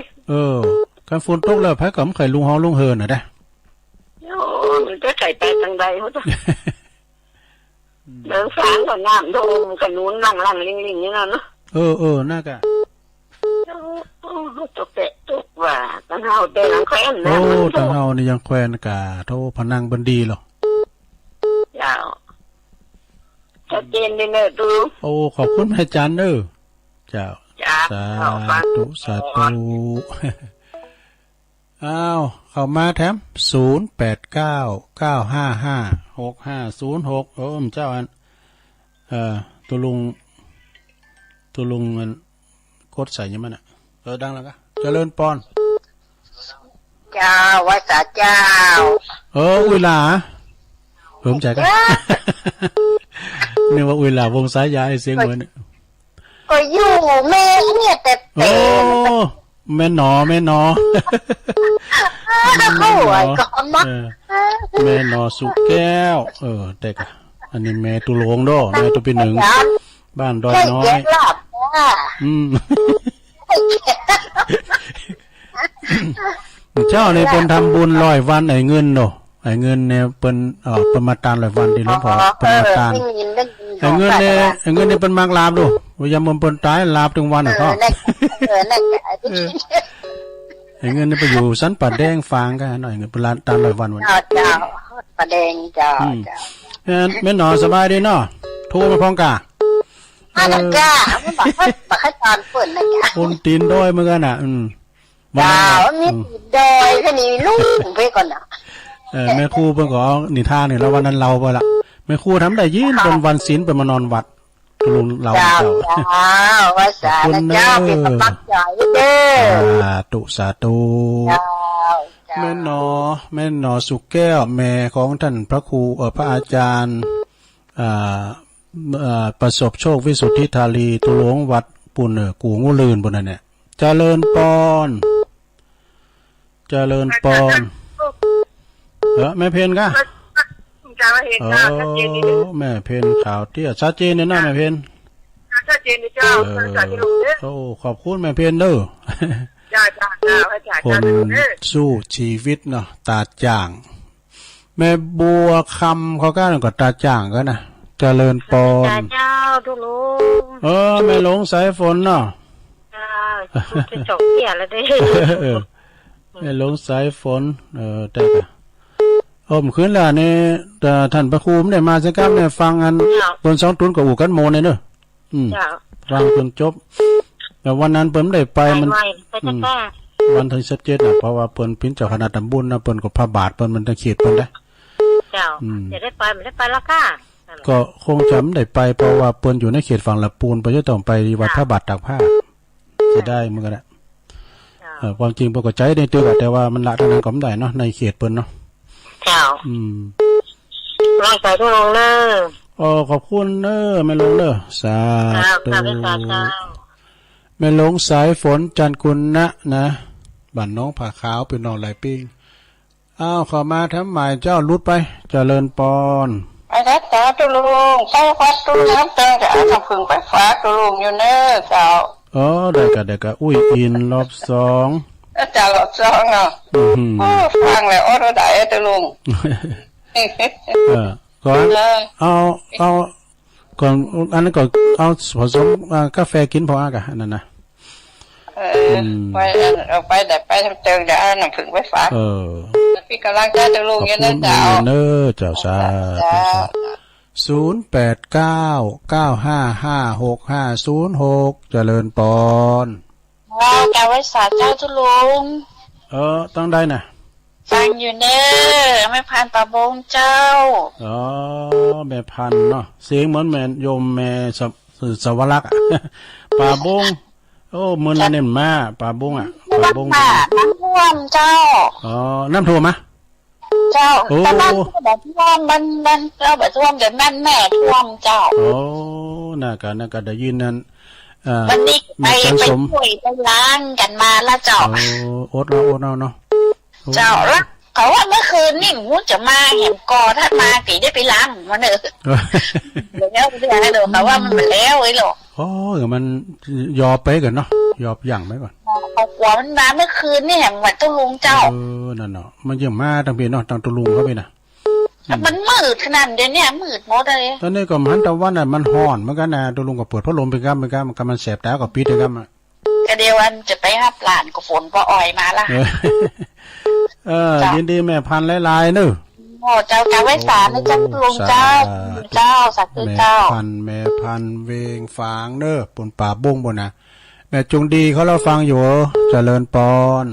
การฝนตกแล้วพายก็ไม่เคยลุงฮอลุงเฮินน่ะได้ โอ้มันก็ไก่ไปทางใดเขาต้องเดินสางก่อนน้ำโดมกันนู้นนั่งลิงนี่นั่นเนาะน่ากะโอ้ตกเตะตุกว่าตั้งเฮาเตะหลังแขวนนะตั้งเฮานี่ยังแขวนกะโทพนังบันดีหรอจ้าชัดเจนดีเลยดูขอบคุณอาจารย์เจ้าสาธุอ้าวเข้ามาแถม0899556506เจ้าอันตัวลุงอันกดใส่ยังมันดังแล้วก็เจริญปอนเจ้าวัสเจ้าเวลาผมใจกันนี่ว่าเวลาวงสายยาเสียงเหมือนก็อยู่แม่เนี่ยแต่แม่หนอเขาไหวก่อนมั้งแม่หนอสุแก้วแต่กะอันนี้แม่ตุลงโดแม่ตุปีหนึ่งบ้านดอยน้อยเจ้าเนี่ยเป็นทำบุญ100 วันไอ้เงินเนี่ยเป็นมาตาน100 วันที่หลวงพ่อเป็นมาตานไอ้เงินเนี่ยเป็นมากลาบดูวิญญาณมันเป็นตายลาบถึงวันก็ไอ้เงินนี่ไปอยู่สันป่าแดงฟางกันหน่อยเงินเป็นล้านตาน100 วันเจ้าป่าแดงเจ้าแม่หนอสบายดีเนาะโทรมาพร้อมกะจ้าไม่บอกให้ตอนเปิดนะจ้าคนตีนด้อยเหมือนกันอ่ะจ้ามีตีนด้อยแค่นี้ลูกไปก่อนนะแม่ครูเพิ่งก็นิทานเนี่ยแล้ววันนั้นเราไปละแม่ครูทำได้ยินเป็นวันศีลเป็นมานอนวัดลุงเราเจ้าว่าสาเจ้าเป็นกำลังใจเด้อสาธุแม่หนอสุแก้วแม่ของท่านพระครูพระอาจารย์ประสบโชควิสุทธิธาลีตุหลวงวัดปุ่นกูงูลื่นบนนั่นเนี่ยเจริญปอนแม่เพนก็แม่เพนข่าวเตี้ยชัดเจนเนี่ยนะแม่เพนชัดเจนเจ้าขอบคุณแม่เพนคนสู้ชีวิตเนาะตาจ่างแม่บัวคำเขาก็ตาจ่างก็นะเจริญปอนเจ้าทุลุงแม่หลงสายฝนเนาะจะจบเกี่ยแล้วได้แม่หลงสายฝนแต่คืนแล้วนี่ท่านพระครูไม่ได้มาสักครั้งเนี่ยฟังอันเปิ้น2 ตุนกับอู่กันโมเนี่ยเนอะฟังจนจบแต่วันนั้นเปิ้นได้ไปมันวันที่17น่ะเพราะว่าเปิ้นเป็นเจ้าคณะตำบลนะเปิ้นก็พระบาทเปิ้นมันจะเขตเปิ้นได้เจ้าจะได้ไปมันได้ไปแล้วค่ะก็คงจำได้ไปเพราะว่าเปิ้นอยู่ในเขตฝั่งละปูนไปจะต้องไปวัดพระบาทตากผ้าจะได้เหมือนกันแหละความจริงเปิ้นก็ใจในตัวแต่ว่ามันละทางนั้นก็ไม่ได้เนาะในเขตเปิ้นเนาะเจ้าร่างกายทุกลงเนอขอบคุณเนอแม่ลงเนอสาธุแม่ลงสายฝนจันกุลนะบ้านน้องผ่าขาวเป็นน้องไหลปิ้งขอมาทำหมายเจ้าลุดไปเจริญปอนไปรักษาตุลุงไปวัดตุน้ำเตงจะเอาน้ำผึ้งไปฟ้าตุลุงอยู่เนอเจ้าได้กะอุ้ยอินรอบ2เจ้ารอบ2เนาะฟังแล้วเราได้ตุลุงก่อนเอาก่อนอันนั้นก็เอาผสมกาแฟกินพออ่ะนั่นนะไปเอาไปได้ไปทำเติงจะเอาน้ำผึ้งไปฝากพี่กำลังจะลุงยันนั่นเจ้าเจ้าสา089955560506เจริญปอนแกไว้สาเจ้าทุลุงต้องได้น่ะฟังอยู่เนอแม่พันปะบงเจ้าแม่พันเนาะเสียงเหมือนแม่โยมแม่สวรักษ์ปะบงมือนั่นเนี่ยมาปะบงปะบงน้ำท่วมเจ้าน้ำท่วมมะเจ้าแต่บ้านแบบท่วมมันเราแบบท่วมแต่แม่ท่วมเจ้าน่าก็ได้ยินนั้นวันนี้ไปช่วยไปล้างกันมาแล้วเจ้าอดเอาเนาะเจ้าแล้วเขาว่าเมื่อคืนนี่หมูจะมาเห็นกอถ้ามาตีได้ไปล้างมันเนอะเดี๋ยวเขาว่ามันแล้วไอ้หรอมันยอไปกันเนาะยออย่างไว้ก่อน เอาหัวมันมาเมื่อคืนนี่แหงวันตุลุงเจ้านั่นเนาะมันยังมาตั้งปีเนาะตั้งตุลุงเข้าไปน่ะมันมืดขนาดเดี๋ยวนี้มืดหมดเลยตอนนี้ก็มันตะวันน่ะมันร้อนเหมือนกันนะตุลุงก็เปิดพัดลมไปกันมันแสบตาก็ปิดไปกันก็เดี๋ยววันจะไปรับหลานก็ฝนก็อ่อยมาละยินดีแม่พันหลายๆเนอะโอ้เจ้ากาไว้สารนะจ้าลุงเจ้าสักคือเจ้าแม่พันเวงฝางเนอะปนป่าบุ้งบนนะแม่จงดีเขาเราฟังอยู่เจริญปอน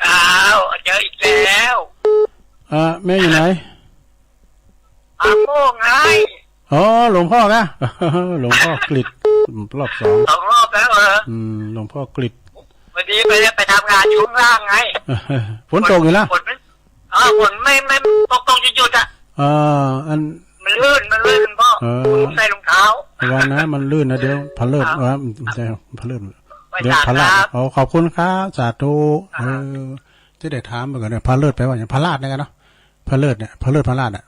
อ้าวเจออีกแล้วแม่อยู่ไหนพ่อไงอ๋อหลวงพ่อกะหลวงพ่อกฤษรอบ2 รอบแล้วเหรอหลวงพ่อกฤษวันนี้ไปทำงานช่วงล่างไงฝนตกอยู่แล้วฝนไม่ตกหยุดอ่ะอันมันลื่นพ่อใส่รองเท้าวันนะมันลื่นนะเดี๋ยวพะเลิศใช่พะเลิศเดี๋ยวพะลาดขอบคุณครับสาธุจะได้ถามไปก่อนเนี่ยพะเลิศไปว่าอย่างพะลาดนะครับเนาะพะเลิศเนี่ยพะเลิศพะลาดอ่ะ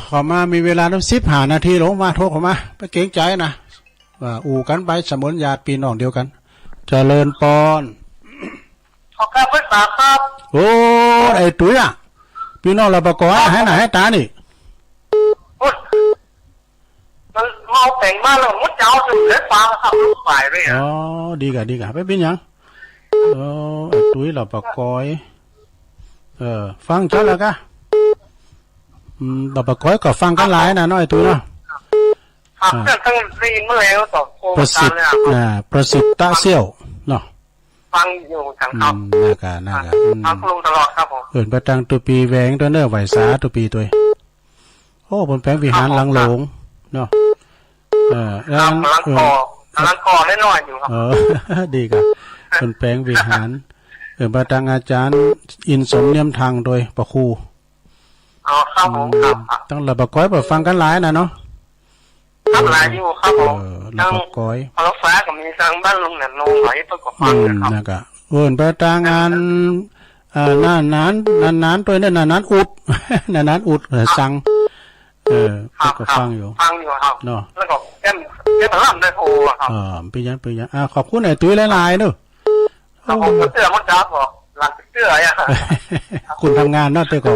ขอมามีเวลาต้อง15 นาทีลงมาโทรเข้ามาไปเกรงใจนะว่าอู่กันไปสมุนญาติพี่น้องเดียวกันเจริญปอนขอบคุณครับโอ้ไอ้ตุ้ยอ่ะพี่น้องเราประกอบให้หน่าให้ตานี่มันเมาแต่งมาแล้วมุดเจ้าสุดเลยฟังครับลูกฝ่ายเลยดีกะไปเป็นยังไอ้ตุ้ยเราประกอบฟังเจ้าแล้วกะเราประกอบก็ฟังกันหลายนะน้อยตุ้ยเนาะทั้งได้ยินเมื่อแล้วต่อประสิทธิ์ประสิทธิ์ตาเซี่ยวเนาะฟังอยู่ทางครับน่ากะฟังลุงตลอดครับผมประตังตัวปีแหวงตัวเนื้อไหวสาตัวปีตัวโอ้บนแปลงวิหารหลังหลงเนาะหลังคอได้หน่อยอยู่ครับดีกะบนแปลงวิหารประตังอาจารย์อินสมเนียมทางโดยประครูครับผมครับต้องระบก้อยเปิดฟังกันหลายนะเนาะครับหลายอยู่ครับผมระบก้อยพอฟ้ากับมีทางบ้านลุงเนี่ยลงไหลประกอบฟังนะครับนะกะประตังงานนานตัวเนี่ยนานอุดสั่งก็ฟังอยู่ครับเนาะแล้วก็แก้มร่ำได้โพครับปียันขอบคุณไอ้ตุ้ยหลายๆเนอะผมเสื้อมันจับบอกหลังเสื้ออ่ะคุณทำงานเนาะแต่ก็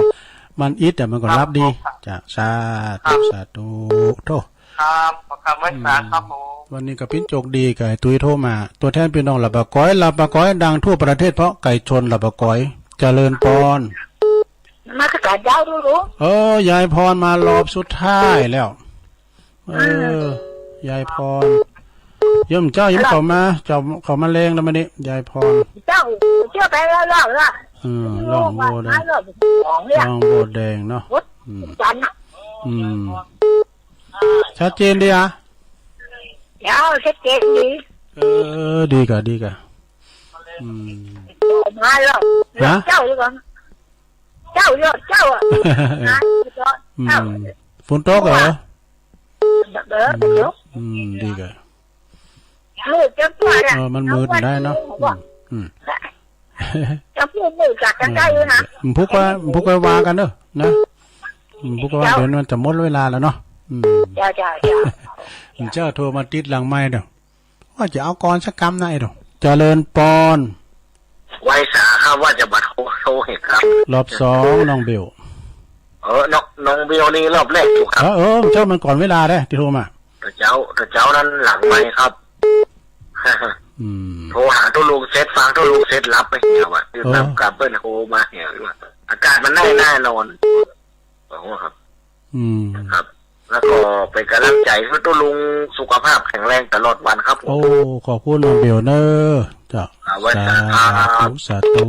มันอิดแต่มันก็รับดีจ้ะสาธุโทษครับขอบคุณมากครับผมวันนี้กับปิ้นโจกดีไก่ตุ้ยโทรมาตัวแทนพี่น้องหลับปะก้อยดังทั่วประเทศเพราะไก่ชนหลับปะก้อยเจริญปอนมาขกาดยาวรู้ยายพรมารอบสุดท้ายแล้วยายพรย่อมเจ้าเขามาเลงแล้วมานี่ยายพรเจ้าไปแล้วล่ะลองโบแดงลองโบแดงเนาะจันชัดเจนดีอ่ะชัดเจนดีดีกะมาแล้วเจ้าดีกว่าเจ้าฝนตกเหรอดีกะลูกจะตัวเนี่ยมันมืดได้เนาะจะพูดมือกัดกันได้อยู่นะพุกไว้วากันเนอะนะพุกว่าเดี๋ยวมันจะหมดเวลาแล้วเนาะเจ้าโทรมาติดหลังไม้เด้อว่าจะเอากรสักกรรมไหนเด้อเจริญปอนไว้สาครับว่าจะบัดโซเหตุครับรอบ2น้องเบลน้องเบลนี่รอบแรกถูกครับเจ้ามันก่อนเวลาได้ที่โทรมาเจ้านั้นหลังไม้ครับโทรหาตัวลุงเซตฟังตัวลุงเซตรับไปเหี่ยวอ่ะคือนำกลับเปิ้ลโทรมาเหี่ยวว่าอากาศมันแน่นอนครับครับแล้วก็เป็นกำลังใจให้ตัวลุงสุขภาพแข็งแรงตลอดวันครับโอ้ขอบคุณน้องเบลเนอร์จ้ะสาธุ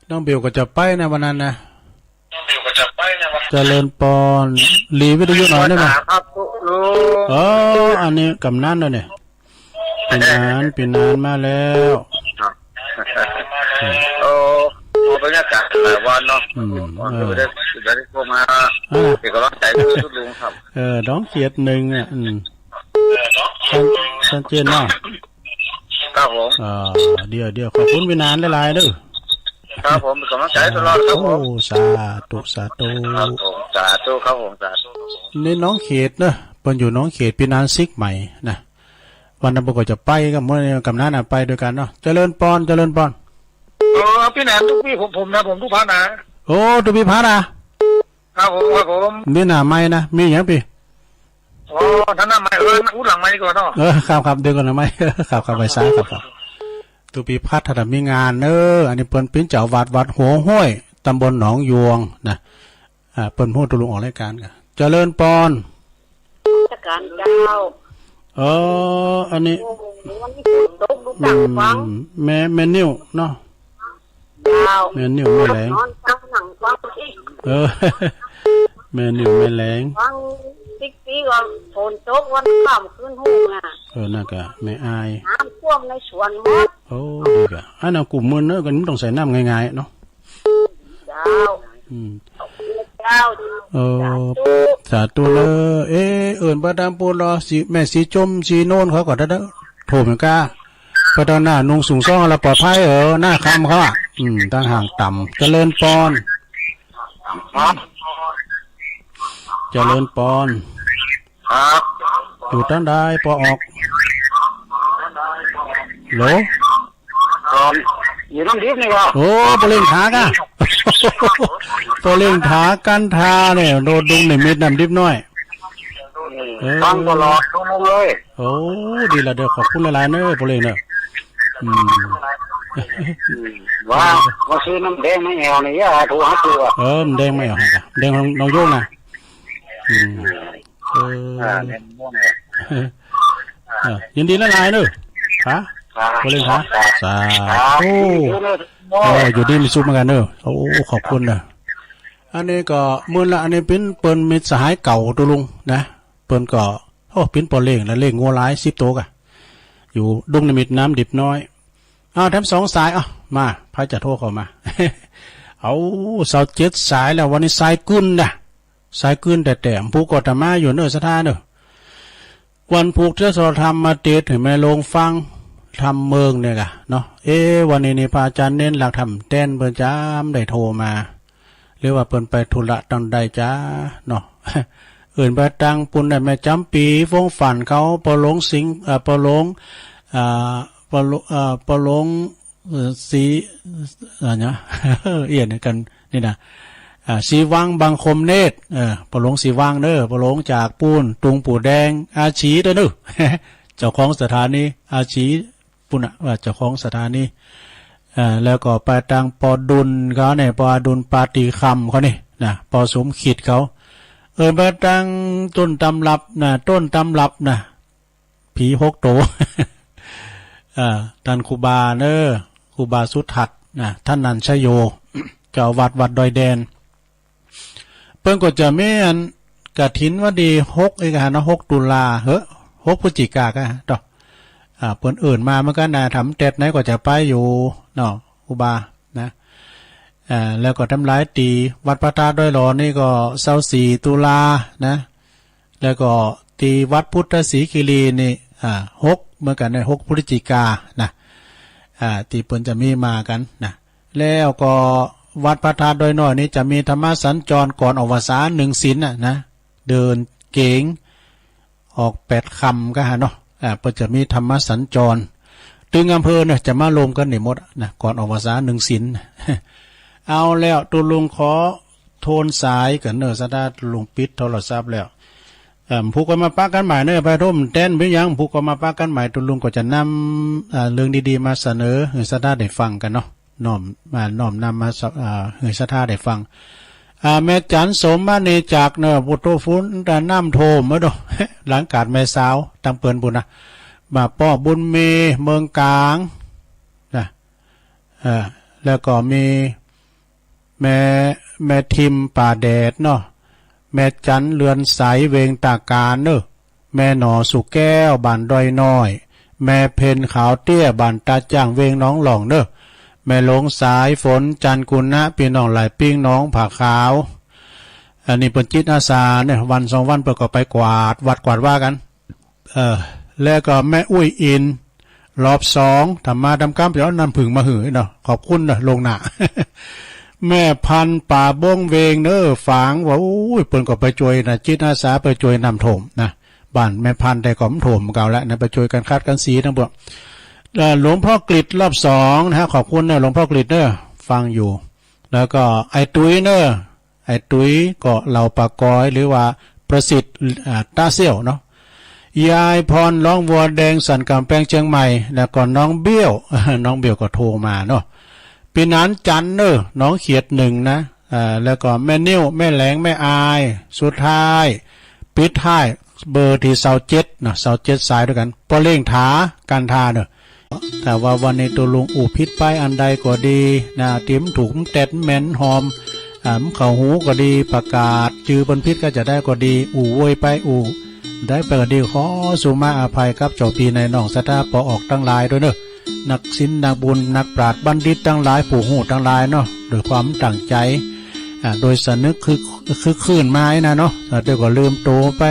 น้องเบลก็จะไปในวันนั้นนะเจริญปอนรีวิทยุหน่อยได้ไหมครับอันนี้กำนันเลยเนี่ยเป็นนานมาแล้วบรรยากาศหลายวันเนาะได้โทรมาเป็นกำลังใจให้ทุกลุงครับน้องเขียดหนึ่งอ่ะชัดเจนเนาะครับผมเดี๋ยวขอบคุณวินานหลายๆด้วยครับผมเป็นกำลังใจตลอดครับผมสาธุครับผมในน้องเขตเนอะเป็นอยู่น้องเขตปีนานซิกใหม่นะ วันนั้นปกติจะไปกับเมื่อกับนั้นไปด้วยกันเนาะเจริญปอนพี่แหนมทุกพี่ผมนะผมทุกพันนะโอ้ทุกพี่พันครับผมมีหน้าไม้นะมีอย่างพี่ท่านหน้าไม้อุ้หลังไม้ก่อนเนาะครับเดี๋ยวก่อนนะไม้ครับไปซ้ายครับทุกพี่พัดถ้ามีงานอันนี้เปิ้นปิ้นเจ้าวัดหัวห้วยตำบลหนองยวงนะเปิ้นพูดตุลุงออกรายการกันเจริญปอนราชการเจ้าอันนี้แม่นิ้วเนาะแม่นิ้วแม่แหลงแม่นิ้วแม่แหลงปีก่อนฝนตกวันข้ามขึ้นหูน่ะกะแม่อายน้ำท่วมในสวนหมดดีกะอันนั้นกลุ่มมือกันต้องใส่น้ำง่ายๆเนาะเจ้าสาธุเลยเอิญประดามปูรอสีแม่สีจมสีโน่นเขาก็ได้โถมก้าประดาหน้านุ่งสูงซ่องเราปลอดภัยหน้าคำเขาตั้งห่างต่ำเจริญปอนเจริญปอนอยู่ตั้งได้ปอออกโหลอยู่ต้องดิบนี่วะโอ้ปเล่งถากะปเล่งถากันทาเนี่ยโดดดุงในเม็ดน้ำดิบน้อยตั้งตลอดลงเลยโอ้ดีละเด้อขอบคุณหลายๆเนอะปเล่งเนอะว่าซื้อน้ำแดงไม่เอาเนี่ยถูกหักตัวแดงไม่เอาค่ะแดงน้องโยงนะยินดีละลายเนอะค่ะปเล่งถาสาธุอยู่ดีมีซุปเหมือนกันเนอะโอ้ขอบคุณนะอันนี้ก็มื่อละอันนี้เป็นเปิ้นมิตรสหายเก่าตัวลุงนะเปิ้นก็เป็นปอเล่งและเล่งงัวร้าย10ตัวกะอยู่ดุงนิมิตน้ำดิบน้อยแถม2สายมาพายจะโทรเข้ามาเอา27สายแล้ววันนี้สายกุนนะสายกุนแต่ผู้กอมาอยู่เนอะสถานเนอะวันผูกเชื้อสรธรรมมาเตะถึงแม่ลงฟังทำเมืองเนี่ยกะเนาะวันนี้นี่พระอาจารย์เน้นหลักทำเต้นเปิ้นจ้ามได้โทรมาหรือว่าเปิ้นไปธุระตอนใดจ้าเนาะอื่นไปตังปุ่นได้แม่จำปีฟงฝันเขาปอลงสิงปอลงปอลงสีเนี่ยเอียนกันนี่นะสีวังบางคมเนตรปอลงสีวังเด้อปอลงจากปูนตุงปู่แดงอาชีเด้อเด้อเจ้าของสถานีอาชีปุ่นว่าเจ้าของสถานีแล้วก็ไปตังปอดุลเขาเนี่ยปอดุลปาติคำเขานี่นะปอสมขิดเขาไปตังต้นตำรับนะผี6 โตท่านครูบาครูบาสุทัศน์ท่านนันชโยเจ้าวัดดอยแดนเพิ่นก็จะมีอันกฐินว่าดี6อีกนะ6 ตุลา6 พฤศจิกายนดอกเพิ่นอื่นมาเหมือนกันนะทำเต็ดไหนก็จะไปอยู่เนาะครูบานะแล้วก็ทำลายตีวัดพระธาตุดอยหลอนี่ก็24 ตุลานะแล้วก็ตีวัดพุทธศรีคีรีนี่6เหมือนกันใน6 พฤศจิกายนนะตีเปิ้นจะมีมากันนะแล้วก็วัดพระธาตุดอยน้อยนี่จะมีธรรมสัญจรก่อนออกพรรษา1 ศีลนะเดินเก๋งออก8 คำก็เนาะเปิ้นจะมีธรรมสัญจรตึงอำเภอเนี่ยจะมาลงกันนี่หมดนะก่อนออกพรรษา1 ศีลเอาแล้วตุลุงขอโทนสายกันเนอสตาตุลุงปิดโทรศัพท์แล้วผู้ก็มาปะกันใหม่เนอไปร่มเต้นไปยังผู้ก็มาปะกันใหม่ตุลุงก็จะนำเรื่องดีๆมาเสนอให้สตาได้ฟังกันเนาะน้อมนำมาให้สตาได้ฟังแม่จันสมมาเนจากเนอปุโตฟุนแต่น้ำโทมเด้อหลังกาดแม่สาวตังเปิ้นบุญนะมาป้อบุญเมเมืองกลางนะแล้วก็มีแม่ทิมป่าแดดเนาะแม่จันเรือนใสเวงตาการเนอะแม่หนอสุแก้วบ้านดอยน้อยแม่เพนขาวเตี้ยบ้านตาจ้างเวงน้องหล่องเนอะแม่หลงสายฝนจันกุณนะพี่น้องหลายปิ้งน้องผาขาวอันนี้เป็นจิตอาสาเนี่ยวัน2 วันเปิดก็ไปกวาดวัดกวาดว่ากันแล้วก็แม่อุ้ยอินรอบ2ทำมาทำกรรมเดี๋ยวนำผึ่งมาหือเนาะขอบคุณเนาะลงหน้า แม่พันป่าบ้งเวงเนอฝางว่าโอ้ยเปิ้นก็ไปช่วยนะจิตอาสาไปช่วยนำถมนะ บ้านแม่พันธุ์แต่ก็มถ่วมเก่าแล้วนะไปช่วยกันคัดกันสีทั้งหมดหลวงพ่อกฤษรอบ2นะฮะขอบคุณเนี่ยหลวงพ่อกฤษเนอะฟังอยู่แล้วก็ไอ้ตุ้ยเนอะไอ้ตุ้ยก็เหล่าปากกอยหรือว่าประสิทธิ์ต้าเซี่ยวเนาะยายพรร้องวัวแดงสันกำแพงเชียงใหม่แล้วก็น้องเบี้ยวน้องเบี้ยวก็โทรมาเนาะปีนั้นจันเนอะน้องเขียด1นะแล้วก็แม่นิ้วแม่แหลงแม่อายสุดท้ายปิดท้ายเบอร์ที่27นะ27สายด้วยกันปอเล่งถาการทาเนอะแต่ว่าวันนี้ตัวลุงอู่พิษไปอันใดก็ดีนะเตรียมถุงแตดแม่นหอมเข่าหูก็ดีประกาศจือบนพิษก็จะได้ก็ดีอู่โวยไปอู่ได้ไปก็ดีขอสุมาอภัยครับเจ้าปีในน้องสถาปออกตั้งหลายด้วยเนอะนักศิลป์นักบุญนักปราชญ์บัณฑิตตั้งหลายผู้หูตั้งหลายเนาะโดยความตั้งใจโดยสนึกคือคลื่นไม้นะเนาะแต่เดี๋ยวก็ลืมโตไป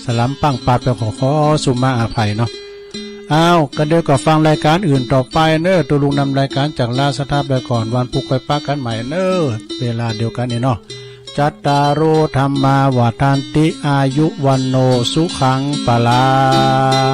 สลัมปังปัดไปขอสุมาอภัยเนาะก็เดี๋ยวก็ฟังรายการอื่นต่อไปเนอะตัวลุงนำรายการจากลาสถาไปก่อนวันพุกไปปักกันใหม่เนอะเวลาเดียวกันนี่เนาะจัตตารโอธรรมาวาทันติอายุวันโนสุขังปะลัง